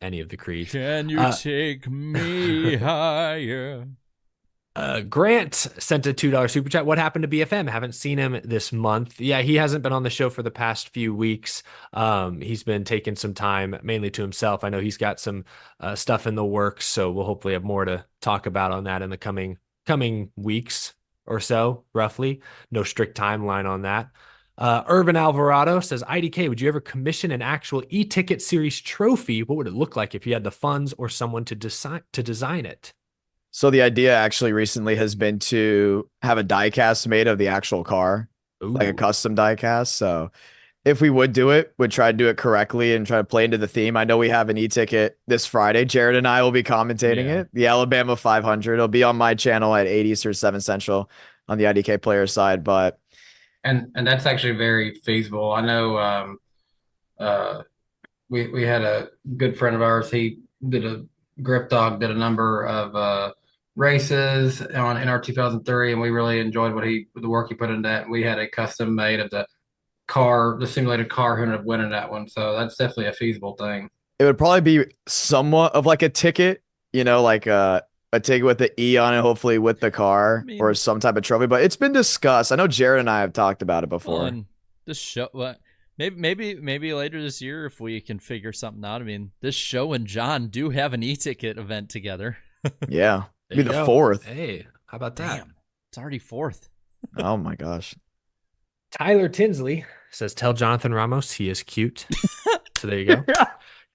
any of the Creeds. Can you take me higher? Grant sent a $2 super chat. What happened to BFM? Haven't seen him this month. Yeah, he hasn't been on the show for the past few weeks. He's been taking some time mainly to himself. I know he's got some stuff in the works, so we'll hopefully have more to talk about on that in the coming weeks or so, roughly. No strict timeline on that. Irvin Alvarado says, IDK, would you ever commission an actual e-ticket series trophy? What would it look like if you had the funds or someone to design it? So the idea actually recently has been to have a die cast made of the actual car, like a Ooh. custom die cast. So if we would do it, we'd try to do it correctly and try to play into the theme. I know we have an e-ticket this Friday. Jared and I will be commentating it. The Alabama 500. It'll be on my channel at 8 Eastern, 7 Central on the IDK player side. But And that's actually very feasible. I know we had a good friend of ours. He did did a number of races on NR 2003, and we really enjoyed the work he put into that. We had a custom made of the simulated car who ended up winning that one. So that's definitely a feasible thing. it would probably be somewhat of like a ticket, like a ticket with the E on it, hopefully with the car or some type of trophy. But it's been discussed. I know Jared and I have talked about it before. Well, this show, maybe later this year if we can figure something out. I mean, this show and John do have an e-ticket event together. Yeah, There be you the go. 4th. Hey, how about that? Damn, it's already 4th. Oh my gosh. Tyler Tinsley says, tell Jonathan Ramos he is cute. So there you go. I saw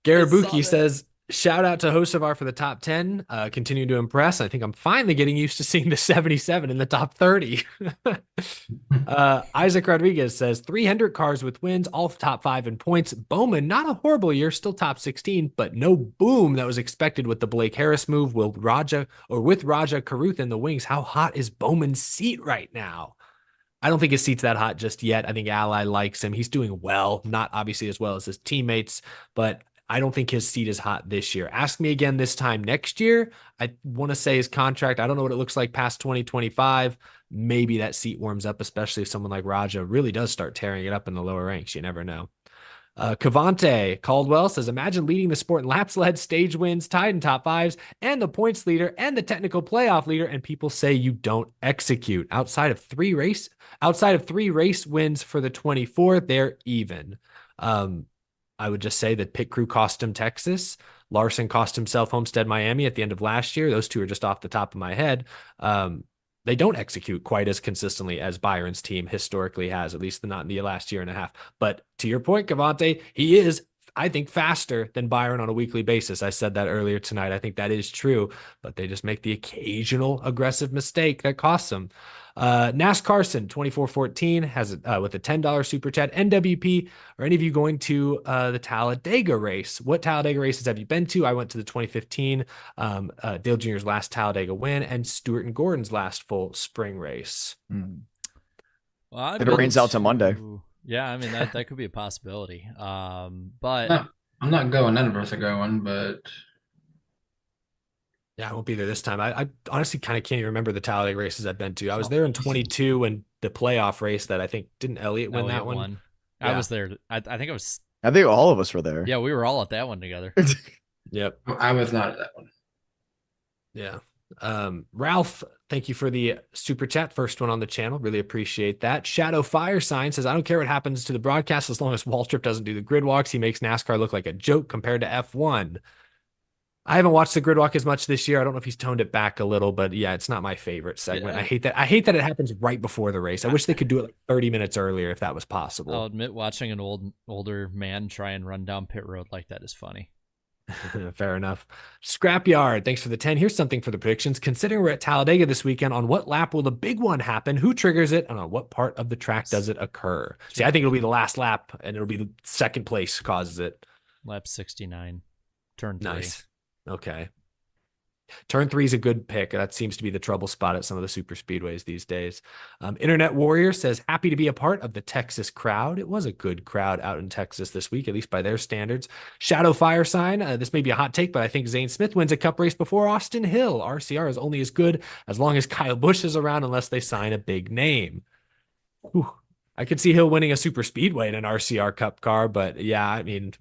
Garabuki that. says, shout out to Hocevar for the top 10. Continue to impress. I think I'm finally getting used to seeing the 77 in the top 30. Isaac Rodriguez says 300 cars with wins, all top 5 in points. Bowman, not a horrible year, still top 16, but no boom that was expected with the Blake Harris move. With Raja Caruth in the wings, how hot is Bowman's seat right now? I don't think his seat's that hot just yet. I think Ally likes him. He's doing well, not obviously as well as his teammates, but I don't think his seat is hot this year. Ask me again this time next year. I want to say his contract, I don't know what it looks like past 2025. Maybe that seat warms up, especially if someone like Raja really does start tearing it up in the lower ranks. You never know. Cavante Caldwell says, imagine leading the sport in laps led, stage wins, tied in top 5s, and the points leader and the technical playoff leader, and people say you don't execute. Outside of three race wins for the 24, they're even. I would just say that pit crew cost him Texas. Larson cost himself Homestead Miami at the end of last year. Those two are just off the top of my head. They don't execute quite as consistently as Byron's team historically has, at least not in the last year and a half. But to your point, Cavante, he is I think, faster than Byron on a weekly basis. I said that earlier tonight. I think that is true, but they just make the occasional aggressive mistake that costs them. Nas Carson, 2414, has with a $10 super chat. NWP, are any of you going to the Talladega race? What Talladega races have you been to? I went to the 2015 Dale Jr.'s last Talladega win and Stewart and Gordon's last full spring race. Well, If it rains out to Monday. Yeah, I mean that could be a possibility. But I'm not going. None of us are going, but yeah, I won't be there this time. I honestly kind of can't even remember the Talladega races I've been to. I was there in 22 and the playoff race that I think didn't Elliott win that one. Won. Yeah. I was there. I think I was. I think all of us were there. Yeah, we were all at that one together. Yep. I was not at that one. Yeah. Ralph, thank you for the super chat. First one on the channel. Really appreciate that. Shadow Fire Sign says, I don't care what happens to the broadcast as long as Waltrip doesn't do the grid walks. He makes NASCAR look like a joke compared to F1. I haven't watched the grid walk as much this year. I don't know if he's toned it back a little, but yeah, it's not my favorite segment. Yeah. I hate that it happens right before the race. I wish they could do it like 30 minutes earlier if that was possible. I'll admit, watching an older man try and run down pit road like that is funny. Fair enough. Scrapyard, thanks for the 10. Here's something for the predictions. Considering we're at Talladega this weekend, on what lap will the big one happen? Who triggers it? And on what part of the track does it occur? See, I think it'll be the last lap, and it'll be the second place causes it. Lap 69, turn 3. Nice. Okay. Turn 3 is a good pick. That seems to be the trouble spot at some of the super speedways these days. Internet Warrior says, happy to be a part of the Texas crowd. It was a good crowd out in Texas this week, at least by their standards. Shadow Fire Sign, this may be a hot take, but I think Zane Smith wins a cup race before Austin Hill. RCR is only as good as long as Kyle Busch is around, unless they sign a big name. Whew. I could see Hill winning a super speedway in an RCR cup car, but yeah, I mean,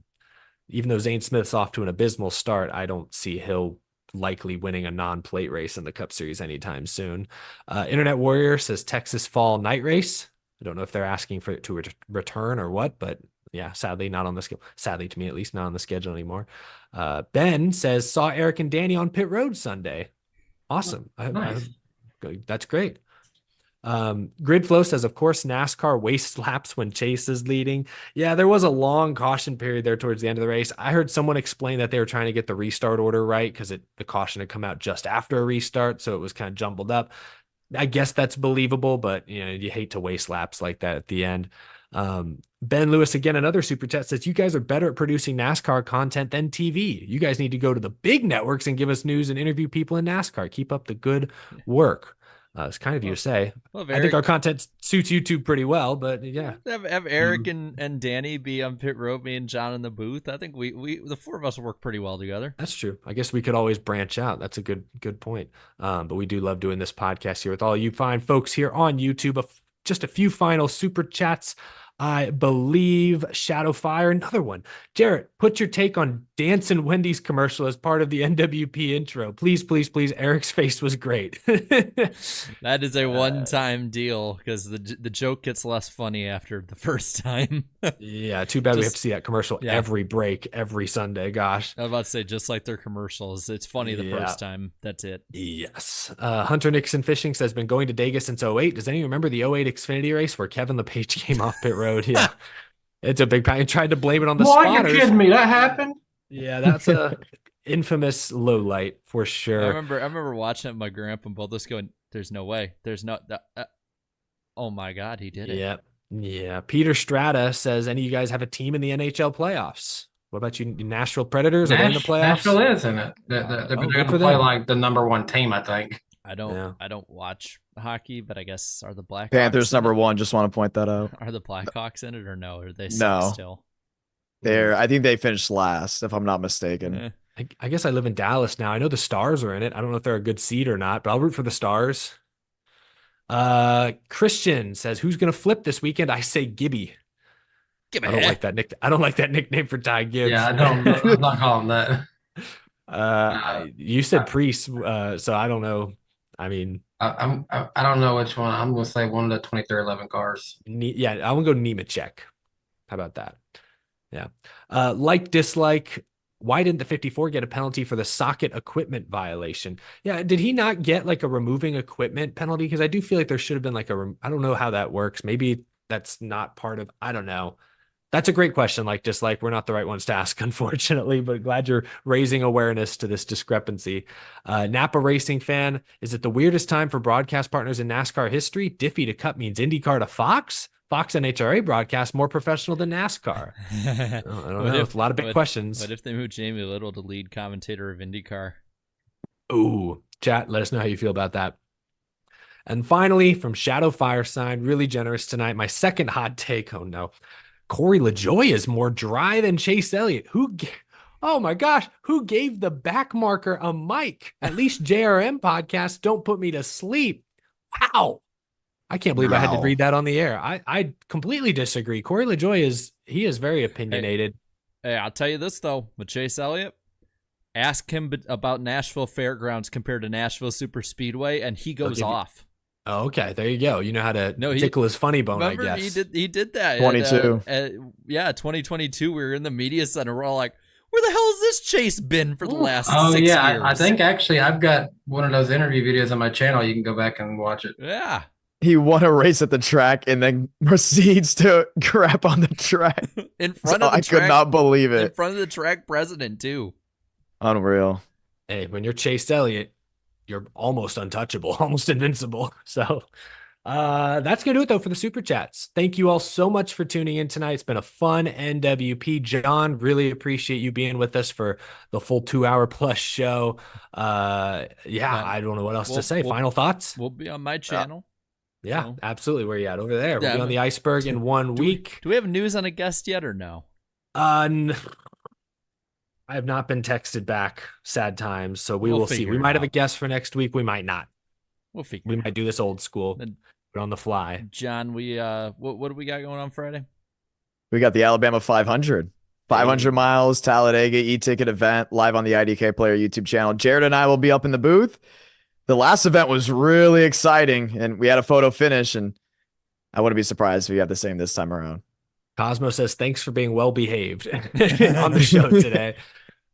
even though Zane Smith's off to an abysmal start, I don't see Hill likely winning a non-plate race in the Cup Series anytime soon. Internet Warrior says Texas Fall Night Race. I don't know if they're asking for it to return or what, but yeah, sadly not on the schedule. Sadly to me, at least, not on the schedule anymore. Ben says saw Eric and Danny on pit road Sunday. Awesome. Nice. That's great. Gridflow says, of course, NASCAR wastes laps when Chase is leading. Yeah, there was a long caution period there towards the end of the race. I heard someone explain that they were trying to get the restart order right because the caution had come out just after a restart, so it was kind of jumbled up. I guess that's believable, but you know, you hate to waste laps like that at the end. Ben Lewis, again, another super chat, says, you guys are better at producing NASCAR content than TV. You guys need to go to the big networks and give us news and interview people in NASCAR. Keep up the good work. It's kind of you to say. Well, I think our content suits YouTube pretty well, but yeah. Have Eric and Danny be on pit road, me and John in the booth. I think we the four of us work pretty well together. That's true. I guess we could always branch out. That's a good point. But we do love doing this podcast here with all you fine folks here on YouTube. Just a few final super chats. I believe Shadowfire, another one. Jarrett, put your take on Dancing Wendy's commercial as part of the NWP intro. Please, please, please. Eric's face was great. That is a one-time deal because the joke gets less funny after the first time. Yeah, too bad we have to see that commercial every break, every Sunday. Gosh. I was about to say, just like their commercials, it's funny the first time. That's it. Yes. Hunter Nixon Fishing says, been going to Dega since 08. Does anyone remember the 08 Xfinity race where Kevin LePage came off pit road? Yeah, it's a big pain. And tried to blame it on the spotters. Are you kidding me? That happened? Yeah, that's a infamous low light for sure. I remember watching it with my grandpa and both us going, there's no way. There's no oh my God, he did it. Yeah. Peter Strata says, any of you guys have a team in the NHL playoffs? What about you, Nashville Predators? Are they in the playoffs? Nashville is in it. They're going to play like the number one team, I think. I don't watch hockey, but I guess are the Blackhawks Panthers number one? Just want to point that out. Are the Blackhawks in it or no? Or are they still? I think they finished last, if I'm not mistaken. I guess I live in Dallas now. I know the Stars are in it. I don't know if they're a good seed or not, but I'll root for the Stars. Christian says, who's going to flip this weekend? I say Gibby. I don't like that nickname. I don't like that nickname for Ty Gibbs. Yeah, I'm not calling that. You said Priest, so I don't know. I mean, I don't know which one. I'm going to say one of the 2311 cars. Yeah, I'm going to go Nemechek. How about that? Yeah. Dislike. Why didn't the 54 get a penalty for the socket equipment violation? Yeah, did he not get like a removing equipment penalty? Because I do feel like there should have been like I don't know how that works. Maybe that's not part of, I don't know. That's a great question. Just like we're not the right ones to ask, unfortunately, but glad you're raising awareness to this discrepancy. Napa racing fan, is it the weirdest time for broadcast partners in NASCAR history? Diffie to Cup means IndyCar to Fox. Fox and HRA broadcast more professional than NASCAR. I don't know. It's a lot of big questions. What if they move Jamie Little to lead commentator of IndyCar? Ooh, chat, let us know how you feel about that. And finally, from Shadow Fireside, really generous tonight. My second hot take. Oh no. Corey LaJoy is more dry than Chase Elliott. Oh my gosh, who gave the back marker a mic? At least JRM podcasts don't put me to sleep. Wow. I can't believe I had to read that on the air. I completely disagree. Corey LaJoy is very opinionated. Hey, I'll tell you this though, with Chase Elliott, ask him about Nashville Fairgrounds compared to Nashville Super Speedway, and he goes off. Oh, okay, there you go. You know how to tickle his funny bone, I guess. He did that. 22. 2022. We were in the media center. We're all like, where the hell has this Chase been for the last 6 years? I think actually I've got one of those interview videos on my channel. You can go back and watch it. Yeah. He won a race at the track and then proceeds to crap on the track. In front of the track. I could not believe it. In front of the track president, too. Unreal. Hey, when you're Chase Elliott, you're almost untouchable, almost invincible. So that's going to do it, though, for the Super Chats. Thank you all so much for tuning in tonight. It's been a fun NWP. John, really appreciate you being with us for the full 2-hour plus show. I don't know what else to say. Final thoughts? We'll be on my channel. Yeah, absolutely. Where are you at? Over there. We'll be on the iceberg in 1 week. Do we have news on a guest yet or no? I have not been texted back. Sad times. So we will see. We might have a guest for next week. We might not. We'll figure. We might do this old school, but on the fly. John, what do we got going on Friday? We got the Alabama 500. 500 miles, Talladega e-ticket event, live on the IDK Player YouTube channel. Jared and I will be up in the booth. The last event was really exciting, and we had a photo finish, and I wouldn't be surprised if we have the same this time around. Cosmo says, thanks for being well-behaved on the show today.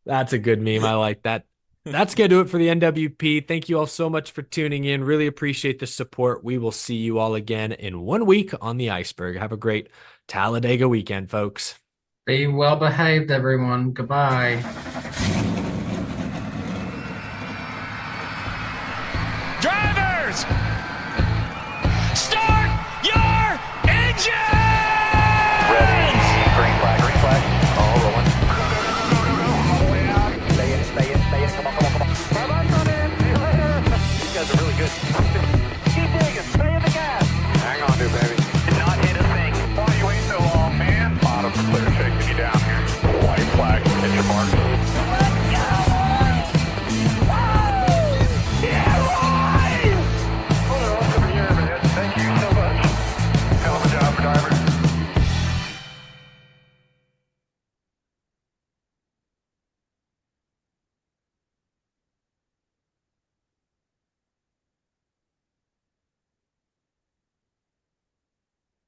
That's a good meme. I like that. That's going to do it for the NWP. Thank you all so much for tuning in. Really appreciate the support. We will see you all again in 1 week on the iceberg. Have a great Talladega weekend, folks. Be well behaved, everyone. Goodbye.